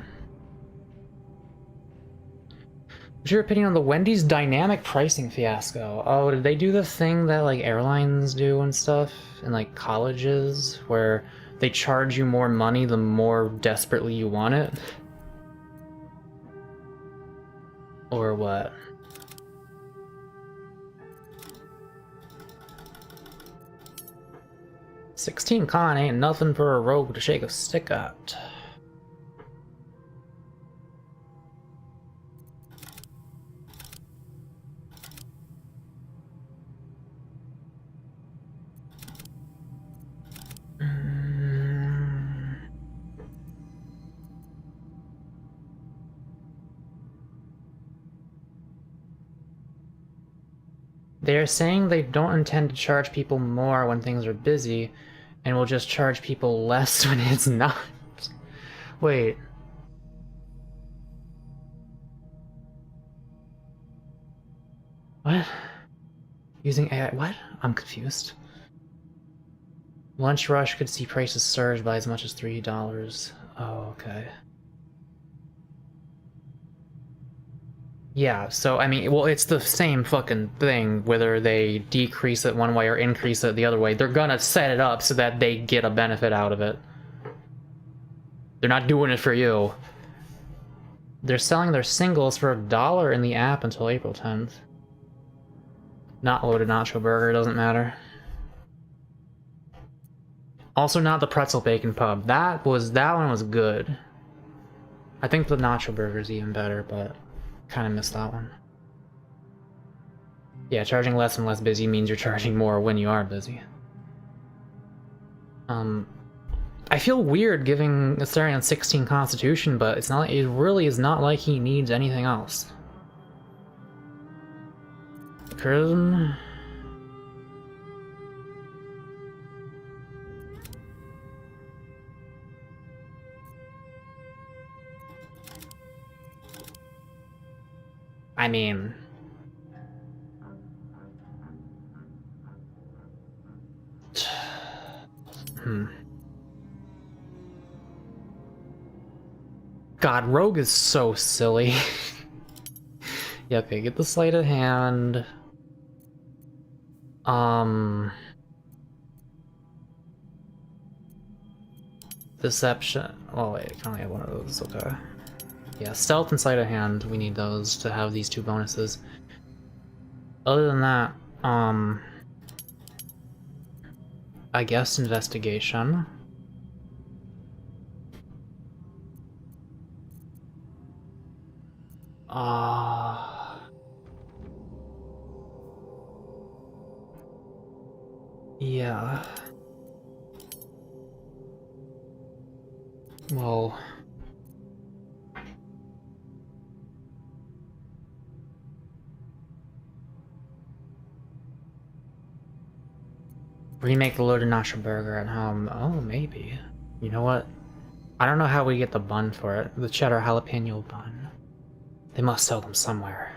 Speaker 1: What's your opinion on the Wendy's dynamic pricing fiasco? Oh, did they do the thing that like airlines do and stuff in like colleges, where they charge you more money the more desperately you want it? Or what? $16 ain't nothing for a rogue to shake a stick at. They're saying they don't intend to charge people more when things are busy, and will just charge people less when it's not. Wait. What? Using AI? What? I'm confused. Lunch rush could see prices surge by as much as $3. Oh, okay. Yeah, so, I mean, well, it's the same fucking thing, whether they decrease it one way or increase it the other way. They're gonna set it up so that they get a benefit out of it. They're not doing it for you. They're selling their singles for $1 in the app until April 10th. Not loaded nacho burger, doesn't matter. Also not the pretzel bacon pub. That one was good. I think the nacho burger is even better, but kind of missed that one. Yeah, charging less and less busy means you're charging more when you are busy. I feel weird giving Astarion 16 Constitution, but it's not. It really is not like he needs anything else. Charisma. I mean, God, Rogue is so silly. Yeah, okay, get the sleight of hand. Deception. Oh wait, I can only have one of those, okay. Yeah, stealth and sleight of hand, we need those to have these two bonuses. Other than that, I guess investigation. Yeah. Well, remake the loaded nacho burger at home. Oh, maybe. You know what? I don't know how we get the bun for it. The cheddar jalapeno bun. They must sell them somewhere.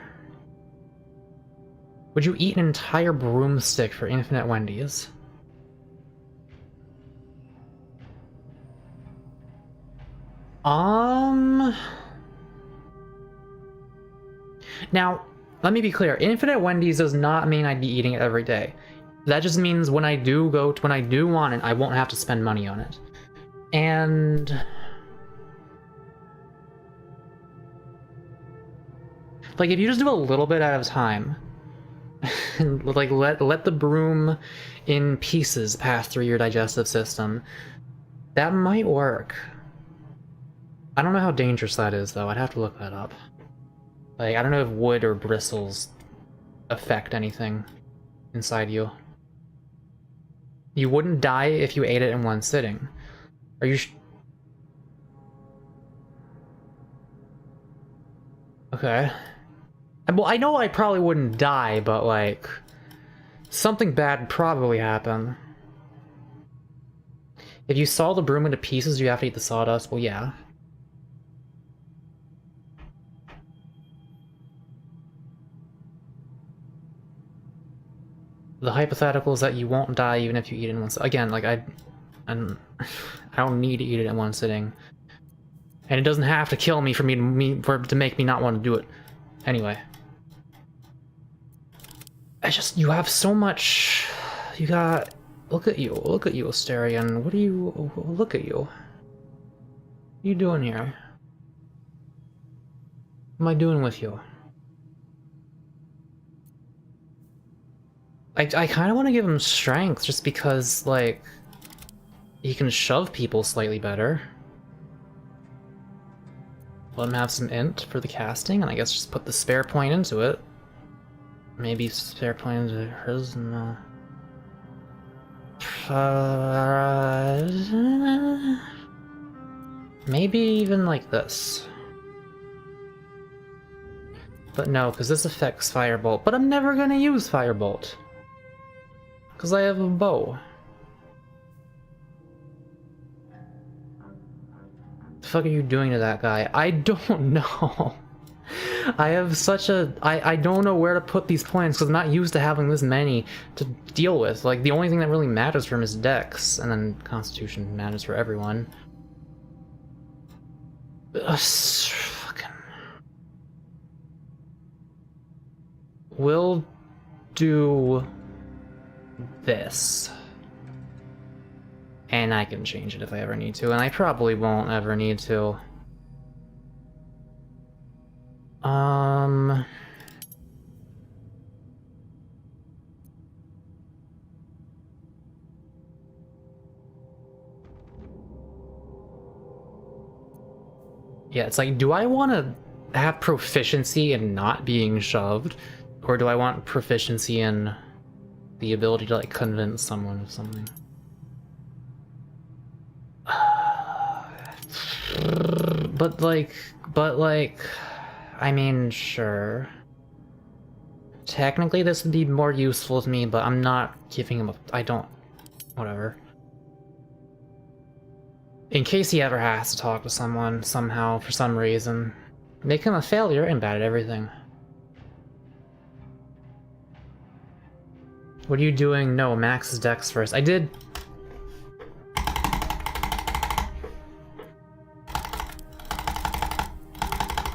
Speaker 1: Would you eat an entire broomstick for infinite Wendy's? Now, let me be clear. Infinite Wendy's does not mean I'd be eating it every day. That just means when I do want it, I won't have to spend money on it. And like, if you just do a little bit at a time, and like let the broom in pieces pass through your digestive system, that might work. I don't know how dangerous that is, though. I'd have to look that up. Like, I don't know if wood or bristles affect anything inside you. You wouldn't die if you ate it in one sitting. Are you okay. Well, I know I probably wouldn't die, but, like, something bad would probably happen. If you saw the broom into pieces, you have to eat the sawdust. Well, yeah. The hypothetical is that you won't die even if you eat it in one sitting. Again, like, I don't need to eat it in one sitting. And it doesn't have to kill me for it to make me not want to do it. Anyway. You have so much. You got. Look at you, Astarion. What are you. Look at you. What are you doing here? What am I doing with you? I kind of want to give him strength just because, like, he can shove people slightly better. Let him have some int for the casting, and I guess just put the spare point into it. Maybe spare point into hers, no. Maybe even like this. But no, because this affects Firebolt. But I'm never gonna use Firebolt. Because I have a bow. The fuck are you doing to that guy? I don't know. I have such a... I don't know where to put these points because I'm not used to having this many to deal with. Like, the only thing that really matters for him is Dex, and then Constitution matters for everyone. Fucking... We'll do this. And I can change it if I ever need to, and I probably won't ever need to. Yeah, it's like, do I want to have proficiency in not being shoved? Or do I want proficiency in the ability to, like, convince someone of something? But like, I mean, sure. Technically this would be more useful to me, but I'm not giving him a... I don't... Whatever. In case he ever has to talk to someone, somehow, for some reason. Make him a failure and bad at everything. What are you doing? No, max his Dex first. I did...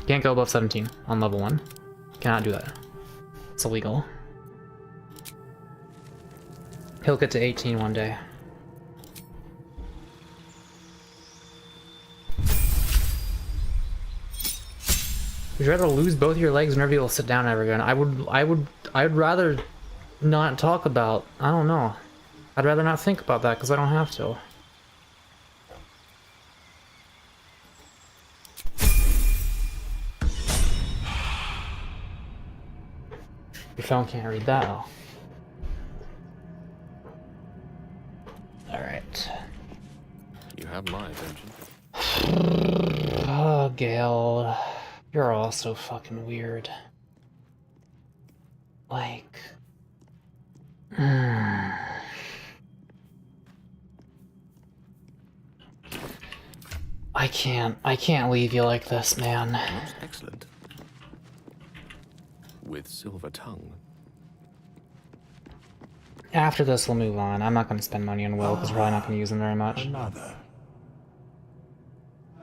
Speaker 1: Can't go above 17 on level 1. Cannot do that. It's illegal. He'll get to 18 one day. Would you rather lose both your legs and never be able to sit down ever again? I'd rather not talk about... I don't know. I'd rather not think about that because I don't have to. Your phone can't read that, though. Alright.
Speaker 12: You have my attention.
Speaker 1: Oh, Gale. You're all so fucking weird. Like... I can't leave you like this, man.
Speaker 12: That's excellent. With silver tongue.
Speaker 1: After this, we'll move on. I'm not going to spend money on Will, because we're probably not going to use him very much.
Speaker 16: Another.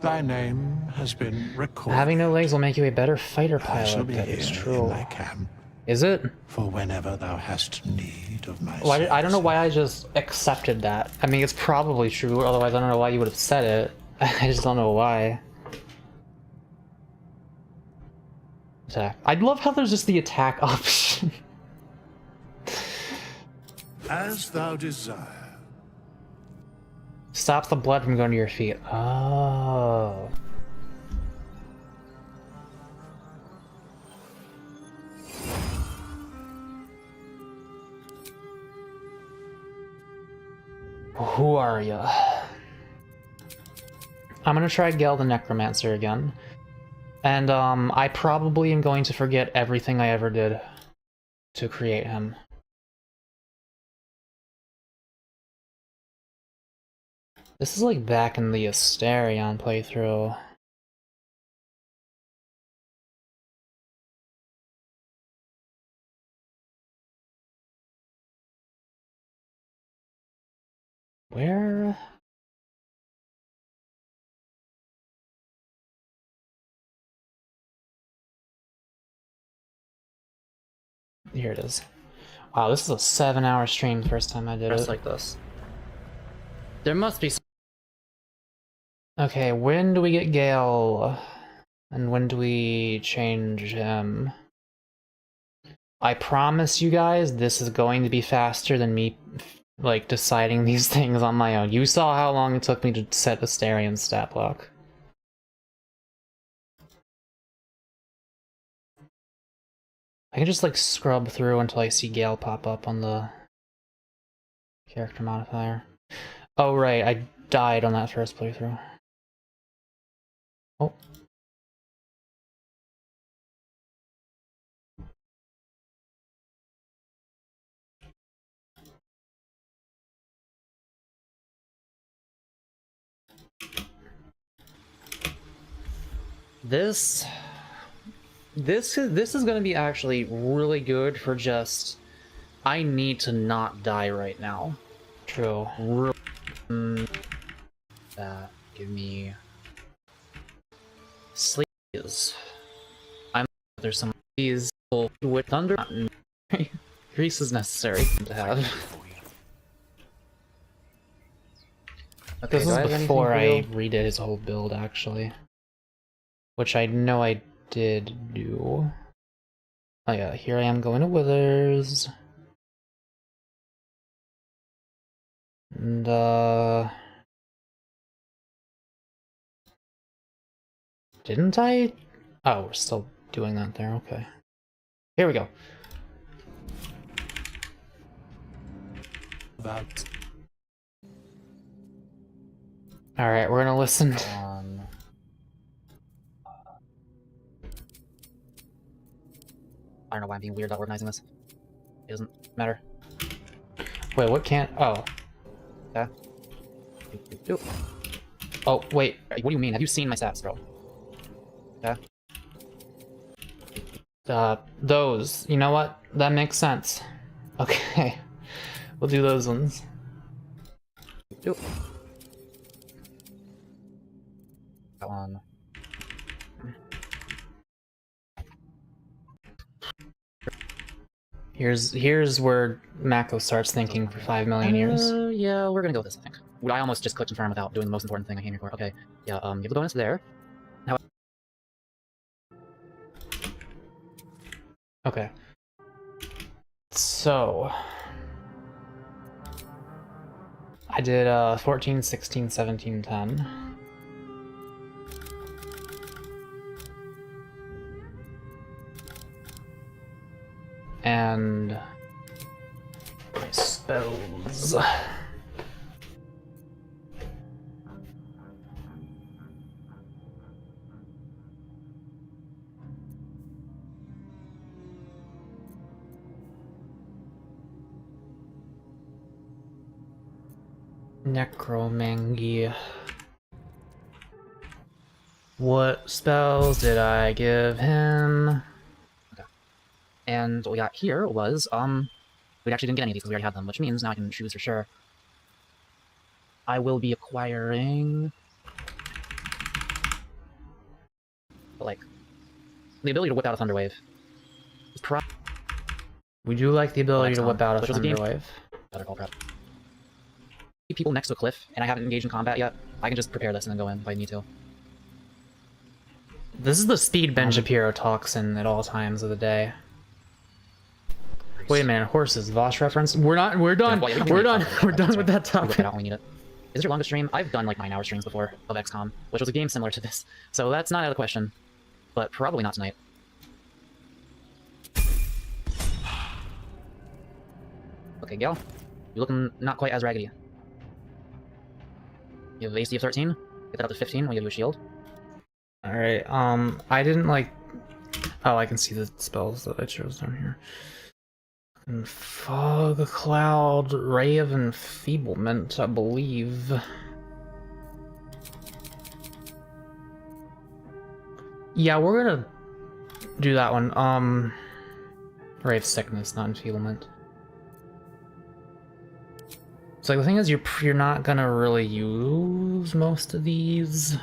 Speaker 16: Thy name has been recorded.
Speaker 1: Having no legs will make you a better fighter
Speaker 16: I shall
Speaker 1: pilot,
Speaker 16: be
Speaker 1: that is
Speaker 16: here
Speaker 1: true.
Speaker 16: in thy camp.
Speaker 1: Is it?
Speaker 16: For whenever thou hast need of my
Speaker 1: Well, I don't know why I just accepted that. I mean, it's probably true, otherwise I don't know why you would have said it. I just don't know why. Attack. I'd love how there's just the attack option.
Speaker 16: As thou desire.
Speaker 1: Stops the blood from going to your feet. Oh. Who are you? I'm gonna try Gel the Necromancer again. And I probably am going to forget everything I ever did to create him. This is like back in the Asterion playthrough. Where? Here it is. Wow, this is a 7-hour stream the first time I did it. Like this. There must be some... Okay, when do we get Gale? And when do we change him? I promise you guys, this is going to be faster than me, like, deciding these things on my own. You saw how long it took me to set Asterian's stat block. I can just, like, scrub through until I see Gale pop up on the character modifier. Oh, right, I died on that first playthrough. Oh. This is gonna be actually really good for just... I need to not die right now. True. That give me sleeves. There's some these with thunder. Grease is necessary to have. Okay, this is before I redid his whole build, actually. Which I know I did do. Oh yeah, here I am going to Withers. And, didn't I? Oh, we're still doing that there, okay. Here we go. That. Alright, we're gonna listen. I don't know why I'm being weird about organizing this. It doesn't matter. Wait, what can't... Oh. Okay. Oh, wait. What do you mean? Have you seen my stats, bro? Okay. Those. You know what? That makes sense. Okay. We'll do those ones. That one. Here's where Mako starts thinking for 5 million years. Yeah, we're gonna go with this, I think. I almost just clicked confirm without doing the most important thing I came here for. Okay, yeah, give the bonus there. Now, okay. So... I did 14, 16, 17, 10. And my spells. Necromancy. What spells did I give him? Okay. And what we got here was, we actually didn't get any of these because we already had them, which means now I can choose for sure. I will be acquiring... But, like, the ability to whip out a Thunder Wave. We do like the ability to whip out a Thunder Wave. Better call prep. People next to a cliff, and I haven't engaged in combat yet. I can just prepare this and then go in if I need to. This is the speed bench pyrotoxin at all times of the day. Wait a minute, horses, Vosh reference? We're done. We're done with that topic. Whip it out when we need it. Is this your longest stream? I've done like 9-hour streams before of XCOM, which was a game similar to this. So that's not out of the question. But probably not tonight. Okay, Gale. You're looking not quite as raggedy. You have AC of 13. Get that up to 15 when you do a shield. Alright, I didn't like... Oh, I can see the spells that I chose down here. And Fog, Cloud, Ray of Enfeeblement, I believe. Yeah, we're gonna do that one. Ray of Sickness, not Enfeeblement. So like, the thing is, you're not gonna really use most of these.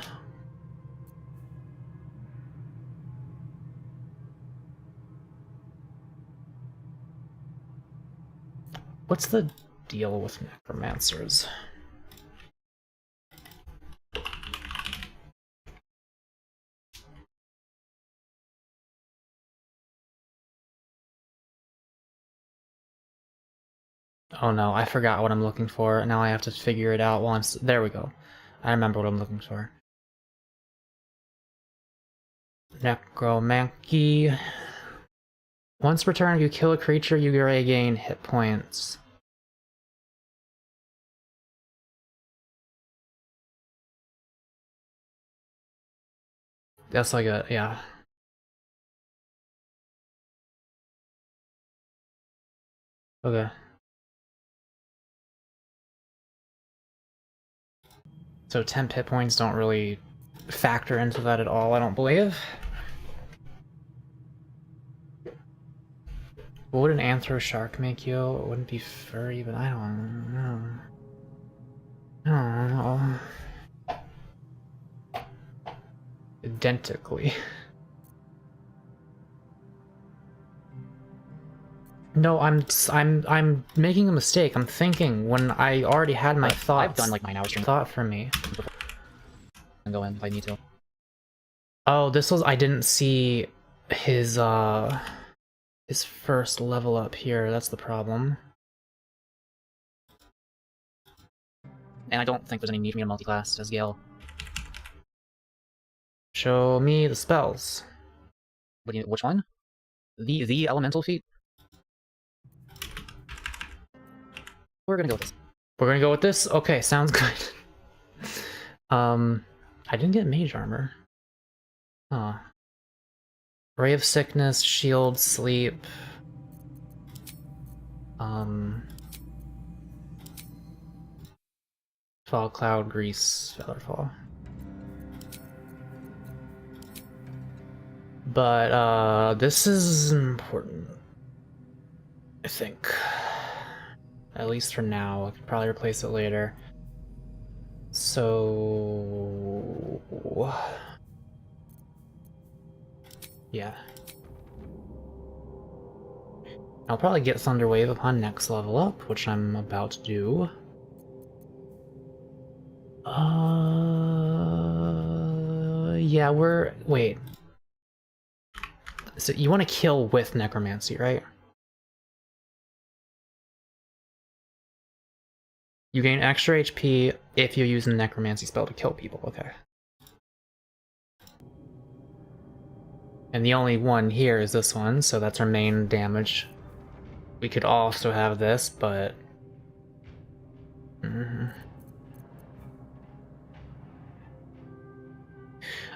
Speaker 1: What's the deal with necromancers? Oh no, I forgot what I'm looking for. Now I have to figure it out while I'm... There we go. I remember what I'm looking for. Necromancy. Once returned, you kill a creature, you regain hit points. That's like a... yeah. Okay. So temp hit points don't really factor into that at all, I don't believe. What would an anthro shark make you? It wouldn't be furry, but I don't know. I don't know. Identically. No, I'm making a mistake. I'm thinking when I already had my thoughts.
Speaker 18: I've done like 9 hours stream.
Speaker 1: Thought for me.
Speaker 18: And go in if I need to.
Speaker 1: Oh, this was... I didn't see his first level up here. That's the problem.
Speaker 18: And I don't think there's any need for me to multi-class as Gale.
Speaker 1: Show me the spells.
Speaker 18: What do you, which one? The elemental feat? We're gonna go with this.
Speaker 1: We're gonna go with this? Okay, sounds good. I didn't get mage armor. Huh. Ray of Sickness, Shield, Sleep. Fall, Cloud, Grease, Featherfall. But, this is important. I think. At least for now. I could probably replace it later. So... yeah. I'll probably get Thunderwave upon next level up, which I'm about to do. Yeah, we're... wait. So you want to kill with Necromancy, right? You gain extra HP if you use a Necromancy spell to kill people, okay. And the only one here is this one, so that's our main damage. We could also have this, but...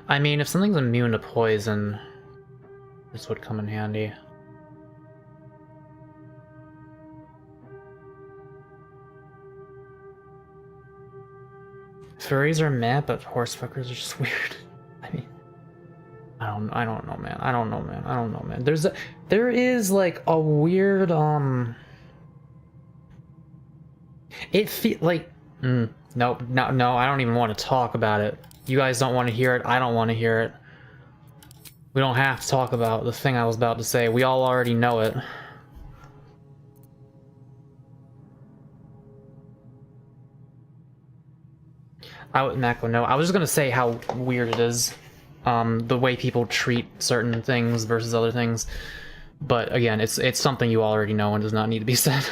Speaker 1: I mean, if something's immune to poison, this would come in handy. Furries are meh, but horsefuckers are just weird. I mean, I don't know, man. I don't know, man. There is like a weird it feel like no, I don't even want to talk about it. You guys don't want to hear it. I don't want to hear it. We don't have to talk about the thing I was about to say. We all already know it. Mako, no. I was just gonna say how weird it is. The way people treat certain things versus other things. But again, it's something you already know and does not need to be said.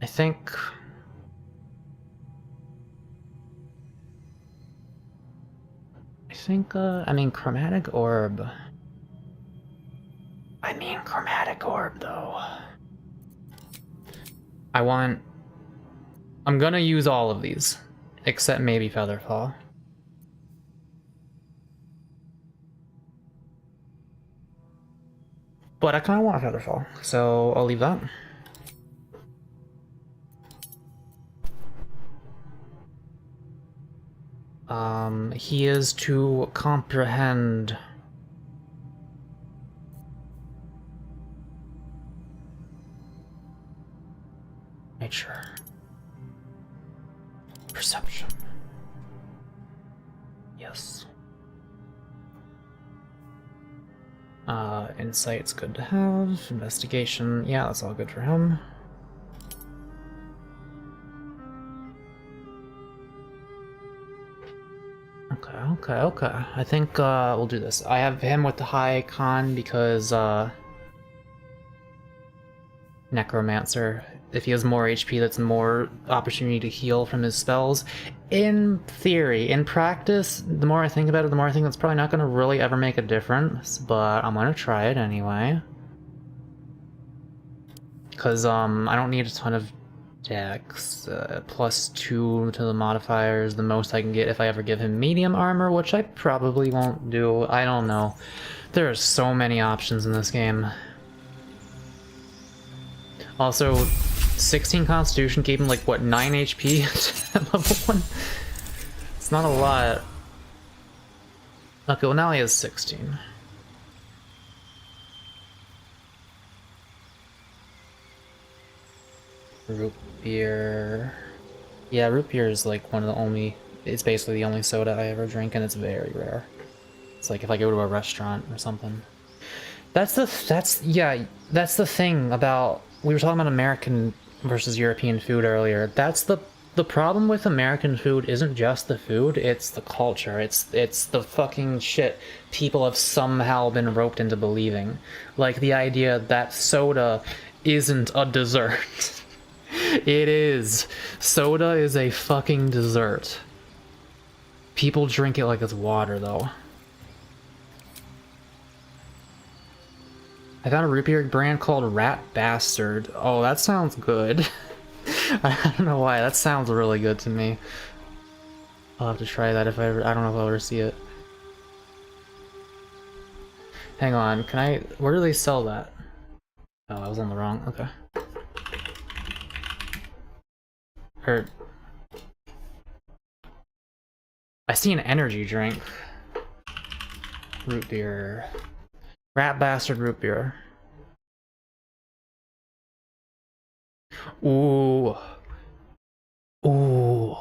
Speaker 1: I think... I mean, Chromatic Orb. Though. I'm gonna use all of these, except maybe Featherfall. But I kinda want Featherfall, so I'll leave that. He is to comprehend. Nature. Perception. Yes. Insight's good to have. Investigation, yeah, that's all good for him. Okay. I think we'll do this. I have him with the high con because Necromancer. If he has more HP, that's more opportunity to heal from his spells. In theory, in practice, the more I think about it, the more I think that's probably not going to really ever make a difference, but I'm going to try it anyway. Because, I don't need a ton of dex. +2 to the modifiers, the most I can get if I ever give him medium armor, which I probably won't do. I don't know. There are so many options in this game. Also, 16 Constitution gave him like, what, 9 HP at level 1? It's not a lot. Okay, well now he has 16. Root beer. Yeah, root beer is like one of the only... It's basically the only soda I ever drink, and it's very rare. It's like if I go to a restaurant or something. That's the thing about... We were talking about American versus European food earlier. That's the problem with American food isn't just the food, it's the culture. It's the fucking shit people have somehow been roped into believing. Like the idea that soda isn't a dessert. It is. Soda is a fucking dessert. People drink it like it's water, though. I found a root beer brand called Rat Bastard. Oh, that sounds good. I don't know why. That sounds really good to me. I'll have to try that if I ever... I don't know if I'll ever see it. Hang on. Can I... Where do they sell that? Oh, I was on the wrong... Okay. Or... I see an energy drink. Root beer... Rat Bastard root beer. Ooh. Ooh.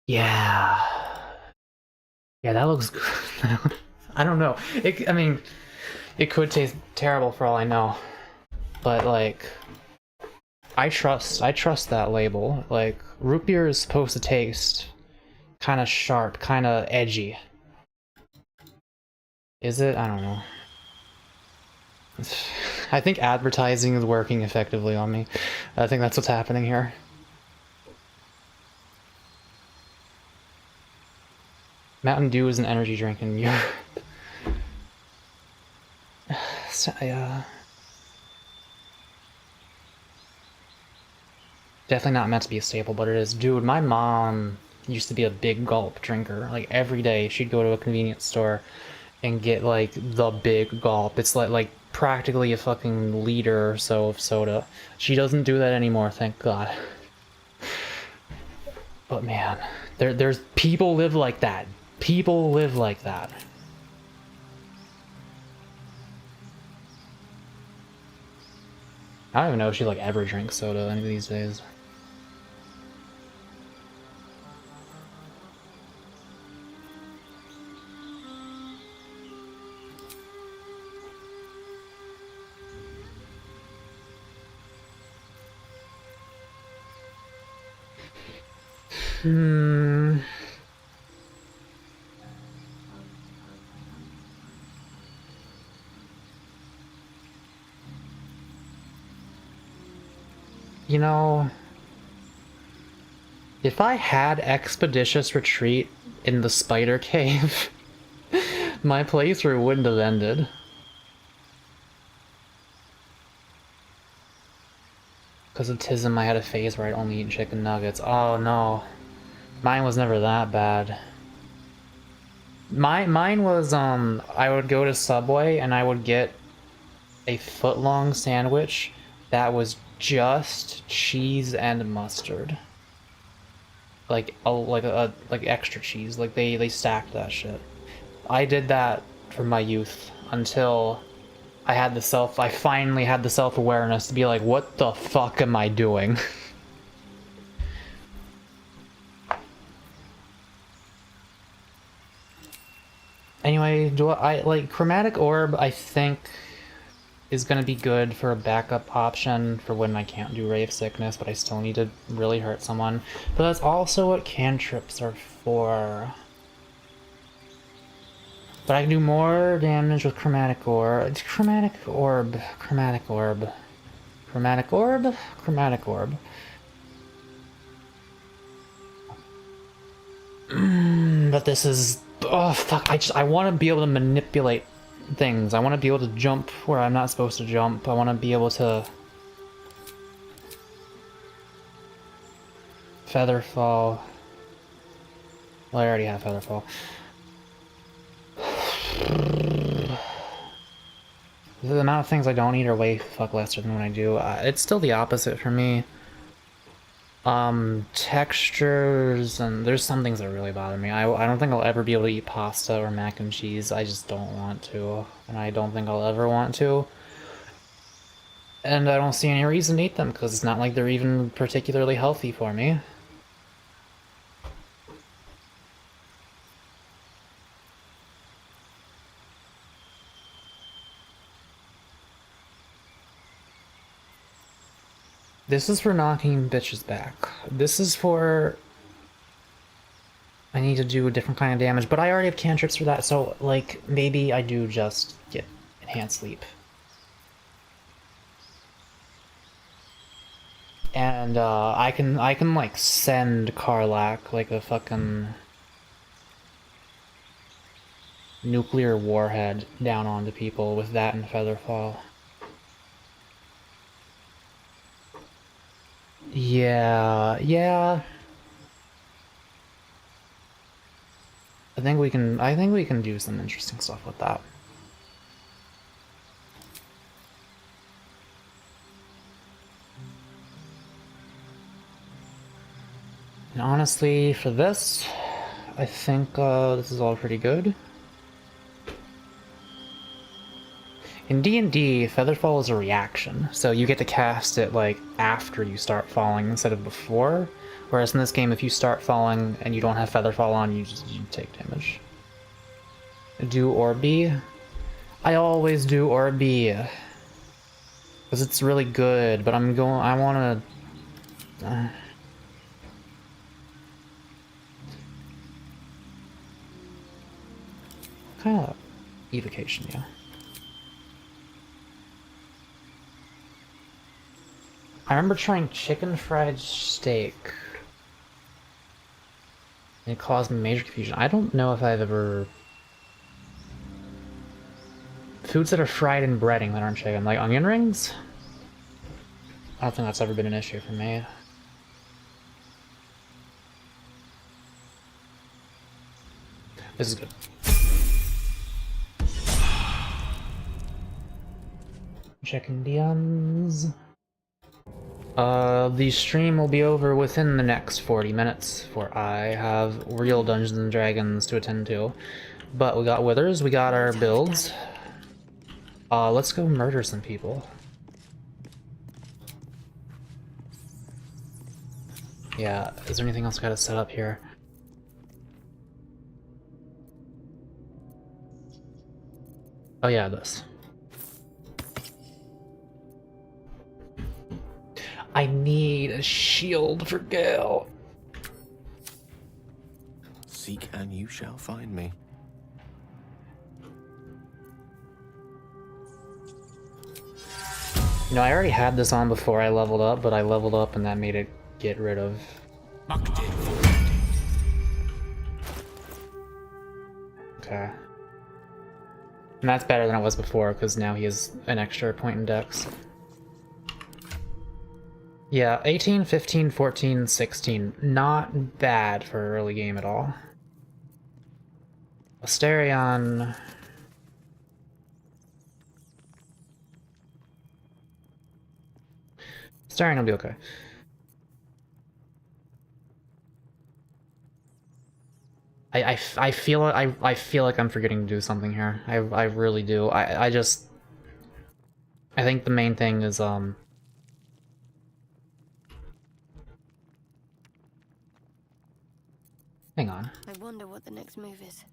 Speaker 1: Yeah. Yeah, that looks good. I don't know. I mean, it could taste terrible for all I know. But like, I trust that label. Like, root beer is supposed to taste kind of sharp, kind of edgy. Is it? I don't know. I think advertising is working effectively on me. I think that's what's happening here. Mountain Dew is an energy drink in Europe. So, definitely not meant to be a staple, but it is. Dude, my mom used to be a big gulp drinker. Like, every day she'd go to a convenience store and get like the big gulp. It's like practically a fucking liter or so of soda. She doesn't do that anymore, thank God. But man, there's people live like that. People live like that. I don't even know if she like ever drinks soda any of these days. You know, if I had Expeditious Retreat in the Spider Cave, my playthrough wouldn't have ended. Because of Tism, I had a phase where I'd only eat chicken nuggets. Oh no. Mine was never that bad. Mine was, I would go to Subway and I would get a foot-long sandwich that was just cheese and mustard. Like extra cheese. Like they stacked that shit. I did that for my youth until I finally had the self-awareness to be like, what the fuck am I doing? Anyway, like Chromatic Orb, I think is going to be good for a backup option for when I can't do Rave Sickness, but I still need to really hurt someone. But that's also what cantrips are for. But I can do more damage with chromatic orb. Chromatic orb. Chromatic orb. Chromatic orb. Chromatic orb. But this is... Oh, fuck. I want to be able to manipulate things. I want to be able to jump where I'm not supposed to jump. I want to be able to... Featherfall. Well, I already have Featherfall. The amount of things I don't need are way fuck lesser than when I do. It's still the opposite for me. Textures, and there's some things that really bother me. I don't think I'll ever be able to eat pasta or mac and cheese. I just don't want to. And I don't think I'll ever want to. And I don't see any reason to eat them, because it's not like they're even particularly healthy for me. This is for knocking bitches back. This is for... I need to do a different kind of damage, but I already have cantrips for that, so, like, maybe I do just get Enhanced Leap. And, I can, like, send Karlach, like a fucking... nuclear warhead down onto people with that and Featherfall. Yeah. I think we can do some interesting stuff with that. And honestly, for this, I think this is all pretty good. In D&D, Featherfall is a reaction, so you get to cast it, like, after you start falling instead of before. Whereas in this game, if you start falling and you don't have Featherfall on, you take damage. Do Orby? I always do Orby. Because it's really good, but I wanna... Kinda... evocation, yeah. I remember trying chicken fried steak. And it caused me major confusion. I don't know if I've ever... Foods that are fried in breading that aren't chicken, like onion rings? I don't think that's ever been an issue for me. This is good. Chicken DMs. The stream will be over within the next 40 minutes, for I have real Dungeons and Dragons to attend to. But we got withers, we got our builds. Let's go murder some people. Yeah, is there anything else I gotta set up here? Oh yeah, this. I need a shield for Gale.
Speaker 10: Seek and you shall find me.
Speaker 1: You know, I already had this on before I leveled up, but I leveled up and that made it get rid of... Okay. And that's better than it was before, because now he has an extra point in dex. Yeah, 18, 15, 14, 16. Not bad for early game at all. Asterion... Asterion will be okay. I feel like I'm forgetting to do something here. I really do. I think the main thing is hang on.
Speaker 13: I wonder what the next move is.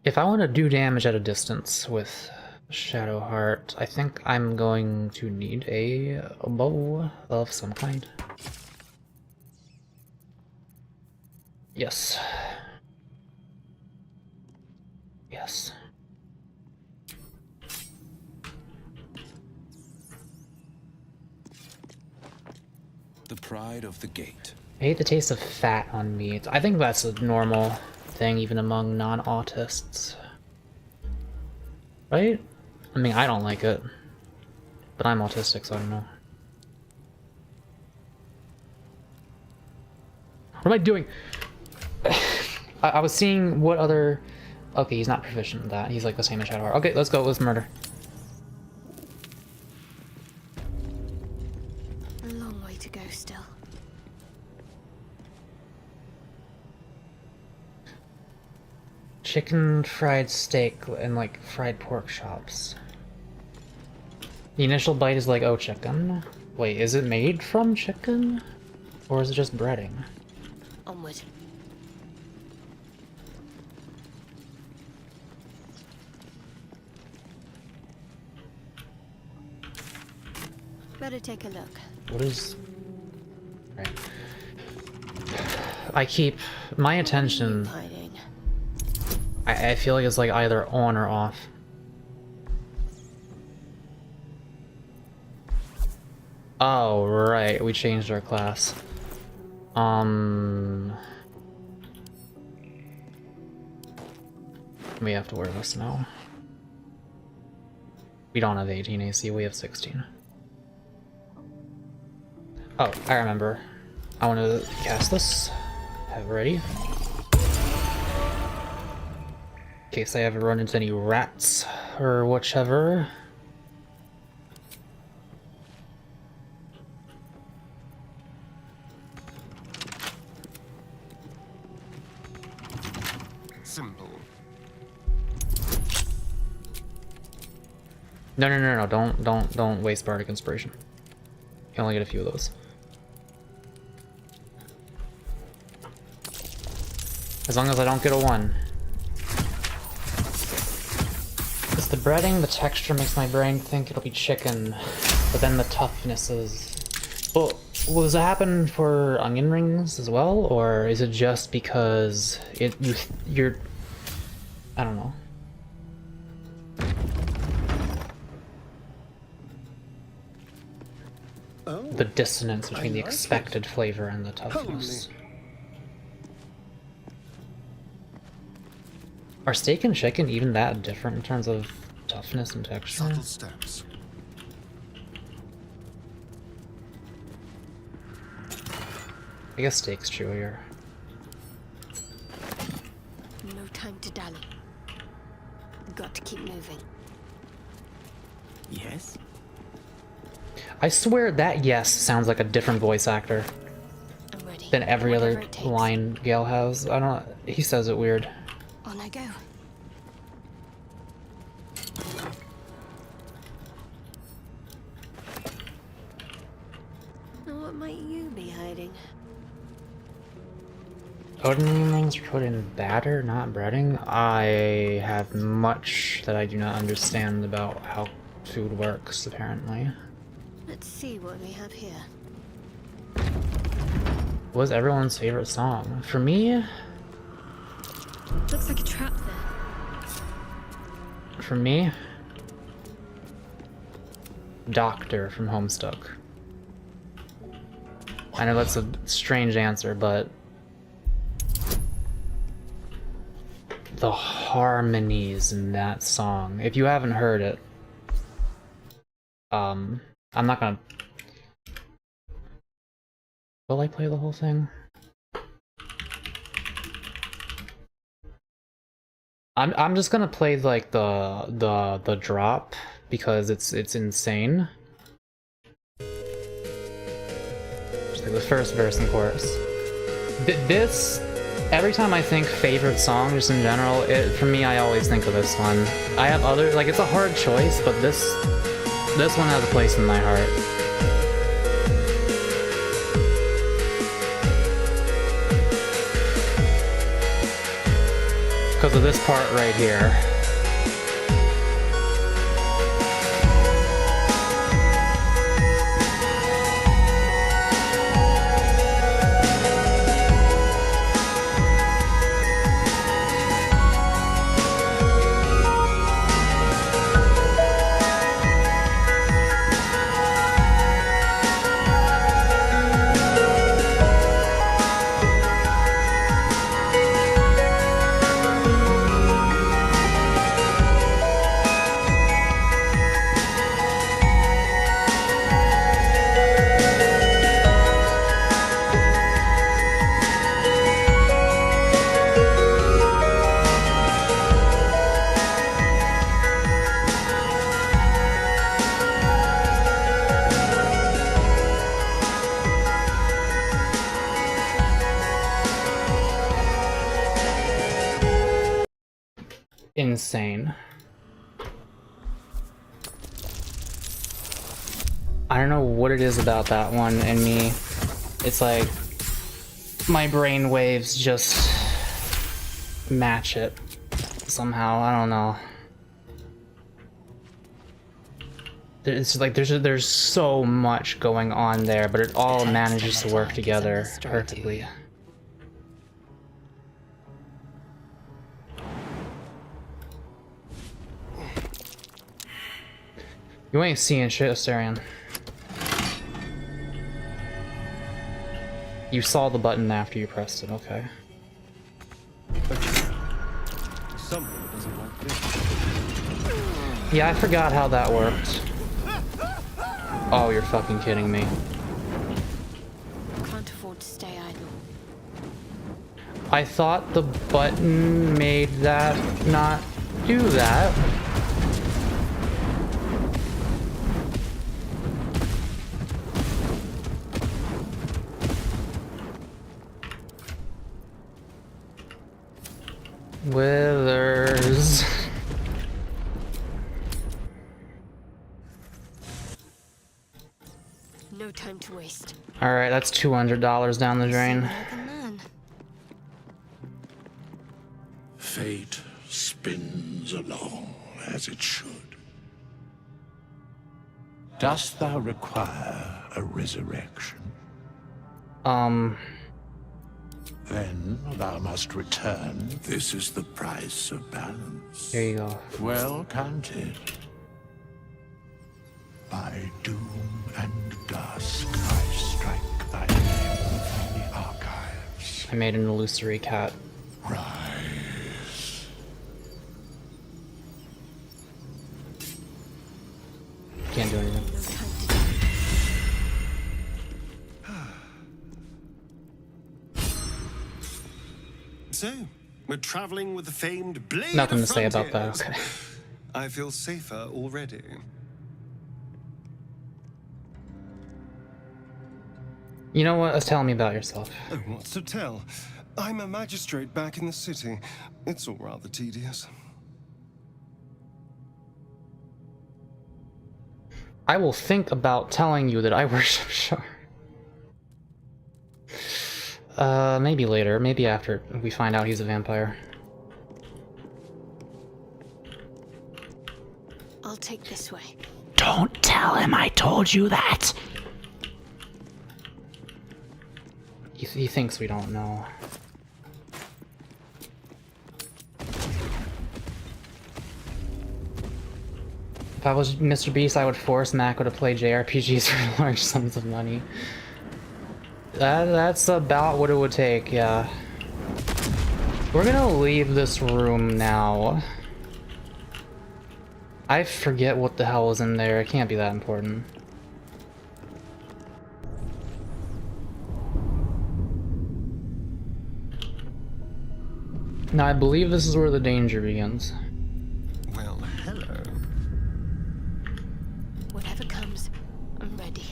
Speaker 1: If I want to do damage at a distance with Shadowheart, I think I'm going to need a bow of some kind. Yes. Yes.
Speaker 4: The pride of the gate.
Speaker 1: I hate the taste of fat on meat. I think that's a normal thing even among non-autists. Right? I mean, I don't like it. But I'm autistic, so I don't know. What am I doing? I was seeing what other... Okay, he's not proficient in that. He's like the same as Shadowheart. Okay, let's go. Let's murder.
Speaker 13: A long way to go still.
Speaker 1: Chicken fried steak and like fried pork chops. The initial bite is like, oh, chicken. Wait, is it made from chicken? Or is it just breading?
Speaker 13: Onward. Better take a look.
Speaker 1: What is... Right. I keep... My attention...
Speaker 13: Hiding.
Speaker 1: I feel like it's like either on or off. Oh, right. We changed our class. We have to wear this now. We don't have 18 AC, we have 16. Oh, I remember. I want to cast this. Have it ready. In case I ever run into any rats or whichever.
Speaker 7: Simple.
Speaker 1: No, don't waste Bardic Inspiration. You can only get a few of those. As long as I don't get a 1. It's the breading, the texture makes my brain think it'll be chicken, but then the toughness is... Well, does it happen for onion rings as well, or is it just because you're... I don't know.
Speaker 7: Oh,
Speaker 1: The dissonance between the
Speaker 7: like
Speaker 1: expected flavor and the toughness.
Speaker 7: Holy.
Speaker 1: Are steak and chicken even that different in terms of toughness and texture?
Speaker 7: Subtle steps.
Speaker 1: I guess steak's chewier.
Speaker 13: No time to dally. Got to keep moving.
Speaker 14: Yes?
Speaker 1: I swear that yes sounds like a different voice actor
Speaker 13: I'm ready.
Speaker 1: than every
Speaker 13: Whatever
Speaker 1: other
Speaker 13: it takes.
Speaker 1: line Gale has. I don't... He says it weird.
Speaker 13: On I go. Now what might you be hiding?
Speaker 1: Onion rings are put in batter, not breading. I have much that I do not understand about how food works, apparently.
Speaker 13: Let's see what we have here.
Speaker 1: What was everyone's favorite song? For me,
Speaker 13: Looks like a trap there.
Speaker 1: for me, Doctor from Homestuck. I know that's a strange answer, but the harmonies in that song, if you haven't heard it, I'm not gonna... Will I play the whole thing? I'm just gonna play like the drop because it's insane. Just like the first verse and chorus. This, every time I think favorite song just in general, for me I always think of this one. I have other, like, it's a hard choice, but this one has a place in my heart. Because of this part right here. insane. I don't know what it is about that one in me. It's like my brain waves just match it somehow. I don't know. It's like there's so much going on there, but it all manages to work together perfectly. You ain't seeing shit, Asterion. You saw the button after you pressed it, okay.
Speaker 7: Someone doesn't like this.
Speaker 1: Yeah, I forgot how that worked. Oh, you're fucking kidding me.
Speaker 13: Can't afford to stay idle.
Speaker 1: I thought the button made that not do that. Withers.
Speaker 13: No time to waste.
Speaker 1: Alright, that's $200 down the drain.
Speaker 16: Fate spins along as it should. Dost thou require a resurrection? Then thou must return. This is the price of balance.
Speaker 1: Here you go.
Speaker 16: Well counted. By doom and dusk, I strike thy name from the archives.
Speaker 1: I made an illusory cat.
Speaker 16: Rise.
Speaker 1: Can't do anything.
Speaker 7: So, we're traveling with the famed blade
Speaker 1: Nothing
Speaker 7: of
Speaker 1: to say about
Speaker 7: frontiers.
Speaker 1: that, okay.
Speaker 7: I feel safer already.
Speaker 1: You know what? Tell me about yourself.
Speaker 7: Oh, what's to tell? I'm a magistrate back in the city. It's all rather tedious.
Speaker 1: I will think about telling you that I worship Shar. Maybe later. Maybe after we find out he's a vampire.
Speaker 13: I'll take this way.
Speaker 1: Don't tell him I told you that! He thinks we don't know. If I was Mr. Beast, I would force Mako to play JRPGs for large sums of money. That's about what it would take, yeah. We're gonna leave this room now. I forget what the hell was in there. It can't be that important. Now, I believe this is where the danger begins.
Speaker 7: Well, hello.
Speaker 13: Whatever comes, I'm ready.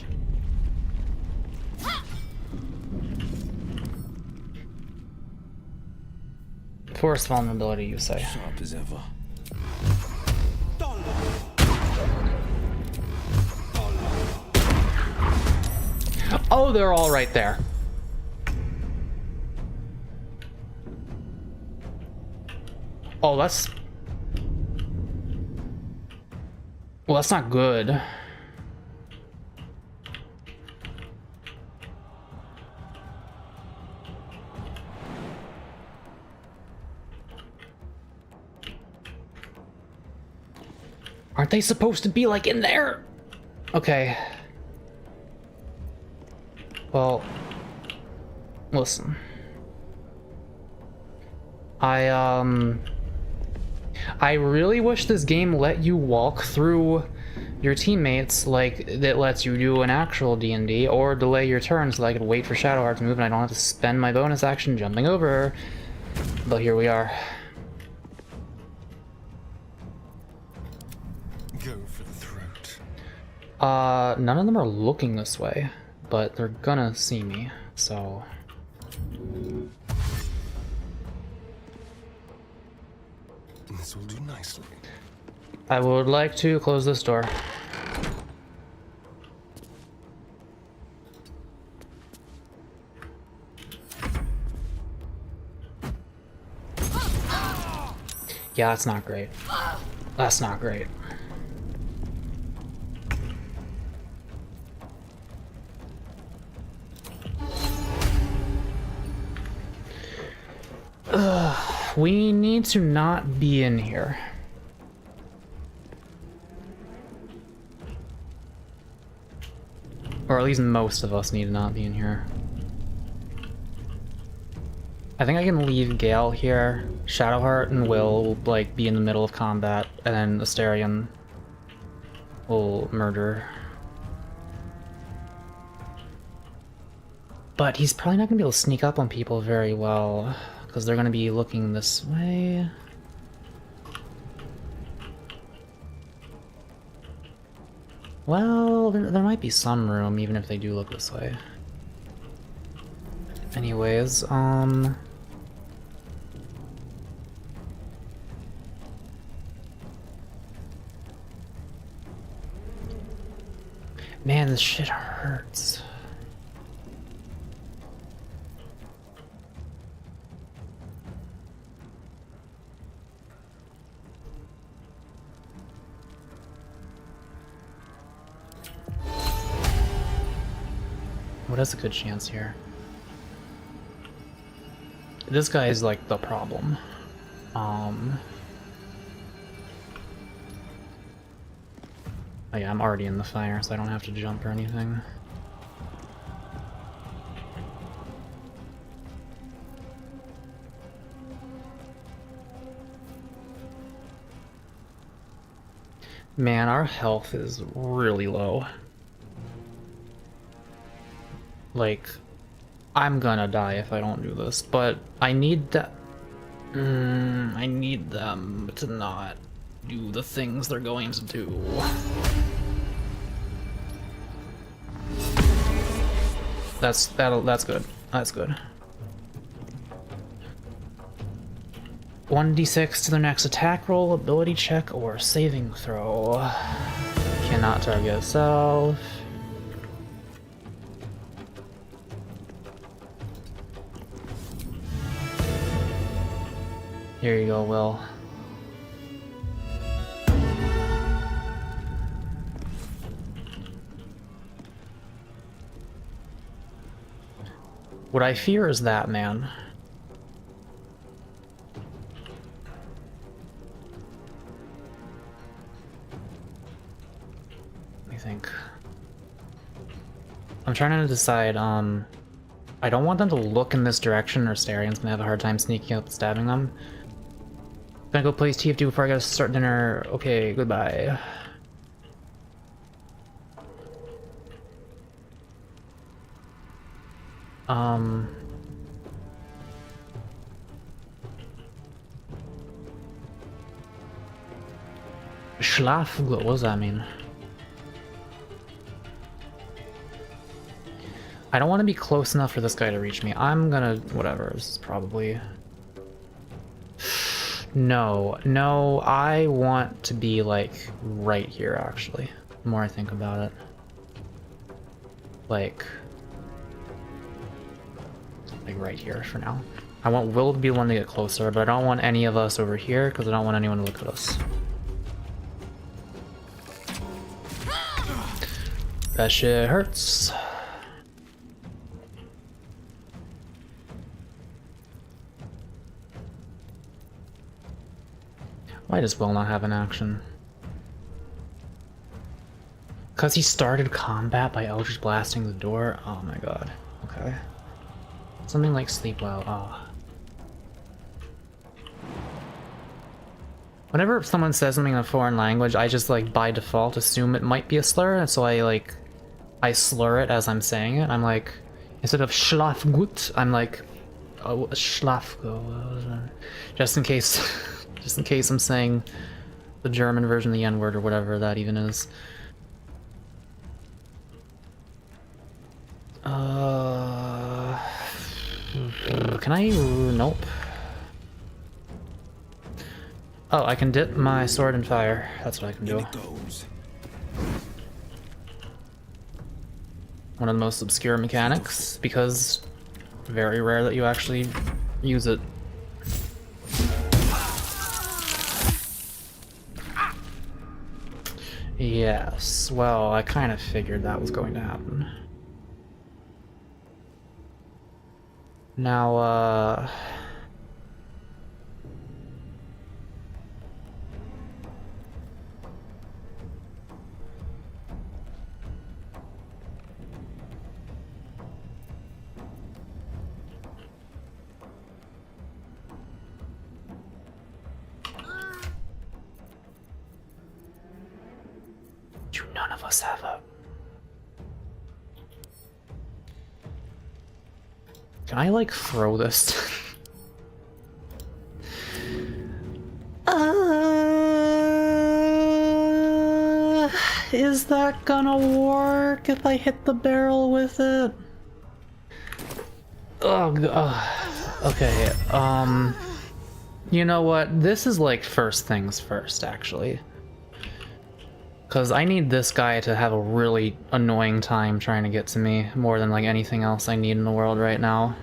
Speaker 1: Force vulnerability, you say.
Speaker 4: Sharp as ever.
Speaker 1: Oh, they're all right there. Oh, that's... Well, that's not good. Aren't they supposed to be, like, in there? Okay. Well, listen. I really wish this game let you walk through your teammates like that lets you do an actual D&D, or delay your turn so that I could wait for Shadowheart to move and I don't have to spend my bonus action jumping over her. But here we are.
Speaker 7: Go for the throat.
Speaker 1: None of them are looking this way, but they're gonna see me, so...
Speaker 7: This will do nicely.
Speaker 1: I would like to close this door. Yeah, that's not great. That's not great. We need to not be in here. Or at least most of us need to not be in here. I think I can leave Gale here. Shadowheart and Will like be in the middle of combat, and then Asterion will murder. But he's probably not gonna be able to sneak up on people very well, because they're gonna be looking this way. Well, there might be some room, even if they do look this way. Anyways, man, this shit hurts. What is a good chance here? This guy is like the problem. Oh yeah, I'm already in the fire, so I don't have to jump or anything. Man, our health is really low. Like, I'm gonna die if I don't do this, but I need that. I need them to not do the things they're going to do. That's good. That's good. 1d6 to their next attack roll, ability check, or saving throw. Cannot target self. Here you go, Will. What I fear is that, man. I think. I'm trying to decide, I don't want them to look in this direction or Astarion's gonna have a hard time sneaking up and stabbing them. Gonna go play TF2 before I gotta start dinner. Okay, goodbye. Schlafglut, what does that mean? I don't want to be close enough for this guy to reach me. I'm gonna... whatever, this is probably... No, I want to be, like, right here, actually. The more I think about it. Like right here for now. I want Will to be the one to get closer, but I don't want any of us over here, because I don't want anyone to look at us. That shit hurts. Why does Will not have an action? Because he started combat by Eldritch blasting the door? Oh my god. Okay. Something like sleep well. Oh. Whenever someone says something in a foreign language, I just like by default assume it might be a slur, and so I slur it as I'm saying it. I'm like, instead of schlafgut, I'm like, oh, schlafgo, just in case, just in case I'm saying the German version of the N-word or whatever that even is. Can I? Nope. Oh, I can dip my sword in fire. That's what I can do. One of the most obscure mechanics, because very rare that you actually use it. Yes, well, I kind of figured that was going to happen. Now, none of us have a... Can I, like, throw this? Is that gonna work if I hit the barrel with it? Oh, okay, you know what? This is like first things first, actually. Because I need this guy to have a really annoying time trying to get to me, more than like anything else I need in the world right now.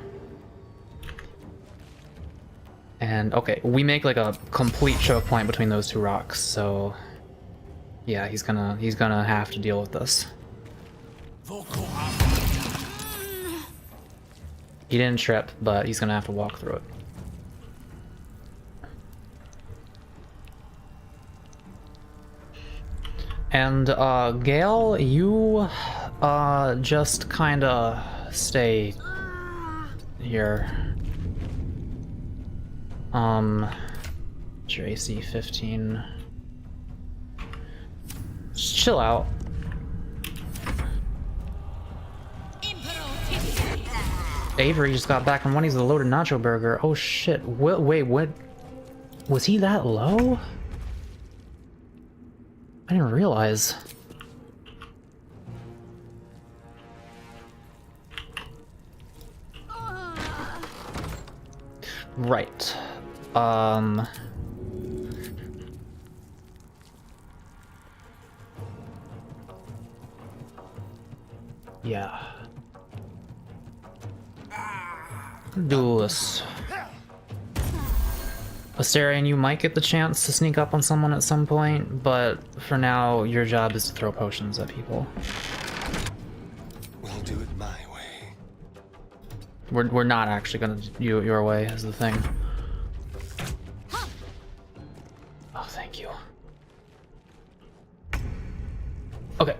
Speaker 1: And, okay, we make like a complete choke point between those two rocks, so... Yeah, he's gonna have to deal with this. He didn't trip, but he's gonna have to walk through it. And, Gale, you, just kinda stay here. Your AC 15. Just chill out. Avery just got back from Wendy's with a loaded nacho burger. Oh shit. Wait, what? Was he that low? I didn't realize. Right. Yeah. Do this. Asterion, you might get the chance to sneak up on someone at some point, but for now, your job is to throw potions at people.
Speaker 7: We'll do it my way.
Speaker 1: We're not actually gonna do it your way, is the thing. Oh, thank you. Okay.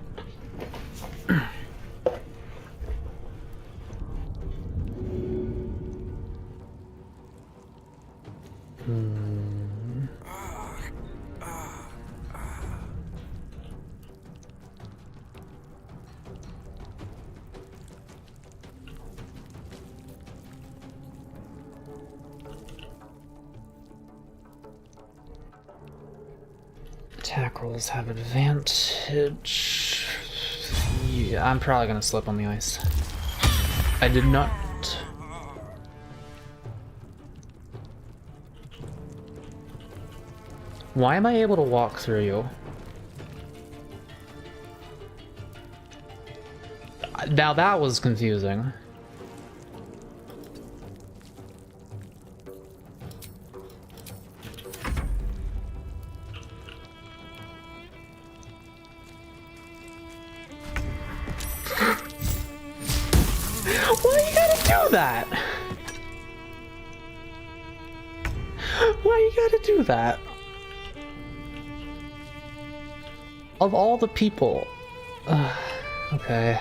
Speaker 1: Attack rolls have advantage. Yeah, I'm probably gonna slip on the ice. I did not. Why am I able to walk through you? Now that was confusing. Why you gotta do that? Why you gotta do that? Of all the people. Okay.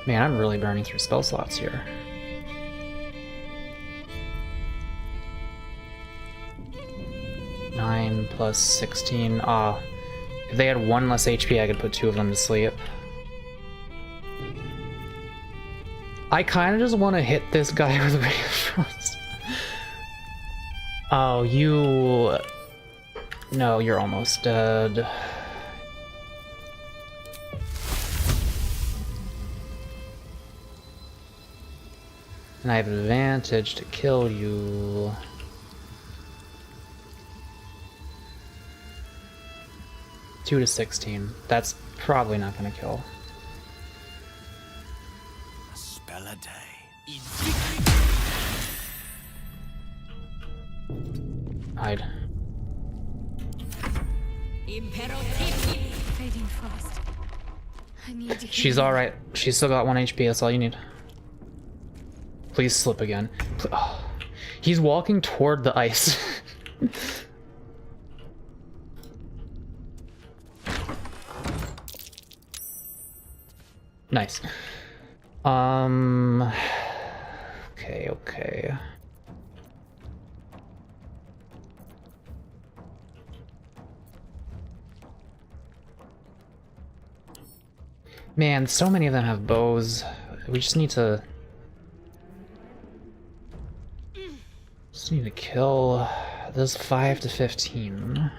Speaker 1: Man, I'm really burning through spell slots here. Nine plus 16. If they had 1 less HP, I could put 2 of them to sleep. I kind of just want to hit this guy with Ray of Frost. Oh, you... No, you're almost dead. And I have advantage to kill you. Two to 16. That's probably not gonna kill.
Speaker 3: A spell a day.
Speaker 1: Hide.
Speaker 15: Fading fast. I need to
Speaker 1: She's alright. She's still got 1 HP, that's all you need. Please slip again. Oh. He's walking toward the ice. Nice. Okay. Man, so many of them have bows. We just need to... kill this 5 to 15.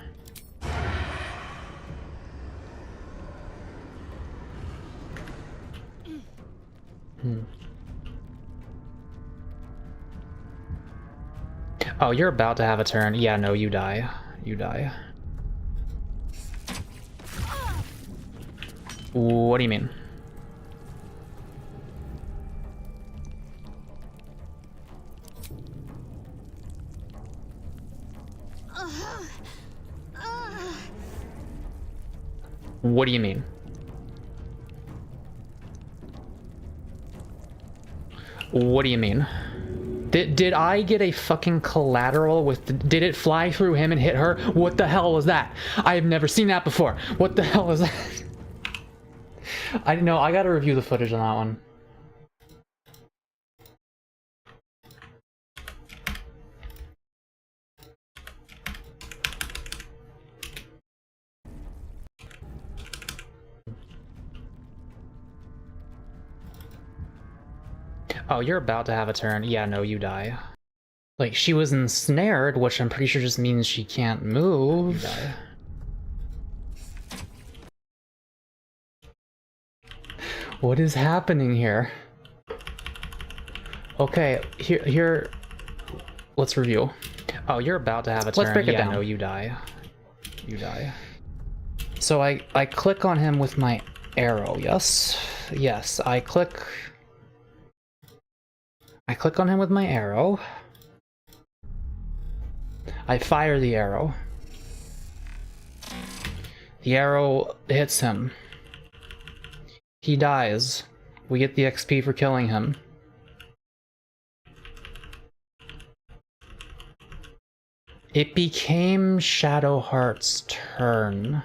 Speaker 1: Oh, you're about to have a turn. Yeah, no, you die. You die. What do you mean? What do you mean? What do you mean? Did I get a fucking collateral with the, did it fly through him and hit her? What the hell was that? I have never seen that before. What the hell was that? I know, I gotta review the footage on that one. Oh, you're about to have a turn. Yeah, no, you die. Like, she was ensnared, which I'm pretty sure just means she can't move. You die. What is happening here? Okay, here. Let's review. Oh, you're about to have a turn.
Speaker 18: Let's break it down.
Speaker 1: No, you die. You die. So I click on him with my arrow. Yes. Yes, I click on him with my arrow. I fire the arrow. The arrow hits him. He dies. We get the XP for killing him. It became Shadowheart's turn.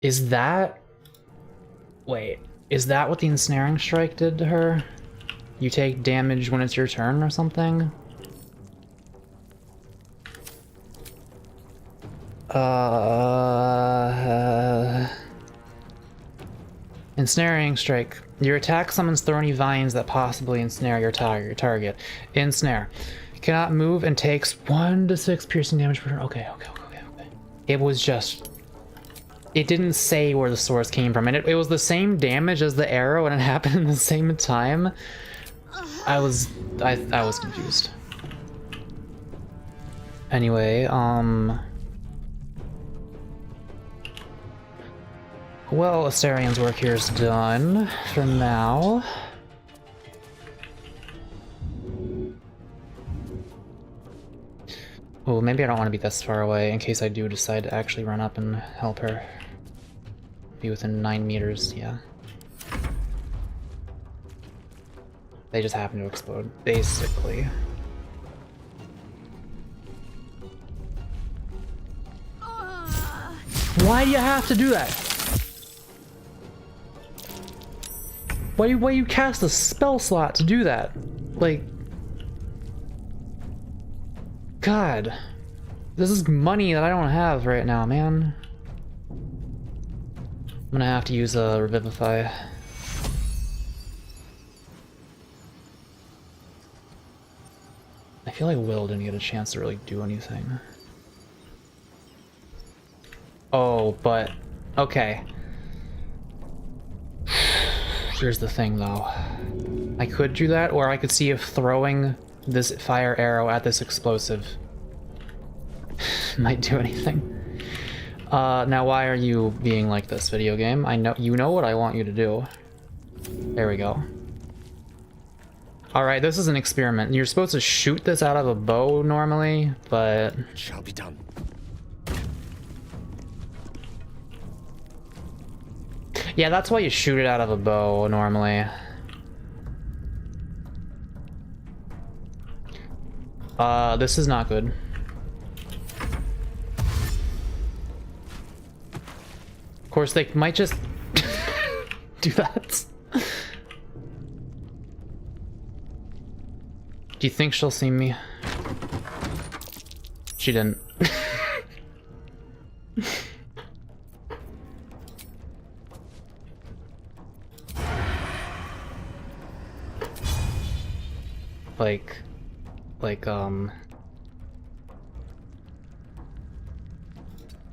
Speaker 1: Is that... Wait, is that what the ensnaring strike did to her? You take damage when it's your turn or something? Ensnaring strike. Your attack summons thorny vines that possibly ensnare your target. Ensnare. Cannot move and takes 1 to 6 piercing damage per turn. Okay. It was just... It didn't say where the source came from, and it was the same damage as the arrow, and it happened in the same time. I was confused. Anyway, well, Astarion's work here is done for now. Well, maybe I don't want to be this far away in case I do decide to actually run up and help her. Be within 9 meters, yeah. They just happen to explode, basically. Why do you have to do that? Why you cast a spell slot to do that? Like... God. This is money that I don't have right now, man. I'm gonna have to use a Revivify. I feel like Will didn't get a chance to really do anything. Oh, but... Okay. Here's the thing, though. I could do that, or I could see if throwing this fire arrow at this explosive might do anything. Now why are you being like this, video game? I know you know what I want you to do. There we go. Alright, this is an experiment. You're supposed to shoot this out of a bow normally, but...
Speaker 12: It shall be done.
Speaker 1: Yeah, that's why you shoot it out of a bow normally. This is not good. Of course, they might just do that. Do you think she'll see me? She didn't.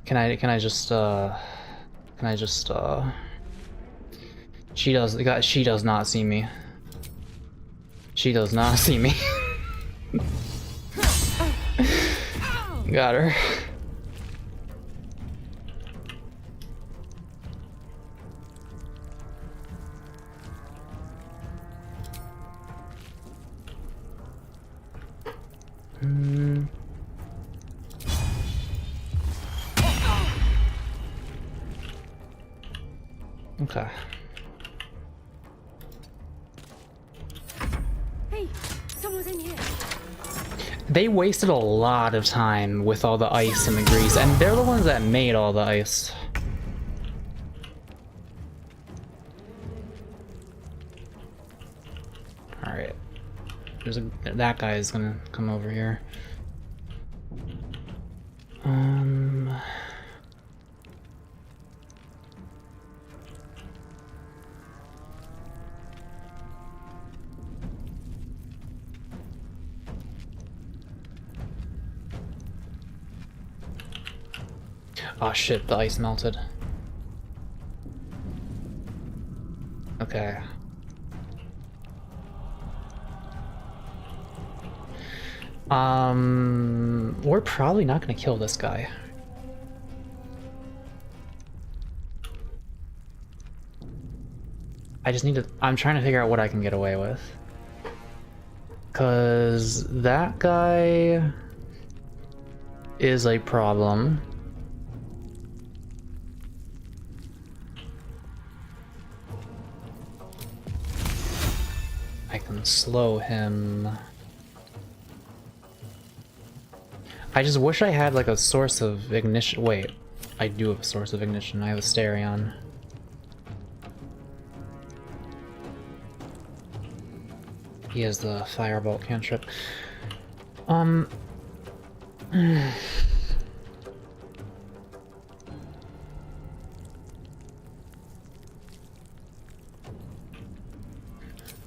Speaker 1: Can I just she does not see me. She does not see me. Got her. Okay.
Speaker 15: Hey, someone's in here.
Speaker 1: They wasted a lot of time with all the ice and the grease, and they're the ones that made all the ice. Alright. That guy is gonna come over here. Oh shit, the ice melted. Okay. We're probably not gonna kill this guy. I just need to... I'm trying to figure out what I can get away with. 'Cause that guy is a problem. I can slow him. I just wish I had like a source of ignition. Wait, I do have a source of ignition. I have a Stereon. He has the firebolt cantrip. I'm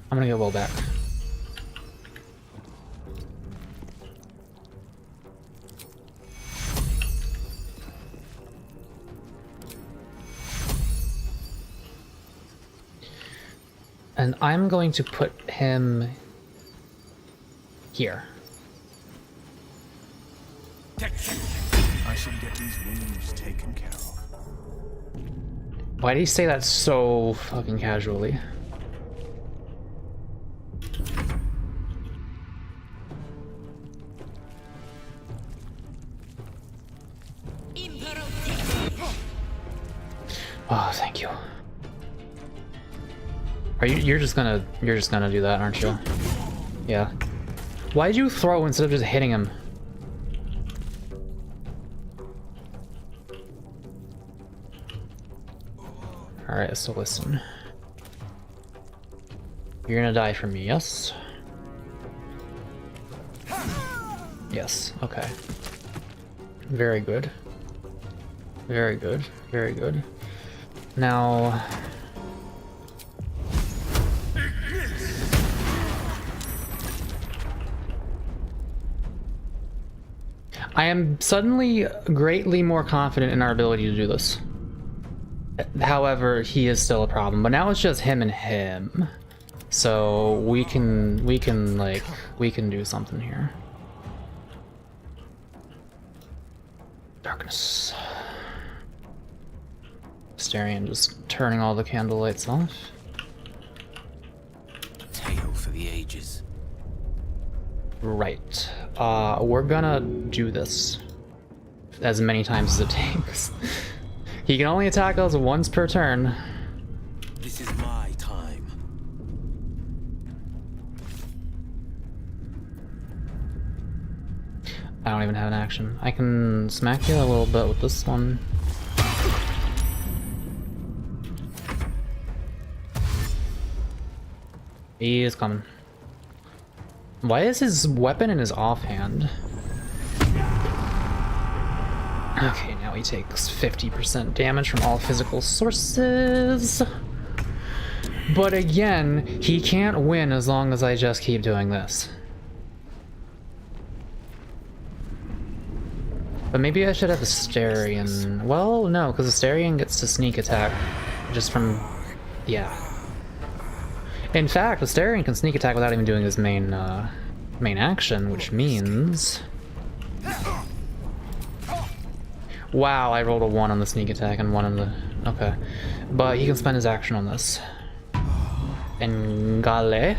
Speaker 1: gonna get Will back. And I'm going to put him here.
Speaker 16: I should get these wounds taken care of.
Speaker 1: Why did he say that so fucking casually? Oh, thank you. Are you're just gonna do that, aren't you? Yeah. Why'd you throw instead of just hitting him? Alright, so listen. You're gonna die for me, yes? Yes, okay. Very good. Very good, very good. Now... I am suddenly greatly more confident in our ability to do this. However, he is still a problem, but now it's just him and him. So we can do something here. Darkness. Asterion just turning all the candle lights off.
Speaker 4: A tale for the ages.
Speaker 1: Right. We're gonna do this as many times as it takes. He can only attack us once per turn.
Speaker 4: This is my time.
Speaker 1: I don't even have an action. I can smack you a little bit with this one. He is coming. Why is his weapon in his offhand? Okay, now he takes 50% damage from all physical sources. But again, he can't win as long as I just keep doing this. But maybe I should have Asterion. Well, no, because Asterion gets to sneak attack just from... yeah. In fact, Asterion can sneak attack without even doing his main action, which means... wow, I rolled a 1 on the sneak attack and 1 on the... okay. But he can spend his action on this. And Gale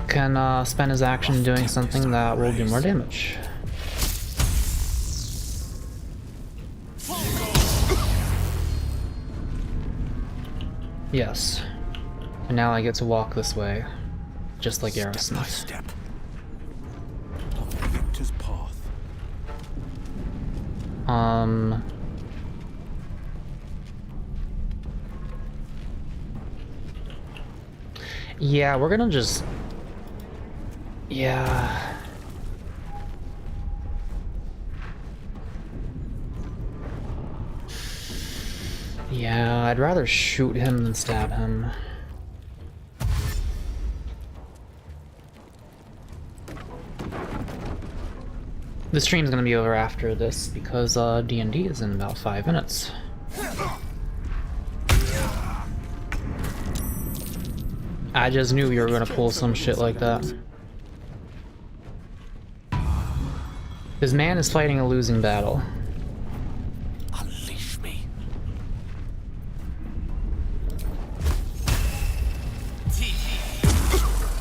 Speaker 1: can spend his action doing something that will do more damage. Yes. And now I get to walk this way, just like Aerosmith.
Speaker 4: Step on the victor's path.
Speaker 1: Yeah, we're gonna just... yeah. Yeah, I'd rather shoot him than stab him. The stream's gonna be over after this because D&D is in about 5 minutes. I just knew you were gonna pull some shit like that. This man is fighting a losing battle.
Speaker 4: Unleash me.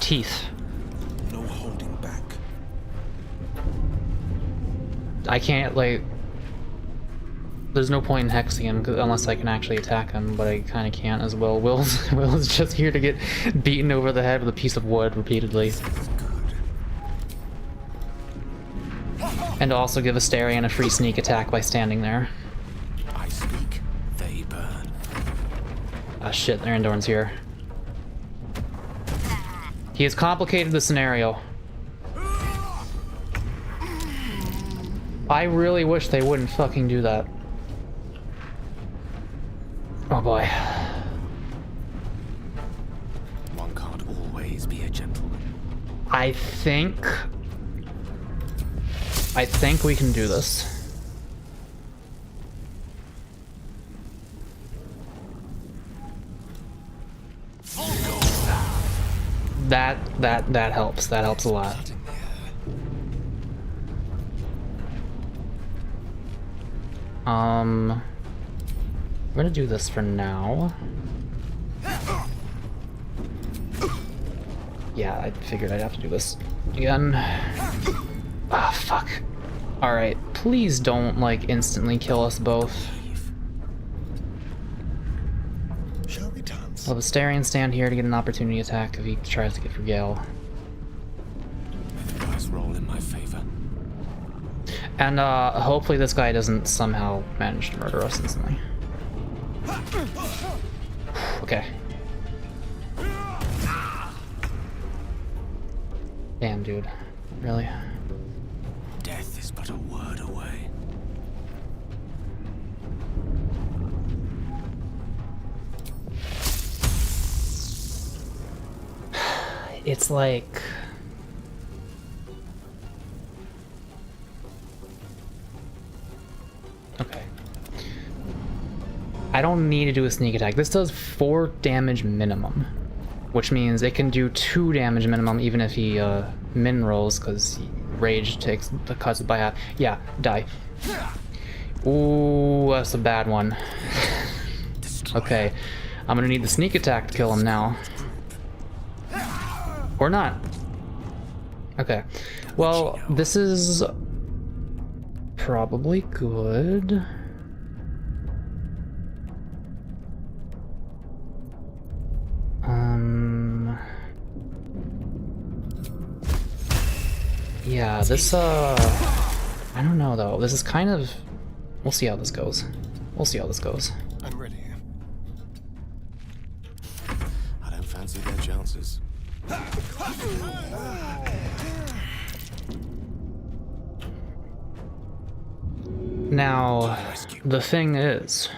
Speaker 1: Teeth.
Speaker 4: No holding back.
Speaker 1: I can't, like... there's no point in hexing him unless I can actually attack him, but I kind of can't as well. Will's just here to get beaten over the head with a piece of wood repeatedly. And to also give Asterion a free sneak attack by standing there.
Speaker 4: I speak, they burn.
Speaker 1: Ah shit, Arendorn's here. He has complicated the scenario. I really wish they wouldn't fucking do that. Oh boy.
Speaker 4: One can't always be a gentleman.
Speaker 1: I think we can do this. That helps. That helps a lot. I'm gonna do this for now. Yeah, I figured I'd have to do this again. Ah, fuck. Alright, please don't, like, instantly kill us both.
Speaker 7: Shall we dance?
Speaker 1: Will the Asterion stand here to get an opportunity attack if he tries to get for Gale?
Speaker 4: The dice roll in my favor.
Speaker 1: And, hopefully this guy doesn't somehow manage to murder us instantly. Okay. Damn, dude. Really?
Speaker 4: Death is but a word away.
Speaker 1: It's like... okay. I don't need to do a sneak attack. This does 4 damage minimum, which means it can do 2 damage minimum even if he min rolls, because rage cuts it by half. Yeah, die. Ooh, that's a bad one. Okay, I'm gonna need the sneak attack to kill him now. Or not. Okay, well, this is probably good. Yeah, this, I don't know though. This is kind of, we'll see how this goes. We'll see how this goes.
Speaker 7: I'm ready.
Speaker 19: I don't fancy their chances.
Speaker 1: Now, the thing is,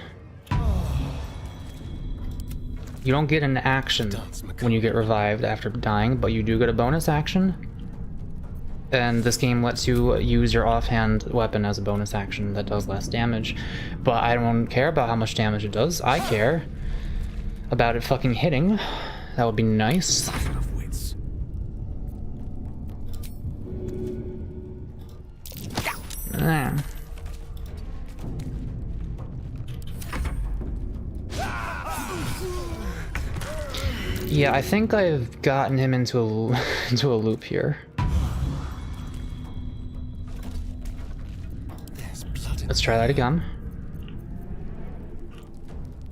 Speaker 1: you don't get an action when you get revived after dying, but you do get a bonus action. And this game lets you use your offhand weapon as a bonus action that does less damage. But I don't care about how much damage it does. I care about it fucking hitting. That would be nice. Ah. Yeah, I think I've gotten him into a loop here. Let's try that again.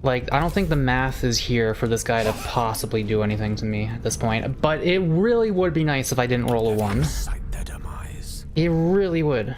Speaker 1: Like, I don't think the math is here for this guy to possibly do anything to me at this point, but it really would be nice if I didn't roll a 1. It really would.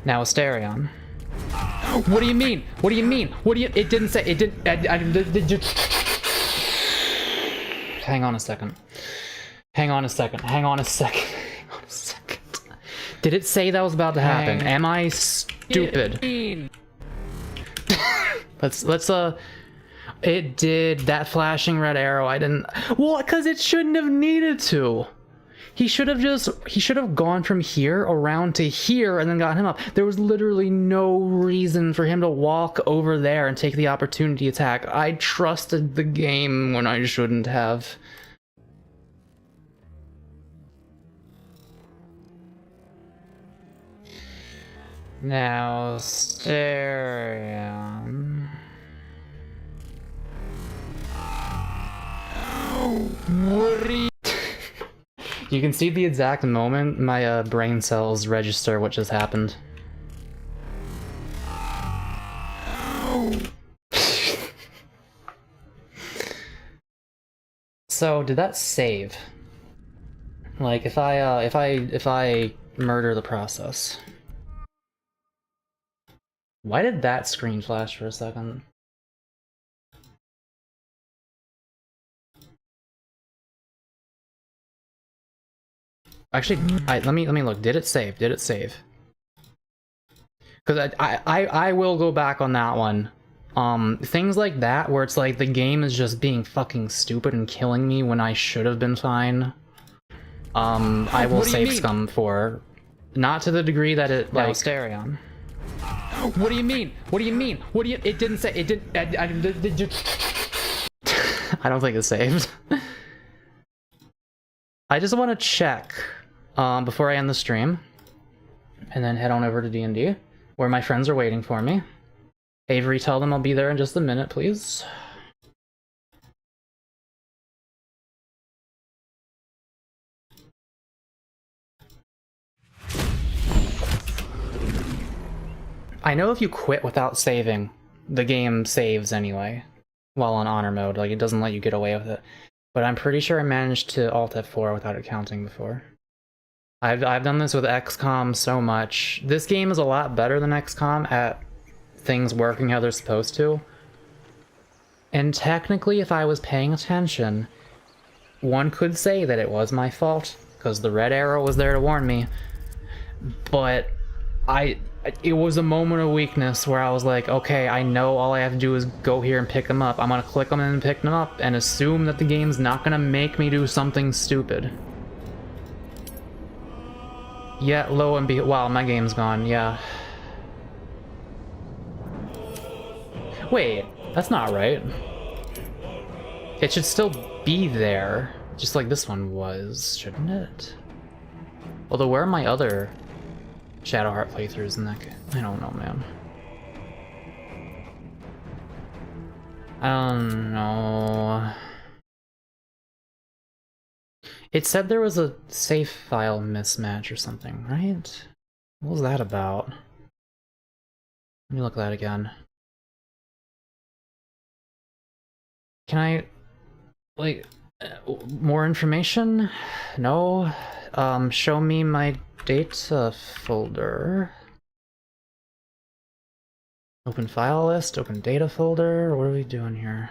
Speaker 1: Now Asterion. What do you mean? What do you mean? What do you? It didn't say. It didn't. Hang on a second. Hang on a second. Hang on a second. Hang on a second. Did it say that was about to happen? Am I stupid? let's It did. That flashing red arrow. I didn't. Well, because it shouldn't have needed to. He should have gone from here around to here and then got him up. There was literally no reason for him to walk over there and take the opportunity attack. I trusted the game when I shouldn't have. Now, Asterion. What are you... You can see the exact moment my brain cells register what just happened. So, did that save? Like, if I murder the process. Why did that screen flash for a second? Actually, let me look. Did it save? Did it save? Because I will go back on that one. Things like that where it's like the game is just being fucking stupid and killing me when I should have been fine. I will save scum for, not to the degree that it like. Asterion. What do you mean? What do you mean? What do you? It didn't say. It didn't. I don't think it's saved. I just want to check before I end the stream, and then head on over to D&D, where my friends are waiting for me. Avery, tell them I'll be there in just a minute, please. I know if you quit without saving, the game saves anyway, while on honor mode. Like, it doesn't let you get away with it. But I'm pretty sure I managed to Alt F4 without it counting before. I've done this with XCOM so much. This game is a lot better than XCOM at things working how they're supposed to. And technically, if I was paying attention, one could say that it was my fault, because the red arrow was there to warn me, but it was a moment of weakness where I was like, okay, I know all I have to do is go here and pick them up. I'm gonna click them and pick them up and assume that the game's not gonna make me do something stupid. Yet, lo and behold, wow, my game's gone, yeah. Wait, that's not right. It should still be there, just like this one was, shouldn't it? Although, where are my other Shadowheart playthroughs in that game? I don't know, man. I don't know. It said there was a save file mismatch or something, right? What was that about? Let me look at that again. Can I, like, more information? No? Show me my data folder. Open file list, open data folder. What are we doing here?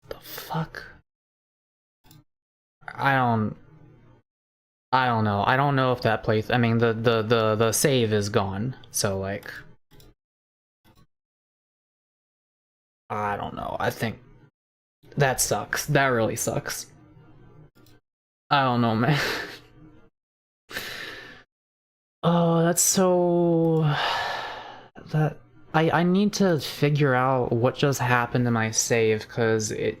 Speaker 1: The fuck? I don't know. I don't know if that place, I mean, the save is gone. So, like, I don't know. I think that sucks. That really sucks. I don't know, man. Oh, that's so... That... I need to figure out what just happened to my save, because it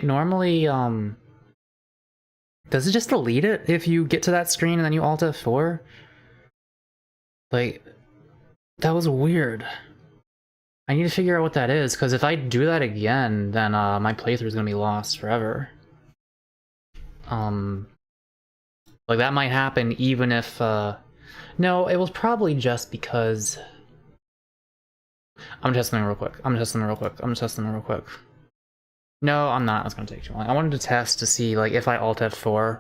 Speaker 1: normally, does it just delete it if you get to that screen and then you Alt F4? Like, that was weird. I need to figure out what that is, because if I do that again, then my playthrough is gonna be lost forever. Like, that might happen even if, no, it was probably just because... I'm testing it real quick. No, I'm not. That's gonna take too long. I wanted to test to see, like, if I Alt F4,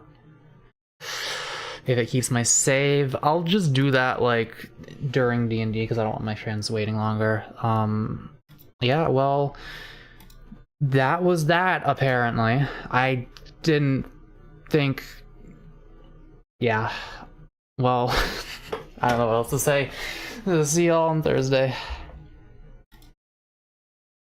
Speaker 1: if it keeps my save. I'll just do that, like, during D&D, because I don't want my friends waiting longer. Yeah, well, that was that, apparently. I didn't think... Yeah. Well, I don't know what else to say. See y'all on Thursday.